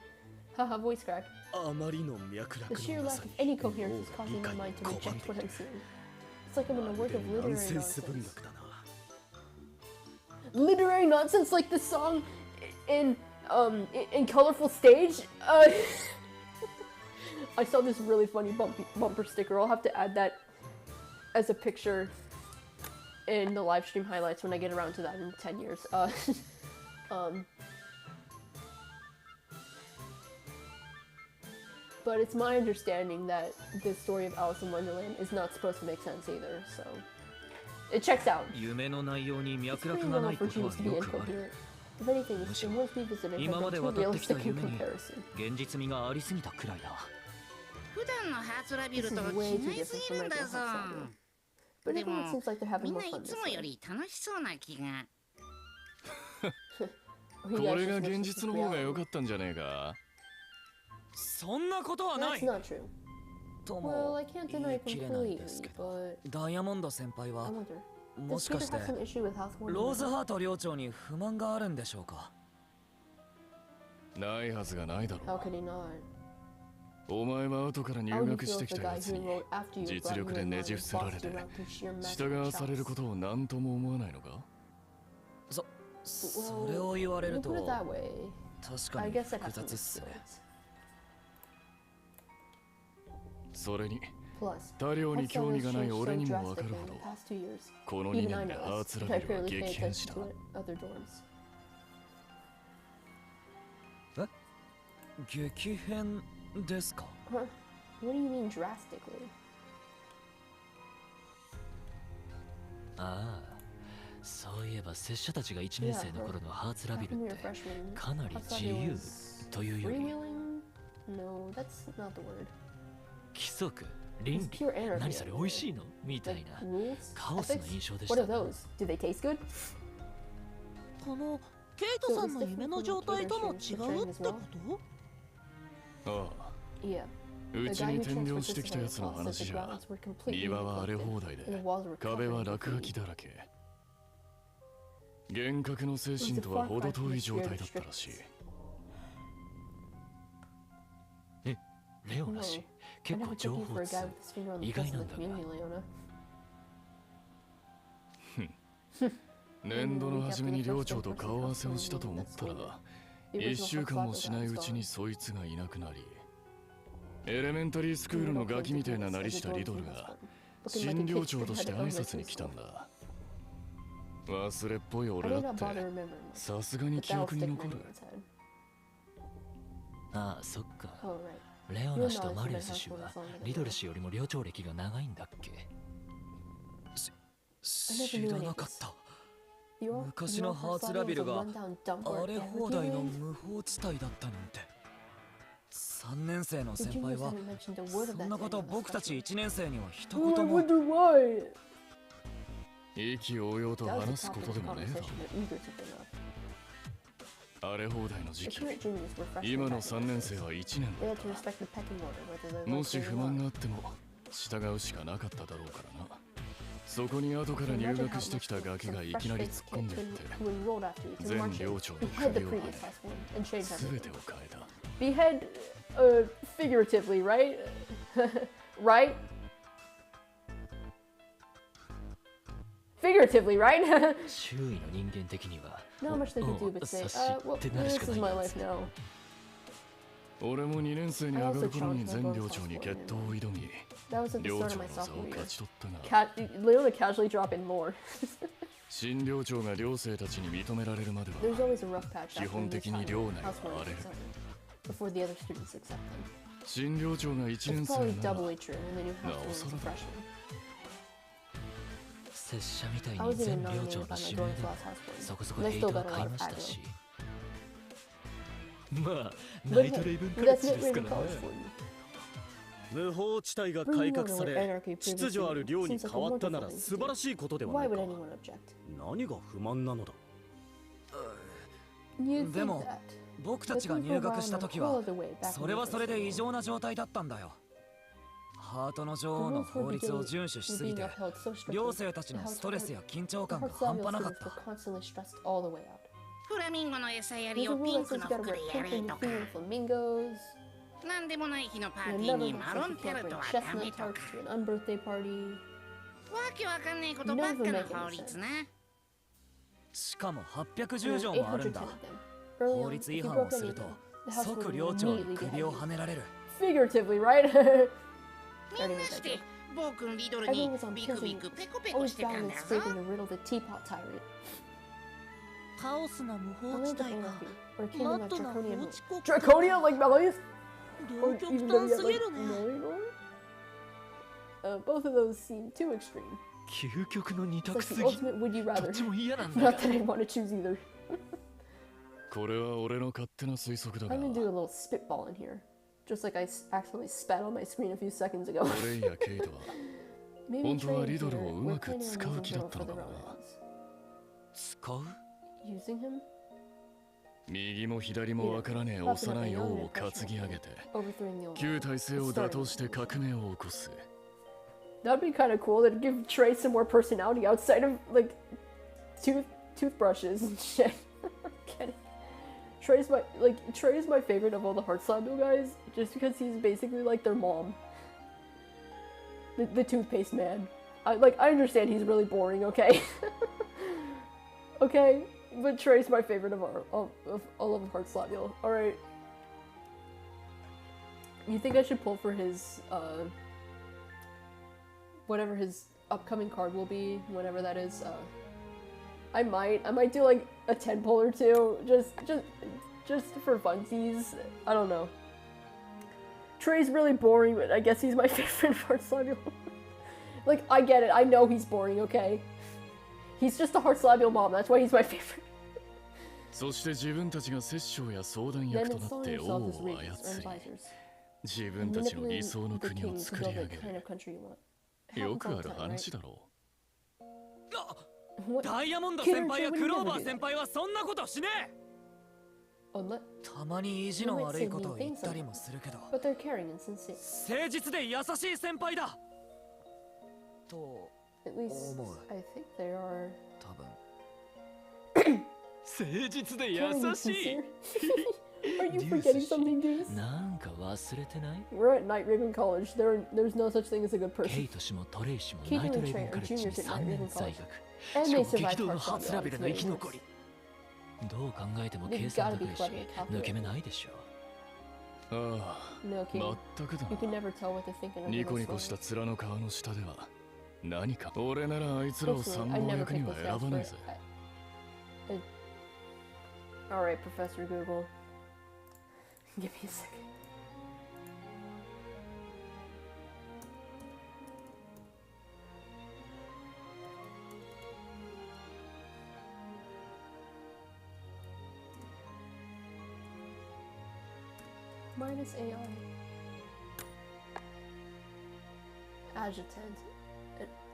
Haha, voice crack. あまりの脈 The 絡 sheer のな lack さ of に any もう coherence is 理 causing my 解を mind to 拒ん reject で what い I'm る seeing. It's like I'm in a work of ナン literary センス文 nonsense. 学だな。 Literary nonsense like the song in Colorful Stage. I saw this really funny bumper sticker. I'll have to add that as a picture in the live stream highlights when I get around to that in 10 years. But it's my understanding that the story of Alice in Wonderland is not supposed to make sense either, so it checks out. 夢の内容に It's 脈 pretty 絡がな normal い for ことは dreams to be よくある。 incoherent. If anything, the most we visited 今 have まで been too 渡ってきた realistic in 夢に comparison. 現実味がありすぎたくらいだ。普段のハーツラビルと This is way 違 too いす different ぎ from るんだ regular ぞ。 Heartslabyul. But で everyone も seems like they're み having んな more い fun つ this もよ way. り楽しそうな気が。 Or you こ guys れが just make 現 this 実の方が良 reality. かったんじゃねえか。そんなことはな That's い not true. と Well, も I can't 言 deny い切れないで completely, すけど、 but ダイヤモンド先輩 I は wonder. も Does しか Peter して have some issue with House ローズ Wonderland? ハート寮長に不満があるんでしょうか。ないはずがないだろ How could he not? う。お前は後から入 How would you 学 feel して if き the た guy やつ who に wrote after you 実 brought you 力で in ね line じ and 伏せられ bossed て you around through sheer 従 magic わされる chops? ことを何とも思わないのか。それを言われ You る put と it that way. 確か I に guess that 複 has some 雑っすね。 influence. それに Plus, 多量に Heartslabyul 興味がない changed 俺 so にも分か drastically る in ほ the ど past 2 years. この2 Even I 年で know ハー this, ツ but ラ I ビルは barely pay 激変した attention to it other dorms. 激変ですか? What do you mean drastically? ああ、そういえば拙者たちが1年生の頃のハーツラビルってかなり自由というより No, that's not the word. 規則、倫理、何それ美味しいのみたいなカオスな印象でした。 What are those? Do they taste good? このケイトさんの夢の状態とも違うってこと？ああ、 Yeah. うちに転寮してきたやつの話じゃ、庭は荒れ放題で壁は落書きだらけ。厳格の精神とは程遠い状態だったらしい。レオナ氏、結構情報通、意外なんだが。年度の初めに寮長と顔合わせをしたと思ったら、1週間もしないうちにそいつがいなくなり、エレメンタリースクールのガキみたいななりしたリドルが新寮長として挨拶に来たんだ。忘れっぽい俺だってさすがに記憶に残る。ああ、そっか。レオナ氏とマリウス氏はリドル氏よりも寮長歴が長いんだっけ？知らなかった。昔のハーツラビルが荒れ放題の無法地帯だったなんて。3年生の先輩はそんなこと僕たち1年生には一言も。意気揚々と話すことでもねえだろ。荒れ放題の時期、今の3年生は1年だった。もし不満があっても従うしかなかっただろうからな。そこに後から入学してきたガキがいきなり突っ込んでいって全寮長の首をはね全てを変えた。 Behead, figuratively, right? Right? Figuratively, right? 周囲の人間的には Not much they could do but say, well, this is my life now. 俺も2年生に上がる頃に全寮長に決闘を挑み、寮長の座を勝ち取ったが、Leona casually drop in lore. 新寮長が寮生たちに認められるまでは基本的に寮内は荒れる。 Before the other students accept them. 新寮長が1 It's 年生 probably なら doubly true when the new な house お is さ a らだ。 freshman. 拙者みたい I に was 全 even 寮長 nominated の by 指 my 名 dorm で class house そこそ board. こ And ヘ I イ still ト got は a 買い lot of ました aggro. し、まあナイトレイブンカレッジですからね。無法地帯が改革され秩序ある寮に変わったなら素晴らしいことではないか。何が不満なのだ。でも僕たちが入学した時はそれはそれで異常な状態だったんだよ。ハートの女王の法律を遵守しすぎて寮生たちのストレスや緊張感が半端なかった。フラミンゴの餌やりをピンクの服でやれとか、なんでもない日のパーティーにマロンタルトはダメとか、わけわかんねえことばっかの法律な。しかも810条もあるんだ。法律違反をすると即寮長に首をはねられる。Figuratively, right? みんなしてボー君リドルにビクビクペコペコしてたんだぞ。カオスな無法地帯がマットな法治国家。 Draconia like Malleus? 両極端すぎるね。Both of those seem too extreme. 究極の二 It's 択 like す the ぎ。 ultimate would you どっ rather. ちも嫌なんだ Not that I want to choose either. これは俺の勝手な推測だが、 I'm gonna do a little spitball in here. Just like I accidentally spat on my screen a few seconds ago. 俺やケイトは Maybe 本当は train リドルを here, う we're まく planning on 使う using 気だ him った for の the かもな。 romance. 使う？ Using him? 右も左もわからねえ幼い王を担ぎ上げて Overthrowing the old 旧体制を打倒して革命を起こす。 That'd be kind of cool. That'd give Trey some more personality outside of like toothbrushes and shit. Kidding. Trey's my favorite of all the Heartslabyul guys, just because he's basically like their mom. The toothpaste man. I understand he's really boring, okay? Okay, but Trey's my favorite of all of Heartslabyul. All right. You think I should pull for his whatever his upcoming card will be, whenever that is? I might do like a 10 pull or two, just for funsies. I don't know. Trey's really boring, but I guess he's my favorite Heartslabyul. Like, I get it. I know he's boring, okay? He's just a Heartslabyul mom. That's why he's my favorite. そして自分たちが摂政や相談役となって王を操り、自分たちの理想の国を作り上げる。よくある話だろう。ダイヤモンド先輩やクローバー先輩はそんなことしねえ。たまに意地の悪いことを言ったりもするけど、誠実で優しい先輩だと思う。多分。誠実で優しい。Are you forgetting something, Deuce? なんか忘れてない We're at Night Raven College. There's no such thing as a good ケ person. イト氏もトレイ氏もナイトレイベンカレッジに3年在学。 And し they かも survived 激動のハーツラビ Heartslabyul. ルの生き残り。どう考えても計算高いし抜け目ないでしょ。ああ、 No, King. 全くだ You can な。 never tell what they're thinking of. ニコニコした面の川の下では何か。俺ならあいつらを参謀役には選ばないぜ。Alright, Professor Google. Give me a second. Minus AI. Adjutant.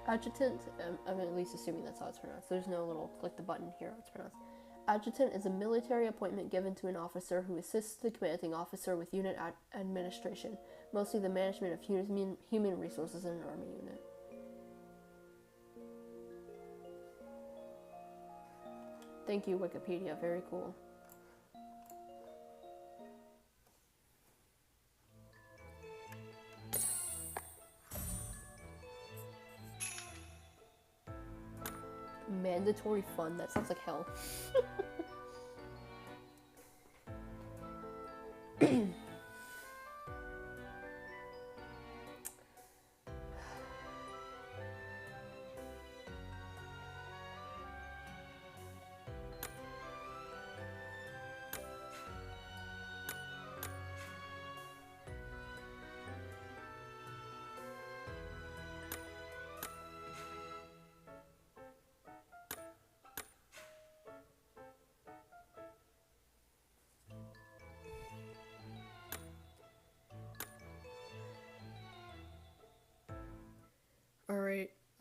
Adjutant, I'm at least assuming that's how it's pronounced. There's no little, like the button here, how it's pronounced. Adjutant is a military appointment given to an officer who assists the commanding officer with unit administration, mostly the management of human resources in an army unit. Thank you, Wikipedia. Very cool. Mandatory fun. That sounds like hell.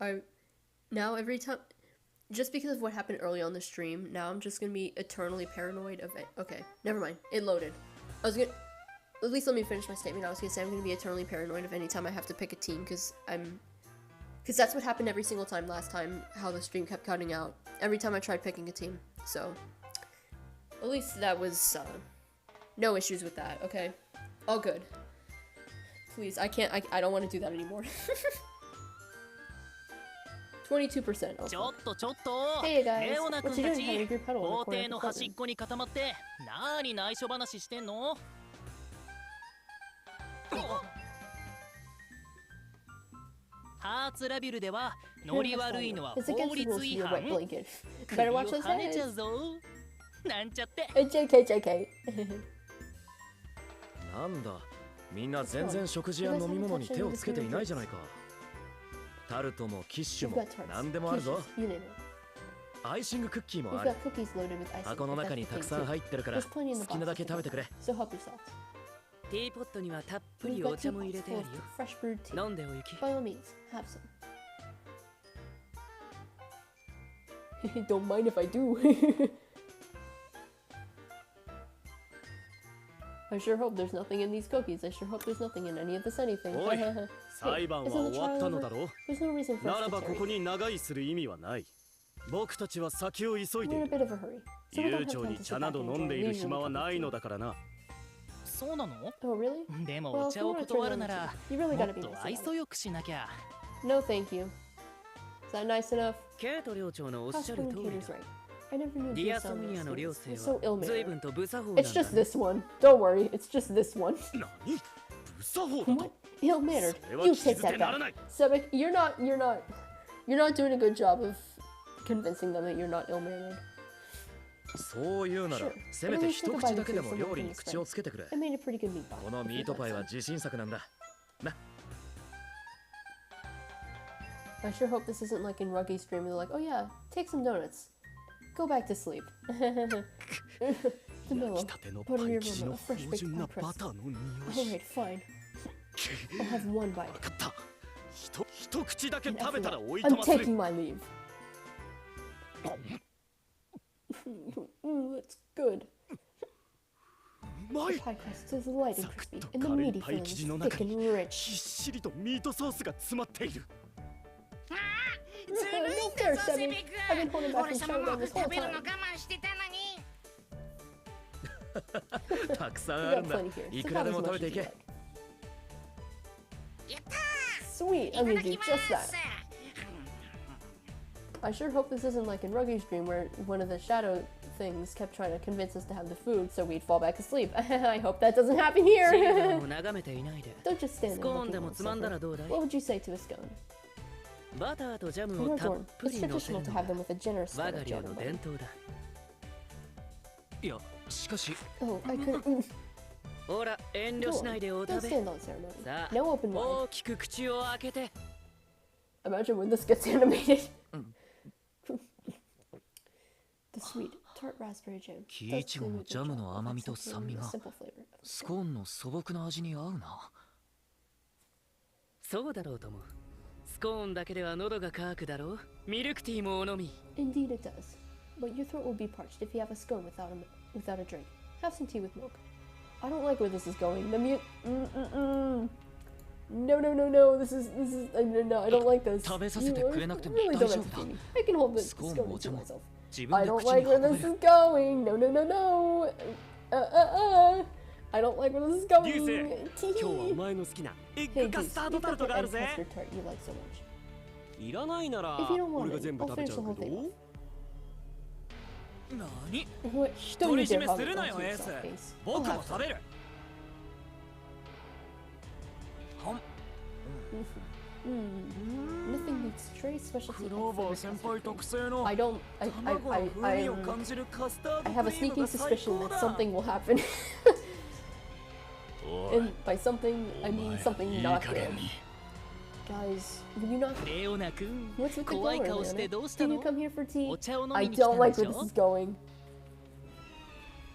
Alright, now every time, just because of what happened early on the stream, now I'm just gonna be eternally paranoid of it. Okay, never mind, it loaded. At least let me finish my statement. I was gonna say I'm gonna be eternally paranoid of any time I have to pick a team, because that's what happened every single time last time, how the stream kept cutting out, every time I tried picking a team, so, at least that was, no issues with that, okay? All good. Please, I don't want to do that anymore. 22%. Hey guys, what you doing? Having a group huddle in the corner of the端っこに固まって何内緒話してんの？ハーツラビュルではノリ悪いのは法律違反。首を跳ねちゃうぞ。なんちゃって。JK。なんだ、みんな全然食事や飲み物に手をつけていないじゃないか。タルトもキッシュも何でもあるぞ。アイシングクッキーもある。箱の中にたくさん入ってるから好きなだけ食べてくれ。ティーポットにはたっぷりお茶も入れてあるよ。飲んでおゆき。Don't mind if I do. I sure hope there's nothing in these cookies. I sure hope there's nothing in any of this anything. おい、裁判は終わったのだろう。 There's no reason for な us ら to ばこ tarry. こに長居する意味はない。僕たちは先を急い We're で in い a る。 bit of a hurry. So we 悠 don't have 長 time に to 茶 sit な back ど and 飲んでいる enjoy 暇は leisurely ないの conversation. だからな。そうなの？ Oh, really? でも Well, お if 茶 you を want to 断 turn る on な the ら TV, you really も gotta っ be と nice 愛 about it. 想よくしなきゃ。 No, thank you. Is that nice enough? ケイト寮長のおっしゃ Hospital る通り Cater's だ。 right. I never knew デ these ィアソミニアの寮 students 生 were so は随 ill-mannered. 分と無作法なん It's だ just ね。 this one. Don't worry, it's just this one. 何？無作法だ What? と。 Ill-mannered. それは You 聞き take 捨 that てならな back. い。 Sebek, you're not doing a good job of convincing them that you're not ill-mannered. そういうならせめて一口だけでも料理に口をつけてくれ。このミートパイは自信作なんだな。 I sure hope this isn't like in Ruggy's dream. They're like, oh yeah, take some donuts. Go back to sleep. The Milo, butter your mama, a fresh baked pie crust. Alright, fine. I'll have one bite. I'm taking my leave. That's good. The pie crust is light and crispy, and the meaty filling is thick and rich. No fair, Seven. I've been holding back from shouting down this whole time. たくさんあるんだ。いくらでも食べていけ。Sweet, I'm gonna do just that. I sure hope this isn't like in Ruggy's dream where one of the shadow things kept trying to convince us to have the food so we'd fall back asleep. I hope that doesn't happen here. Don't just stand there looking at yourself. What would you say to a scone? In our dorm, it's traditional to have them with a generous spread of jam and butter. Oh, I couldn't. Go on, don't stand on ceremony. No open mind. Imagine when this gets animated. The sweet, tart raspberry jam. 木いちごのジャムの甘みと酸味がスコーンの素朴な味に合うな。そうだろうと思う。スコーンだけでは喉が渇くだろう。ミルクティーもお飲み。Indeed it does. But your throat will be parched if you have a scone without a drink. Have some tea with milk. I don't like where this is going. The mute. No. This is. No. I don't like this. You really don't have to feed me. I can hold this scone to myself. I don't like where this is going. No. I don't like where this is going. Hey, Goose, look at that custard tart you like so much. If you don't want it, I'll finish the whole thing off. What? Don't you dare hog it onto your soft face. I'll have some. Nothing beats Trey's specialty. I have a sneaking suspicion that something will happen. And by something, I mean something not good. Guys, will you not? What's with the glory, Leona? Did you come here for tea? I don't like where this is going.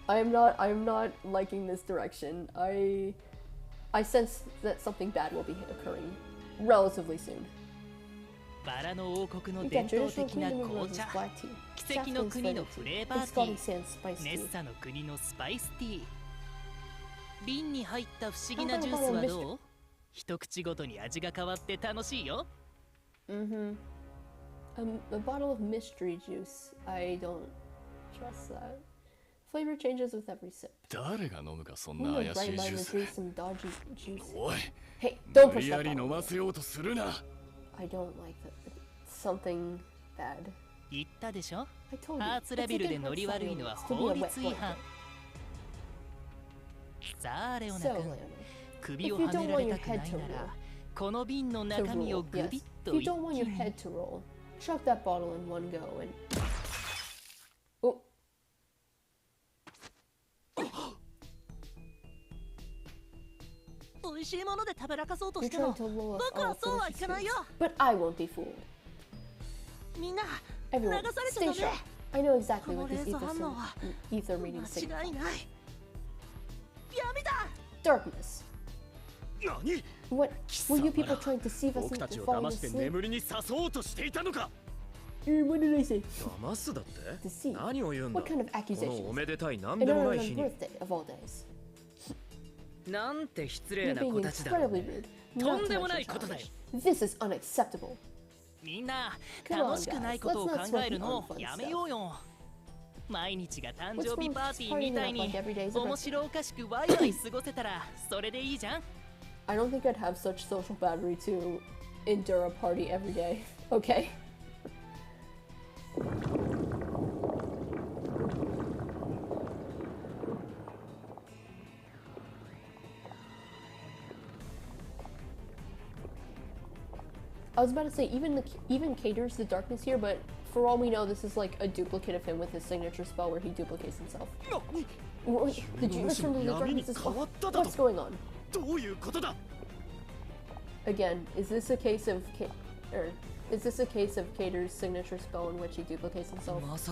I am not liking this direction. I sense that something bad will be occurring relatively soon. You got traditional Queen of Roses black tea, Saffron's feather tea, and Scotty Sands spice tea. 瓶に入った不思議なジュースはどう？一口ごとに味が変わって楽しいよ。A bottle of mystery juice. I don't trust that. Flavor changes with every sip. 誰が飲むかそんな怪しいジュース。おい。Hey, don't push that. 無理やり飲ませようとするな。I don't like that. Something bad. 言ったでしょ？ハーツラビルでノリ悪いのは法律違反。さあレオナ君、首をはねられたくないならこの瓶の中身をグビッと一気に。If you don't want your head to roll, chuck that bottle in one go and. Oh. 美味しいもので食べらかそうとしても、僕はそうはいかないよ。But I won't be fooled. みんな、流 Everyone, されちゃ stay ダメ。 sharp. I know exactly この what レ this ーザー反応は ether reading signifies. 間違いない。闇だ。Darkness. 何？ What? Were you people trying to deceive us 僕たち into を falling 騙して asleep? 眠りに誘おうとしていたのか？ What did I say? 騙すだって？ Deceive. 何を言うんだ？ What kind of こ accusation? のおめでたい何 And でも on ない our 日に。 birthday of all days. なんて失礼 You're な being 子たちだ。 incredibly rude. と Not ん to でも mention ないことだよ。 childish. This is unacceptable. みんな、 Come on, 楽しくないことを考 guys. Let's not える smoke の the や unfun めようよ。毎日が誕 What's 生日 wrong パー with テ just ィーみ partying た up い like に every day is a 面 birthday? 白おかしくワイワイ過ごせたらそれでいいじゃん。I don't think I'd have such social battery to endure a party every day. Okay. I was about to say even caters the darkness here, but for all we know, this is like a duplicate of him with his signature spell where he duplicates himself. Did you listen to the darkness? What's going on? Again, is this a case of Cater's signature spell in which he duplicates himself? Is this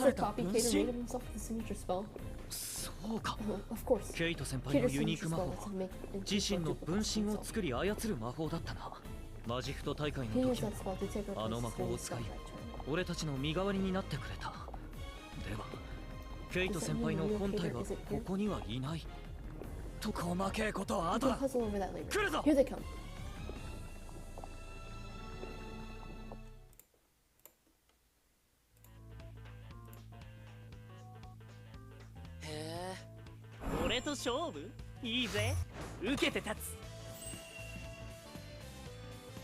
a copy Cater made of himself with the signature spell? Of course. ケイト先輩のユニーク魔法は自身の分身を作り操る魔法だったな。マジフト大会の時もあの魔法を使い俺たちの身代わりになってくれた。ではケイト先輩の本体はここにはいない。と細けいことは後だ。来るぞ。俺と勝負いいぜ。受けて立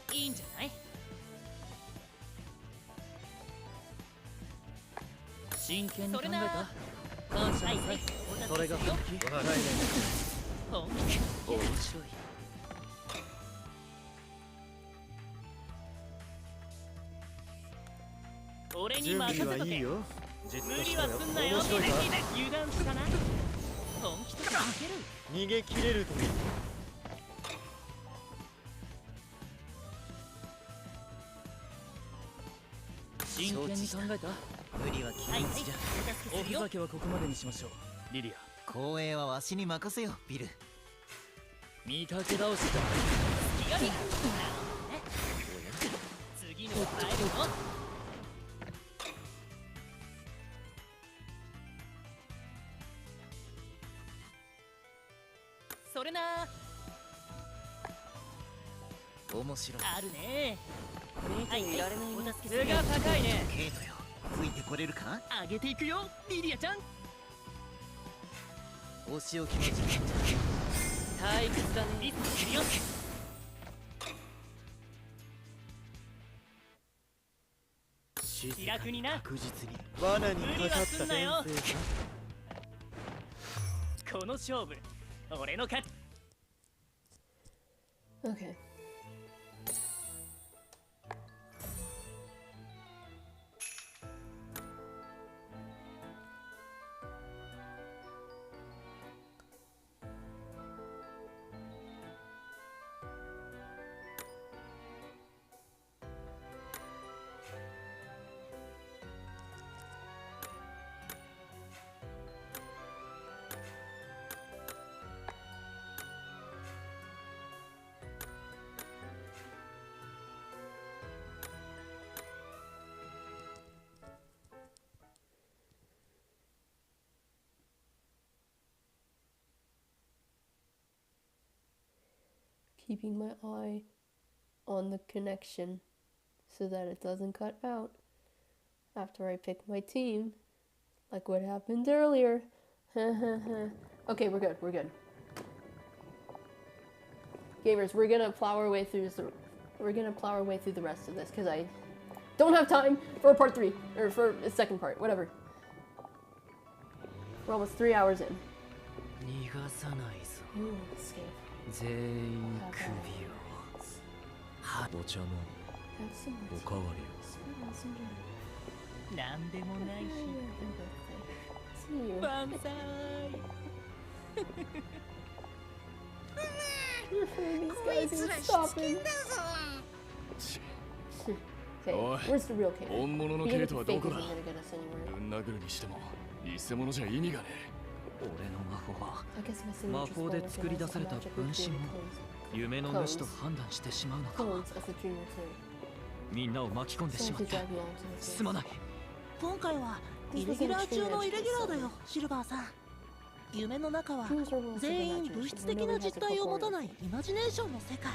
つ。いいんじゃない？真剣に考えた？感謝なさい。それが本気？笑えない。本気？面白い。俺に任せとけ。無理はすんなよ。油断したな。本気とか負ける。逃げ切れると。真剣に考えた？無理は禁物じゃ。おふざけはここまでにしましょう。リリア。光栄はわしに任せよ、ビル。見かけ倒しだ。次のタイムの。それな。面白い。あるね。はい、いられない。お助けするが高いね。ケイトよ、吹いてこれるか？上げていくよ、リリアちゃん。お仕置きの時間じゃ。退屈だね。リスクするよ。気楽にな。確実に罠にかかった先生か。この勝負、俺の勝ち。Okay. Keeping my eye on the connection so that it doesn't cut out after I pick my team, like what happened earlier. Okay, we're good. Gamers, we're gonna plow our way through the rest of this because I don't have time for part 3 or for a second part, whatever. We're almost 3 hours in. Ooh, escape. 全員首をお茶のおかわりを。なんでもないし万歳。こいつらしつけんだぞ。Okay, where's the real Cater? 本物のケイトはどこだ？ぶん殴るにしても偽物じゃ意味がねえ。俺の魔法は魔法で作り出された分身も夢の主と判断してしまうのか。みんなを巻き込んでしまってすまない。今回はイレギュラー中のイレギュラーだよ、シルバーさん。夢の中は全員物質的な実体を持たないイマジネーションの世界。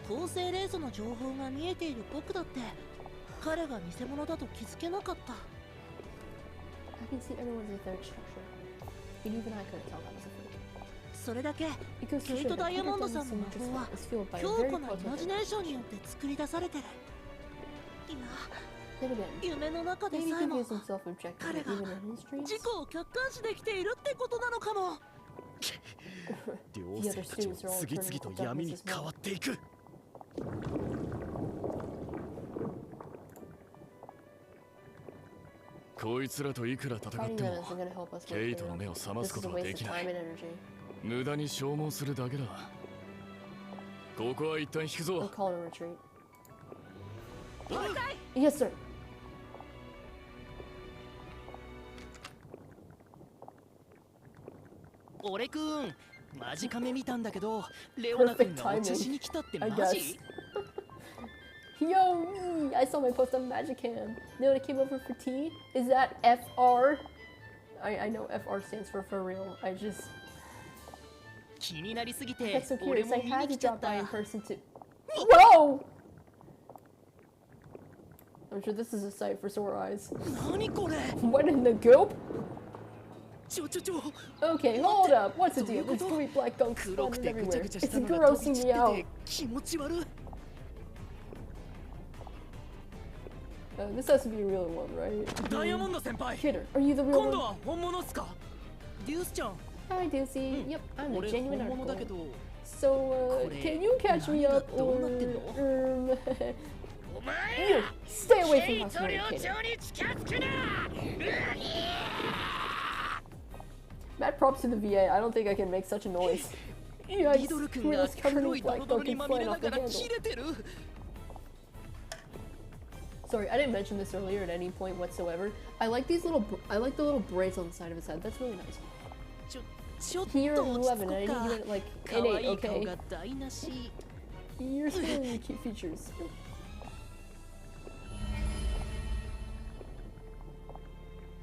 構成レースの情報が見えている僕だって彼が偽物だと気づけなかった。それだけケイト・ダイヤモンドさんの魔法は強固なイマジネーションによって作り出されてる。今夢の中でさえも彼が自己を客観視できているってことなのかも。両生たちも次々と闇に変わっていく。こいつらといくら戦ってもケイトの目を覚ますことはできない。無駄に消耗するだけだ。ここは一旦引くぞ。Yes, sir. 俺くん、マジカメ見たんだけど、レオナ君がお茶しに来たってマジ？Yo, me! I saw my post on Magicam. Leona came over for tea? Is that FR? I know FR stands for real. I just... 気になりすぎて、 That's so 俺 curious. も I 見 had に to 来ちゃっ drop by た。 in person too. Whoa! I'm sure this is a sight for sore eyes. 何これ What in the goop? ちょ Okay, hold up. What's the deal? This gooey black gunk 黒く splattered てぐちゃ everywhere. ぐちゃし It's たのが飛び grossing 散 me って out. て気持ち悪い。This has to be a real one, right? ダイヤモンド先輩、 Kidder, are you the real 今度 one? は本物っすか？デュースちゃん、 Hi, Deucey. Yep, I'm the 俺 genuine 本物だけ article. ど、 So, can you catch me up or... 何がどうなってんの？ You, stay away from us, Kidder. Mad props to the VA. I don't think I can make such a noise. リ Yikes, ドル君 we're が just covered 黒 in いド black ロドロ gunk に and まみ flying れ off な the がら handle. 切れてる。 Sorry, I didn't mention this earlier at any point whatsoever. I like the little braids on the side of his head. That's really nice. ちょっと Here, 落ち着 11, こ I う need か。 to give it like 可 an 愛 8, い顔 okay? が台無し。 You're spoiling the cute features.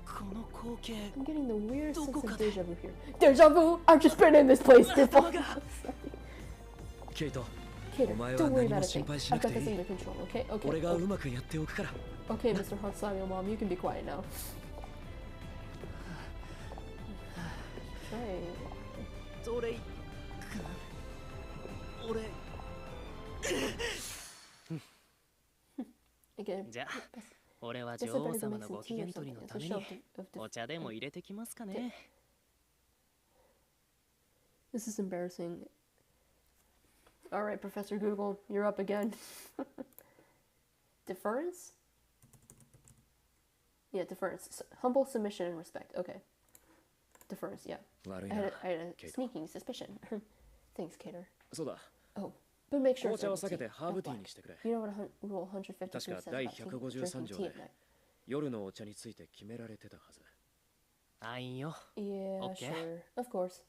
この光景、 I'm getting the weirdest sense of どこかで。 deja vu here. Deja vu! I've just been in this place before! ケイト、 Kidder, お前は don't worry 何も about a 心 thing. 配しな I've く got て this いい。 under control, okay? Okay, 俺が okay. うまくやっておくから。 Okay, Mr. Heartslabyul, Mom, you can be quiet now. Try. それ、俺、 Again. じゃあ、俺は Guess 女 I 王 better go 様 make の some ご機 tea 嫌 or 取り something の as た a め show に of お茶でも入れてきますかね。 This is embarrassing. Alright, Professor Google, you're up again. Deference? Yeah, deference. Humble submission and respect. Okay. Deference, yeah. 悪い I な。 had a ケイト。 sneaking suspicion. Thanks, Cater. そうだ。 Oh, but make sure 紅 it's 茶を herbal 避けて tea, ハーブ not ティー black. にしてくれ。 You know what Rule 153確 says か第 about tea? 153 Drinking 条 tea で at night. 夜のお茶について決められてたはず。あいよ。 Yeah, Okay. sure. Of course.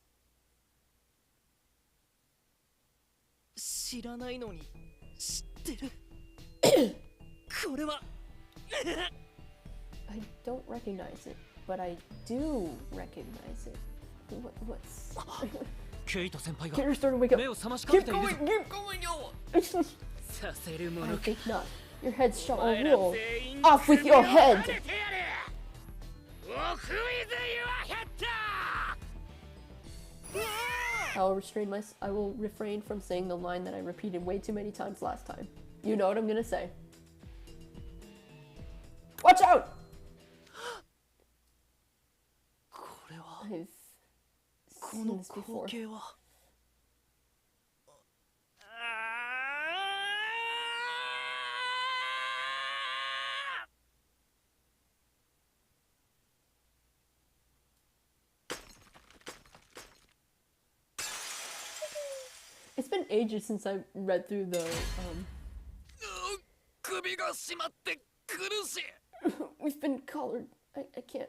知らないのに知ってる。これは I don't recognize it, but I do recognize it. What's... ケイト先輩が Cater started to wake up. 目を覚ましかけ Keep ている going, ぞ。 keep going, yo! させるも I のか。 think not. Your head's shot お on 前ら rule. 全員 Off with your head! 首をはねてやる。おクイズ言わへった。 I will refrain from saying the line that I repeated way too many times last time. You know what I'm gonna say. Watch out! これは I've こ seen の this 光 before. 景は。It's been ages since I read through the, 首が締まって苦しい。 we've been collared. I can't.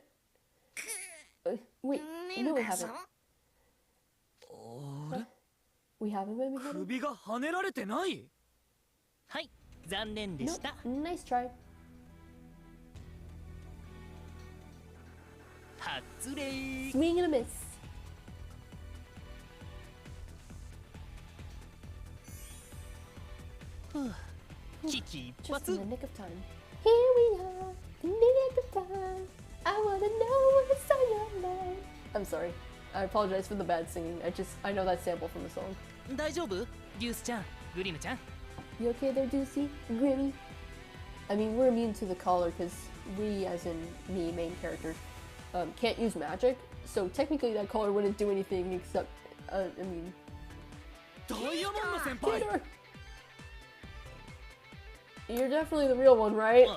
Wait, no we haven't. We haven't been beheaded? 首が跳ねられてない。はい、残念で No, した。 nice try. 初礼。 Swing and a miss. Huh. 危機一 Just 発 in。the nick of time. Here we are, the nick of time. I wanna know what's on your mind. I'm sorry. I apologize for the bad singing. I know that sample from the song. 大丈夫？デュースちゃん、グリムちゃん。 You okay there, Deucey? Grimmy? I mean, we're immune to the collar because we, as in me, main character, can't use magic. So technically that collar wouldn't do anything except, I mean... ダイヤモンド先輩。 Peter! You're definitely the real one, right?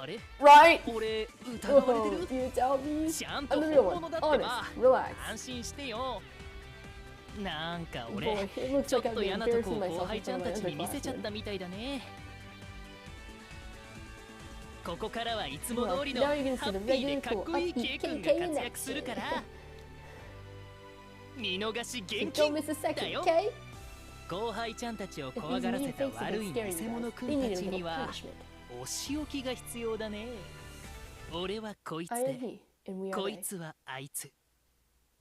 Right? Whoa, you tell me? I'm the real one. Honest. Relax. Boy, it looks like I've been embarrassing myself in front of my underclassmen. ここからはいつも通りのハッピーでかっこいい K 君が活躍するから見逃し厳禁だよ。後輩ちゃんたちを怖がらせた悪い偽物くんたちにはお仕置きが必要だね。俺はこいつでこいつはあいつ。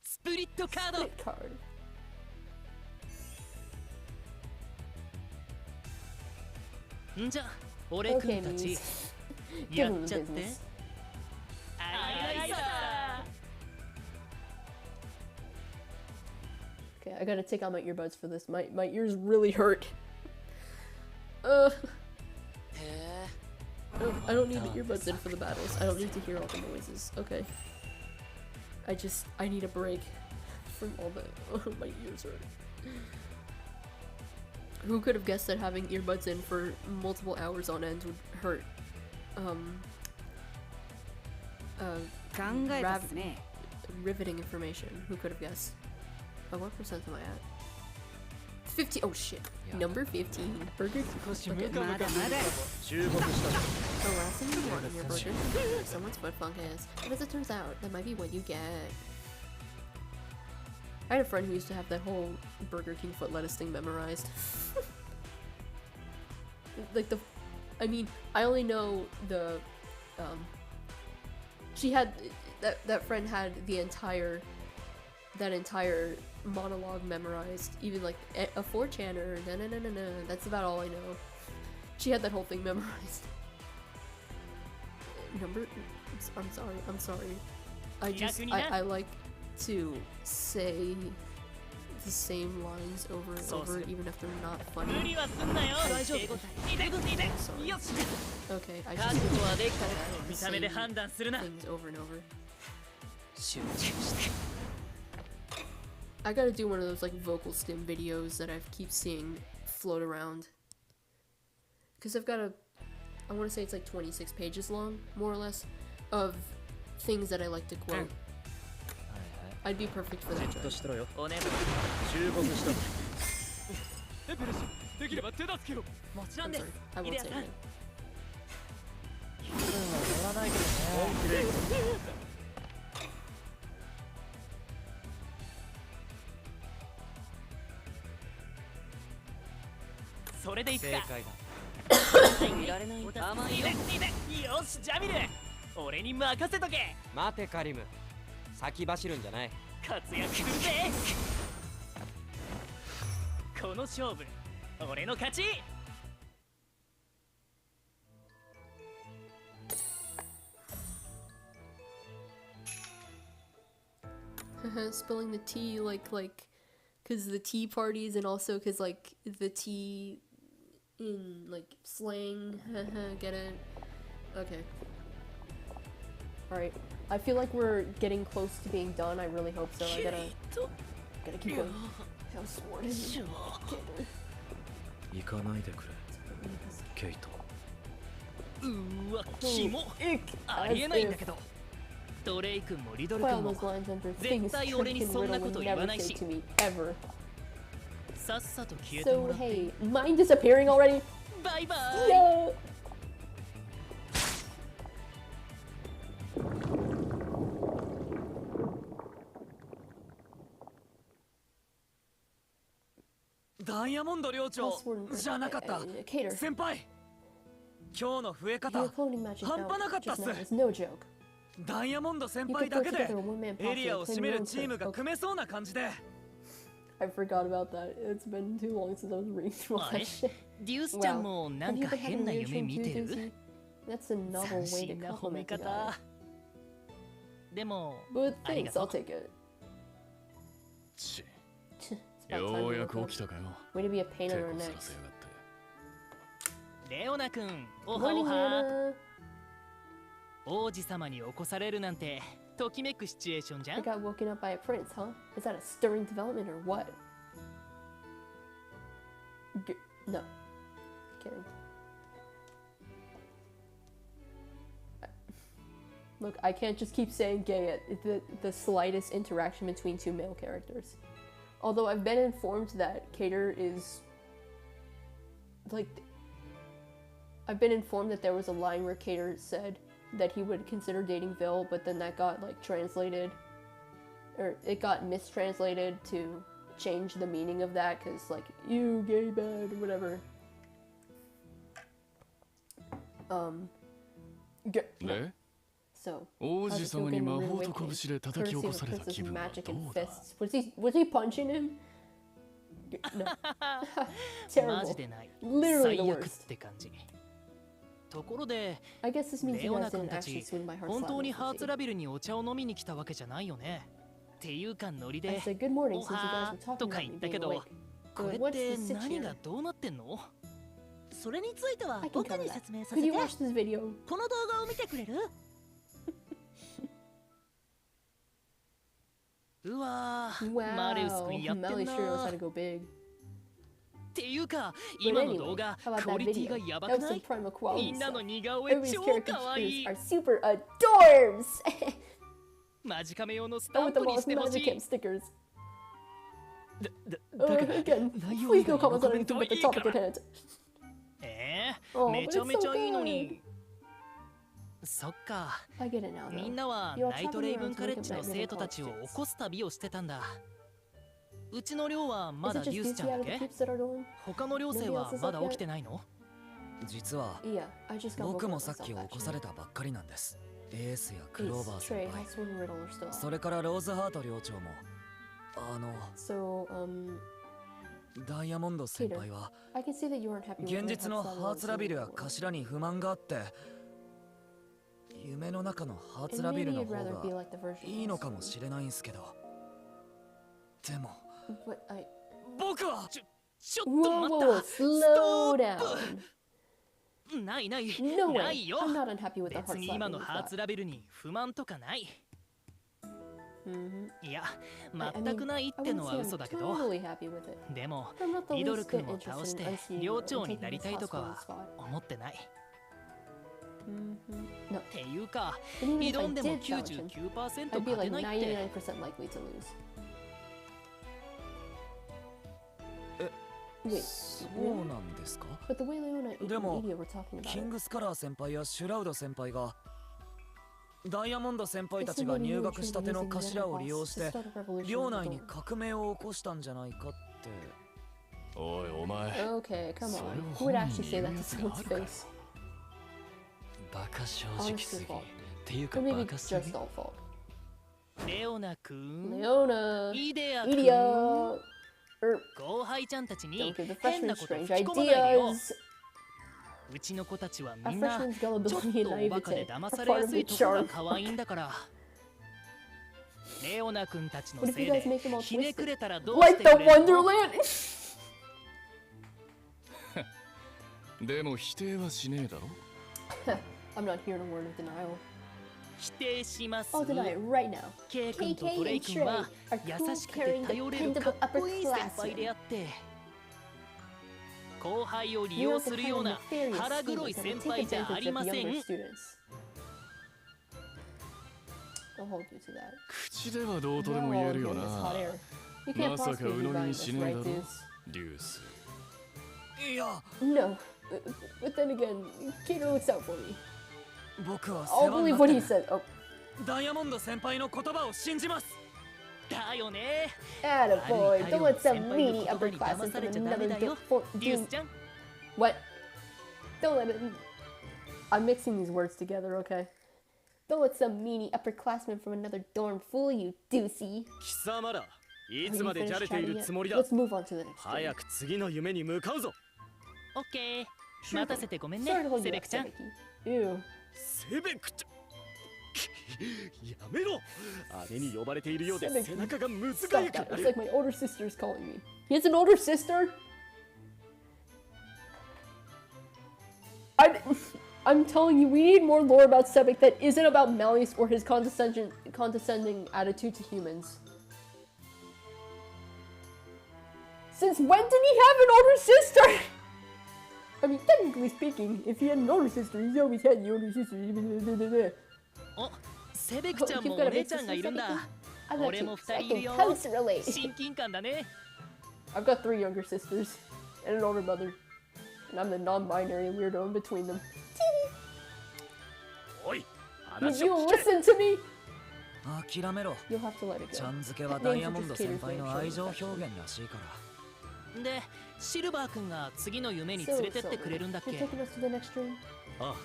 スプリットカード。んじゃ俺くんたちやっちゃって。Okay, I gotta take out my earbuds for this. My ears really hurt. I don't need the earbuds in for the battles. I don't need to hear all the noises. Okay. I need a break from all the my ears hurt. Who could have guessed that having earbuds in for multiple hours on end would hurt? Riveting information. Who could have guessed? Oh, what percent am I at? 50. Oh shit. Number 15. Burger. Okay. The last thing you want in your burger is someone's foot fungus. But as it turns out, that might be what you get. I had a friend who used to have that whole Burger King foot lettuce thing memorized. Like I mean, I only know the, she had, that friend had that entire monologue memorized, even like a 4chaner, that's about all I know. She had that whole thing memorized. I'm sorry. I like to say the same lines over and over, even if they're not funny. Okay, I just say things over and over. I gotta do one of those like vocal stim videos that I keep seeing float around. Cause I've got I want to say it's like 26 pages long, more or less, of things that I like to quote. I'd be perfect for that job. I'm sorry, I won't say anything. Mate, 先走るんじゃない。活躍するぜ。この勝負、俺の勝ち。Spilling the tea, cause the tea parties, and also cause like the tea in like slang. Get it? Okay. Alright. I feel like we're getting close to being done. I really hope so. I gotta keep going. How sword is it? 行かないでくれ、ケイト。うわ、キモ。ありえないんだけど。ドレイ君もリドル君も絶対俺にそんなこと言わないし。さっさと消えてもらって。So hey, mine disappearing already? バイバイ。ダイヤモンド寮長じゃなかった。先輩、今日の増え方半端なかったっす。ダイヤモンド先輩だけでエリアを占めるチームが組めそうな感じで。I forgot about that. It's been too long since I was reading through all that shit. デュースちゃんもなんか変な夢見てる？ That's a novel way to compliment the guy. でも、But thanks, I'll take it. ようやく起きたかよ。Way to be a pain in our necks. レオナ君、おはおは。王子様に起こされるなんてときめくシチュエーションじゃん。I got woken up by a prince, huh? Is that a stirring development or what? No. Kidding. Look, I can't just keep saying gay at the slightest interaction between two male characters. Although I've been informed that Cater is... like... I've been informed that there was a line where Cater said that he would consider dating Vil, but then that got, like, translated... or it got mistranslated to change the meaning of that, because, like, you gay bad, or whatever. So, was he punching him? No. Terrible. Literally the worst. I guess this means you guys didn't actually swing my Heartslabyul. 本当にハーツラビルにお茶を飲みに来たわけじゃないよね。っていうかノリで、 I said good morning since you guys were と talking か about 言 me ったけ being ど、 awake. これって何がどうなってんの？それについては I can 僕 cover に that. 説明さ Could せて。 you watch this video? この動画を見てくれる？うわー、マリウス君やってん Melly な sure knows how ー。 to go big. っていうか、 But 今の anyway, 動画 how about クオ that リティ video? がやば That く was な some い？ prima み quality んなの stuff. 似顔絵 Everybody's 超かわいい。 caricatures are super adorbs! マジカメ用のスタ And ン with the プに most してほし Magic い。 Camp stickers. だから Again, 内容 please 以外 no に comments コ on メン anything トは but い the い topic か at ら。 hand. め but ちゃめ it's ち so ゃいいの good. に。そっか。 I get it now, み though. んなは You're ナイトレイブン traveling around カレッ to ジの make up 生徒たちを起こす旅をしてたんだ。うちの寮はま Is だ it デ just ュースちゃ Goofy ん out だ of the け？ peeps at our dorm? 他の寮生はまだ起きてないの？実は Yeah, I just got 僕 woken も up さっき起 myself, こさ actually. れたばっかりなんです。エースやクローバー Ace, 先 Trey, 輩、 Heartslabyul, Riddle are still そ up. れからローズハート寮長もSo, ダイヤモンド先輩は I can see that you weren't happy with 現 the 実の Heartslabyul ハーツラビルや before. 頭に不満があって夢の中のハー And ツラビ maybe ルの you'd 方 rather be が like the version いいの of かもしれないんすけど、でも But I... 僕はちょっ Whoa, と whoa, 待 whoa, った。 slow down. ないない。 No な way. いよ。 I'm not unhappy with the 別に今 Heartslabyul の we've ハーツ got. ラビルに不満とかない。 Mhm. いや、 I 全 mean, くないっ I ての wouldn't は say 嘘 I'm だけど、 totally happy with it. でも But I'm not the リドル least 君 bit を倒 interested し in て unseating 寮 or 長に taking なり his たいと house か from は the spot. 思ってない。 Mhm. No. っていうか、 But even if 挑 I んでも did challenge him, 99% I'd be 勝 like てないって。 99% likely to lose. Wait, そうなんですか？ but the way Leona and でも Media were talking キ about ン it, グスカラー先輩やシュラウド先輩がダイヤモンド先輩たちが入学したての頭を利用して寮内に革命を起こしたんじゃないかって。おいお前、 Okay, come それ on. を Who 本 would 人 actually に say 言う that や to つが someone's あるか？ face? バカ正直すぎ。 Honestly, っていうか Or バ maybe カすぎ。 just all fault. レオナ君、 Leona, イデア君、 Media, or 後輩ちゃんたちに don't give the 変 freshmen なこと strange 吹き込まないでよ。 ideas. うちの子たちは A みんな freshman's ちょっ gullibility と and おバカで naivete 騙 are され part や of す the いところが charm. 可愛いんだから。レオナ君たちの What if せい you guys で make them all ひねく twisted? れたらどうし Like て the くれるの？ Wonderland! でも否定はしねえだろ。 I'm not hearing a word of denial. 否定します。 I'll deny it right now. ケイ君とト KK レイ and 君は Trey are 優しくて cool, 頼れ caring, るかっ dependable こいい先輩であって、後輩を利 You're 用 not す the る kind よう of な nefarious 腹黒 schemers い that 先 would take 輩じゃあ advantage り of ませ younger ん。 students. I'll hold you to that. 口ではどうとでも We're 言え all るよ in this な hot。air. You can't まさか possibly 鵜 be 呑み buying に this, しねえ right, だろ dudes? デュース。いや、 No. But then again, Kato looks out for me. 僕は世 I'll 話に believe な what って he る。 said. Oh, ダイヤモンド先輩の言葉を信じます。だよね。 attaboy. Don't let some 先輩の meanie 言葉に upperclassmen 騙さ from れちゃダメ another だよ。 dorm. デュースちゃん。 What? Don't let it. I'm mixing these words together, okay? Don't let some meanie upperclassman from another dorm fool you, Deucey. 貴様らい Have つ you までじゃ finished れてい chatting る yet? つもりだ。 Let's move on to the next game. 早く次の夢に向かうぞ。オッケー。待たせてごめんね Sorry to hold セ you ベ up, クちゃん。 Sebeki. Ew. セベクちゃんやめろ。姉に呼ばれているようでセベク背中がむず Stop がゆく that. な It's る。 like my older sister's calling me. He has an older sister? I'm telling you, we need more lore about Sebek that isn't about Malleus or his condescending attitude to humans. Since when did he have an older sister? I mean, technically speaking, if he had an older sister, he's always had the older sister. お、セベクちゃんもお姉ちゃんがいるんだ。俺も2人いるよ。親近感だね。I've got 3 younger sisters and an older brother, and I'm the non-binary weirdo in between them. Did you listen to me? 諦めろ。 You'll have to let it go. ちゃん付けはダイヤモンド先輩の愛情表現らしいから。で、シルバー君が次の夢に連れてってくれるんだっけ？ああ、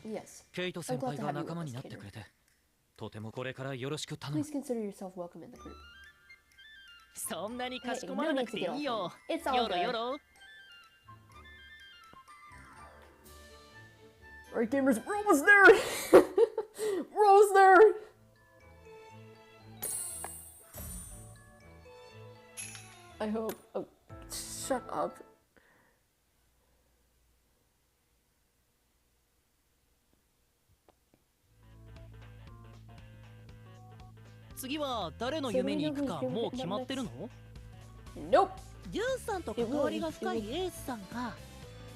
Yes. ケイト先輩が仲間になってくれて、とてもこれからよろしく頼む。 Please consider yourself welcome in the group. そんなにかしこまらなくていいよ。 It's all よろ good. よろ。Alright, gamers, we're almost there! We're almost there! I hope. Oh, shut up. 次は誰の夢に行くかもう決まってるの？ Nope! デュースさんと関わりが深いエースさんが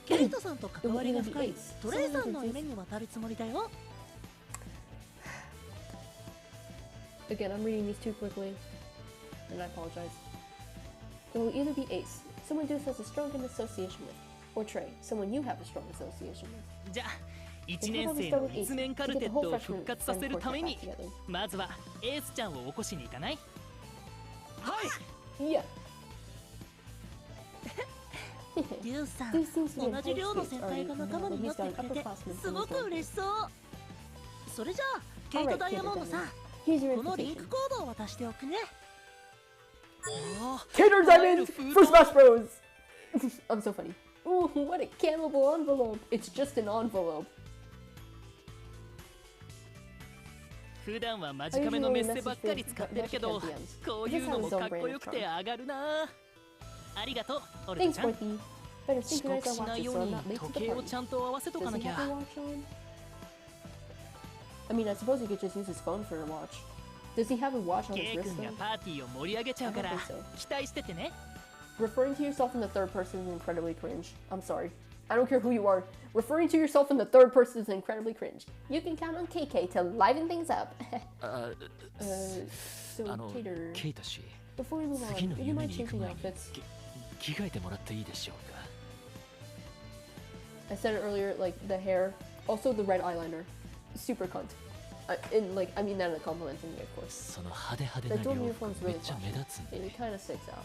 ケイトさんと関わりが深いトレイさんの夢に渡るつもりだよ。 Again, I'm reading these too quickly, and I apologize. It will either be Ace, someone Deuce has a strong association with, or Trey, someone you have a strong association with. じゃあ1年生の立面カルテットを復活させるためにまずはエースちゃんを起こしに行かない？はい！ Yeah. デュースさん、同じ寮の先輩が仲間になってくれてすごく嬉しそう。それじゃあケイトダイヤモンドさん、このリンクコードを渡しておくね。 Cater Diamond for Smash Bros! I'm so funny. Ooh, what a cannibal envelope! It's just an envelope. 普段はマジカメのメッセばっかり使ってるけど、こういうのもかっこよくて上がるな。ありがとう、オルトちゃん。遅刻しないように時計をちゃんと合わせとかなきゃ。I mean, I suppose he could just use his phone for a watch. Does he have a watch on his ケイ wrist 君が though? パーティーを盛り上げちゃうから期待しててね。 Referring to yourself in the third person is incredibly cringe. I'm sorry. I don't care who you are. Referring to yourself in the third person is incredibly cringe. You can count on KK to liven things up. So, Cater, ケイト氏、 before we move 次 on, の would you 夢 mind に行く changing 前に outfits? 着替えてもらっていいでしょうか。 I said it earlier, like the hair, also the red eyeliner, super cunt. In like, I mean that in a complimenting way, of course. その派手派手 The な dorm 洋服 uniform's め really っちゃ目 flashy. 立つん It で。 kind of sticks out.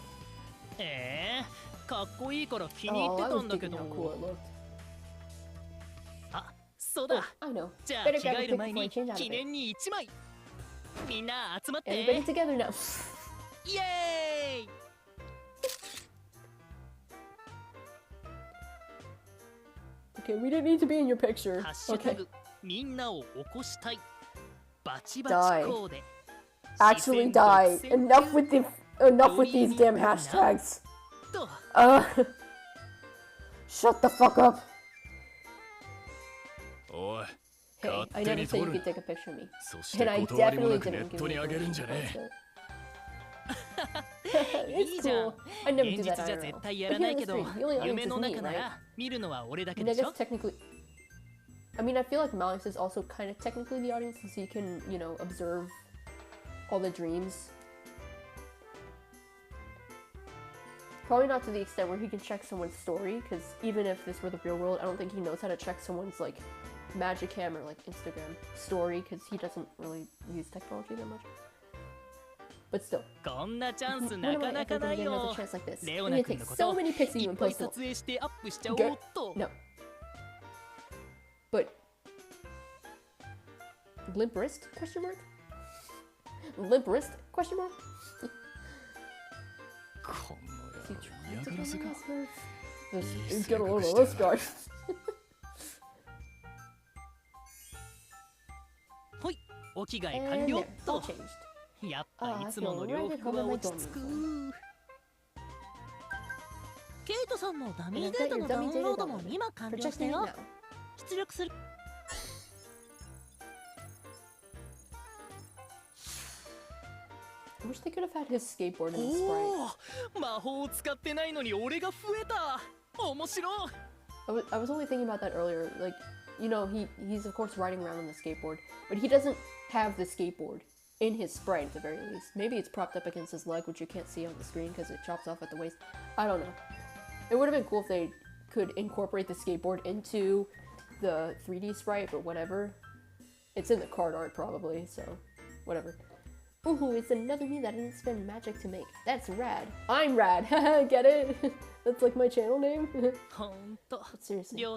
かっこいいから気に入っ Oh, て I た was んだけ digging ど。 how cool it looked. あ、そう Oh, だ。 I know. じゃあ Better 着 grab 替 a える pic 前 before I に change out 記 of it. 念に1枚。みんな集まって。 Everybody together now. イエーイ。 Okay, we didn't need to be in your picture. ハッシュタ Okay. グみんなを起こしたい。バチバチコーデ。 Actually die. Enough with these damn hashtags. と Shut the fuck up. おい、 Hey, 勝 I 手 never に said 撮 you る could take a picture of me. そし And て I 断りも definitely なくネ didn't ッ give ト you に a 上げるんじゃ picture. ねえ。 いい It's じゃん cool. I never 現 do 実 that. じ I ゃ don't 絶 know. 対や But らな here い on け the ど street, the only audience 夢 is の me, 中な right? ら見るのは俺だ I け mean, で I し guess ょ。 technically. I mean, I feel like Malice is also kind of technically the audience, since he can, you know, observe all the dreams. Probably not to the extent where he can check someone's story, because even if this were the real world, I don't think he knows how to check someone's, like, Magicam or, like, Instagram story, because he doesn't really use technology that much. But still. こんなチャンス When な am か I な ever か gonna ない get another よ。 chance like this? レ I'm オ gonna ナ君 take のこ so と many pics of い you っ and ぱい post them 撮 all. 影してアップしちゃおう Good. っと。 No. But limp wrist? Question mark. Limp wrist? Question mark. この Is he 野 trying to 郎嫌がらせ get か。 us first? Let's Yes, get a load of yeah, this go guy. ほい、お着替え And 完了 there, っ all と。 changed. やっぱいつもの洋服は落ち着く。ケイトさんのダミ And ー I've デー got タ your のダウ dummy ンロ data ードも downloaded. 今完了 For した checking it よ。 now. 出力する。I wish they could have had his skateboard in the お sprite. お、魔法を使ってないのに俺が増えた。面白い。I was only thinking about that earlier. Like, you know, he's of course riding around on the skateboard, but he doesn't have the skateboard in his sprite at the very least. Maybe it's propped up against his leg, which you can't see on the screen because it chops off at the waist. I don't know. It would have been cool if they could incorporate the skateboard into the 3D sprite, but whatever. It's in the card art probably, so whatever. Ooh, it's another me that didn't spend magic to make. That's rad. I'm rad. Get it? That's like my channel name. But seriously, the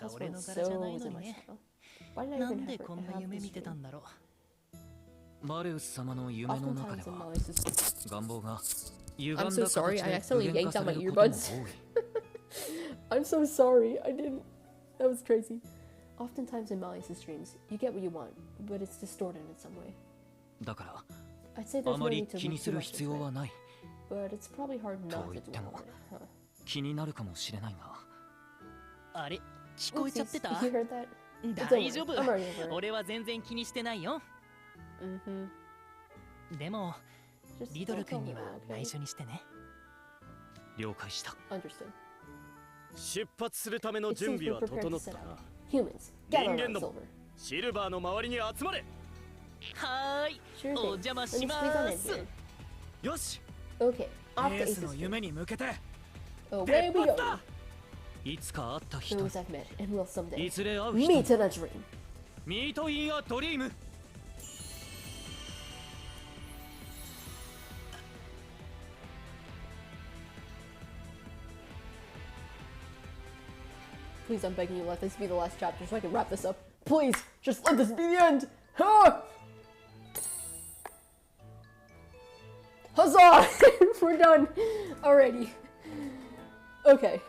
house was so was in my style. Why did I even have this dream? マルウス様の夢の中では願望が I'm so sorry, I accidentally yanked out my earbuds. I'm so sorry, I didn't. That was crazy. Oftentimes in Marius' dreams, you get what you want, but it's distorted in some way. だから I'd say there's あ no まり need to 気に read す too る much 必 into 要は it. ない But it's probably hard と not 言 to って dwell も on it, huh? 気になるかもしれないがあれ聞こえちゃってた Oopsies, you heard that? It's 大丈 over. 夫 I'm already over it. 俺は全然気にしてないよ でも Just リドル don't tell 君 me には that, 内 okay? 緒にしてね了解した Understood. 出発するための It 準 seems 備 we're は prepared 整 to った set な out. Humans, 人 gather 間 around ども Silver. シルバーの周りに集まれはーい Sure お thing. 邪魔 Let し me ま squeeze on ー in す here. よし Okay, エ off to ース Ace's の dream. 夢に向けて Away 出 we 発 go. だいつか会った人 Those I've met and will someday いずれ会う meet 人 in a dream. ミートインアドリーム Please, I'm begging you, let this be the last chapter so I can wrap this up. Please, just let this be the end. Ah! Huzzah! We're done. Alrighty. Okay.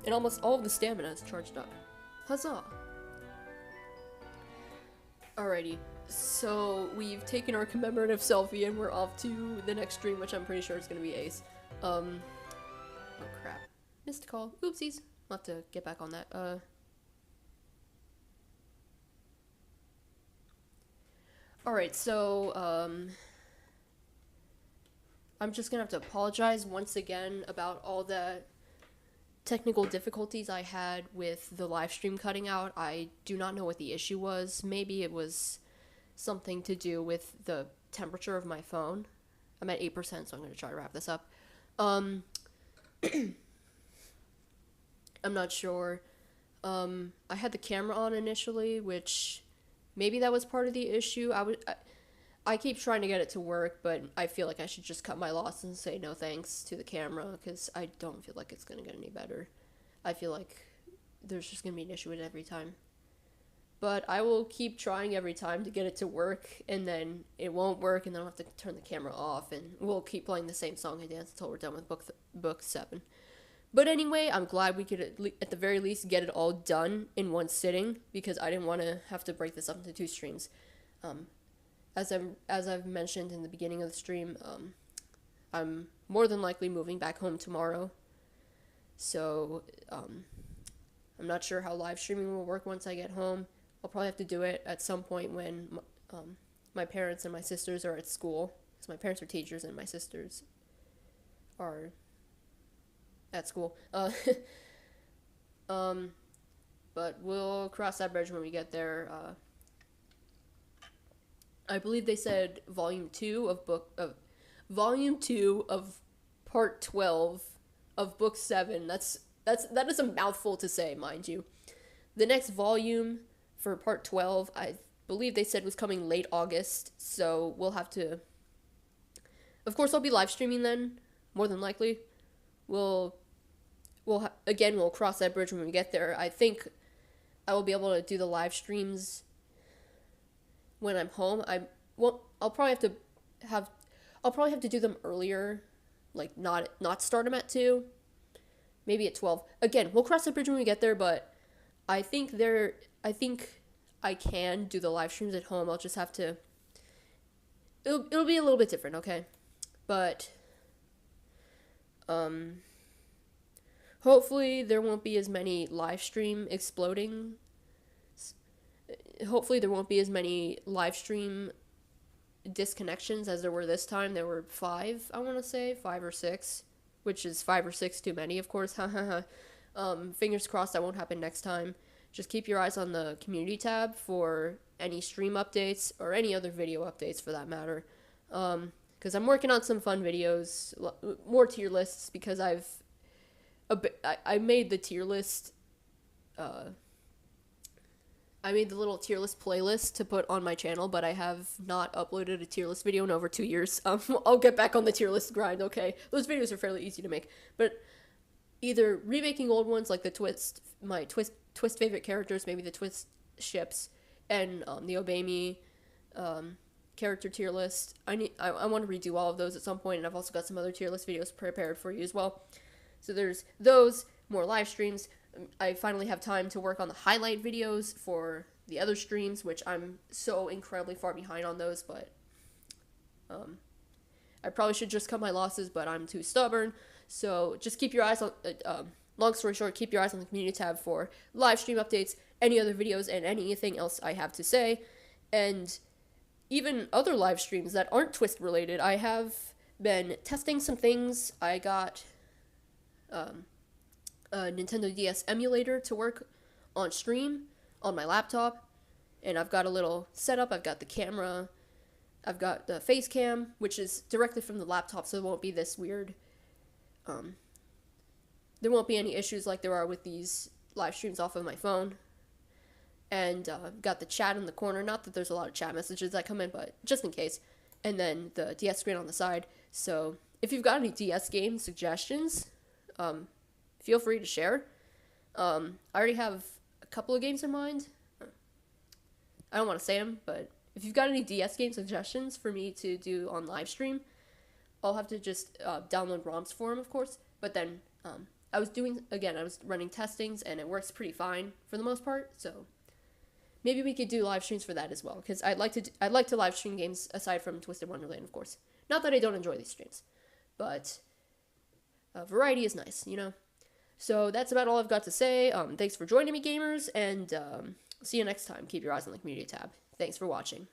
And almost all of the stamina is charged up. Huzzah! Alrighty. So, we've taken our commemorative selfie and we're off to the next stream, which I'm pretty sure is going to be Ace. Oh crap. Missed a call. Oopsies. I'll have to get back on that. Alright, so, I'm just gonna have to apologize once again about all the technical difficulties I had with the live stream cutting out. I do not know what the issue was. Maybe it was something to do with the temperature of my phone. I'm at 8%, so I'm gonna try to wrap this up. I'm not sure. I had the camera on initially, which maybe that was part of the issue. I keep trying to get it to work, but I feel like I should just cut my losses and say no thanks to the camera, because I don't feel like it's going to get any better. I feel like there's just going to be an issue with it every time. But I will keep trying every time to get it to work, and then it won't work, and then I'll have to turn the camera off, and we'll keep playing the same song and dance until we're done with book 7. But anyway, I'm glad we could at the very least get it all done in one sitting, because I didn't want to have to break this up into 2 streams. As I've mentioned in the beginning of the stream, I'm more than likely moving back home tomorrow. So, I'm not sure how live streaming will work once I get home. I'll probably have to do it at some point when my parents and my sisters are at school. Because my parents are teachers and my sisters are at school. But we'll cross that bridge when we get there. I believe they said volume 2 of part 12 of book 7. That is a mouthful to say, mind you. The next volume for part 12, I believe they said was coming late August, so we'll have to... Of course, I'll be live streaming then, more than likely. We'll cross that bridge when we get there. I think I will be able to do the live streams when I'm home. I'll probably have to do them earlier, like not start them at 2, maybe at 12. Again, we'll cross that bridge when we get there, but I think I can do the live streams at home. I'll just have to, it'll be a little bit different, okay? But hopefully there won't be as many live stream exploding. Hopefully there won't be as many live stream disconnections as there were this time. There were 5, I want to say, 5 or 6, which is 5 or 6 too many, of course. Fingers crossed that won't happen next time. Just keep your eyes on the community tab for any stream updates or any other video updates for that matter. Because I'm working on some fun videos, more tier lists, because I made the tier list, I made the little tier list playlist to put on my channel, but I have not uploaded a tier list video in over 2 years. I'll get back on the tier list grind, okay? Those videos are fairly easy to make, but either remaking old ones like my twist favorite characters, maybe the twist ships, and the Obey Me character tier list. I want to redo all of those at some point, and I've also got some other tier list videos prepared for you as well. So there's those, more live streams. I finally have time to work on the highlight videos for the other streams, which I'm so incredibly far behind on those, but I probably should just cut my losses, but I'm too stubborn. So just keep your eyes on, long story short, keep your eyes on the community tab for live stream updates, any other videos, and anything else I have to say. And even other live streams that aren't Twist related. I have been testing some things. I got a Nintendo DS emulator to work on stream on my laptop, and I've got a little setup. I've got the camera, I've got the face cam, which is directly from the laptop, so it won't be this weird, there won't be any issues like there are with these live streams off of my phone. And got the chat in the corner, not that there's a lot of chat messages that come in, but just in case. And then the DS screen on the side. So if you've got any DS game suggestions, feel free to share. I already have a couple of games in mind. I don't want to say them, but if you've got any DS game suggestions for me to do on live stream, I'll have to just download ROMs for them, of course. But then I was running testings, and it works pretty fine for the most part, so maybe we could do live streams for that as well, because I'd like to live stream games aside from Twisted Wonderland, of course. Not that I don't enjoy these streams, but variety is nice, you know? So that's about all I've got to say. Thanks for joining me, gamers, and see you next time. Keep your eyes on the community tab. Thanks for watching.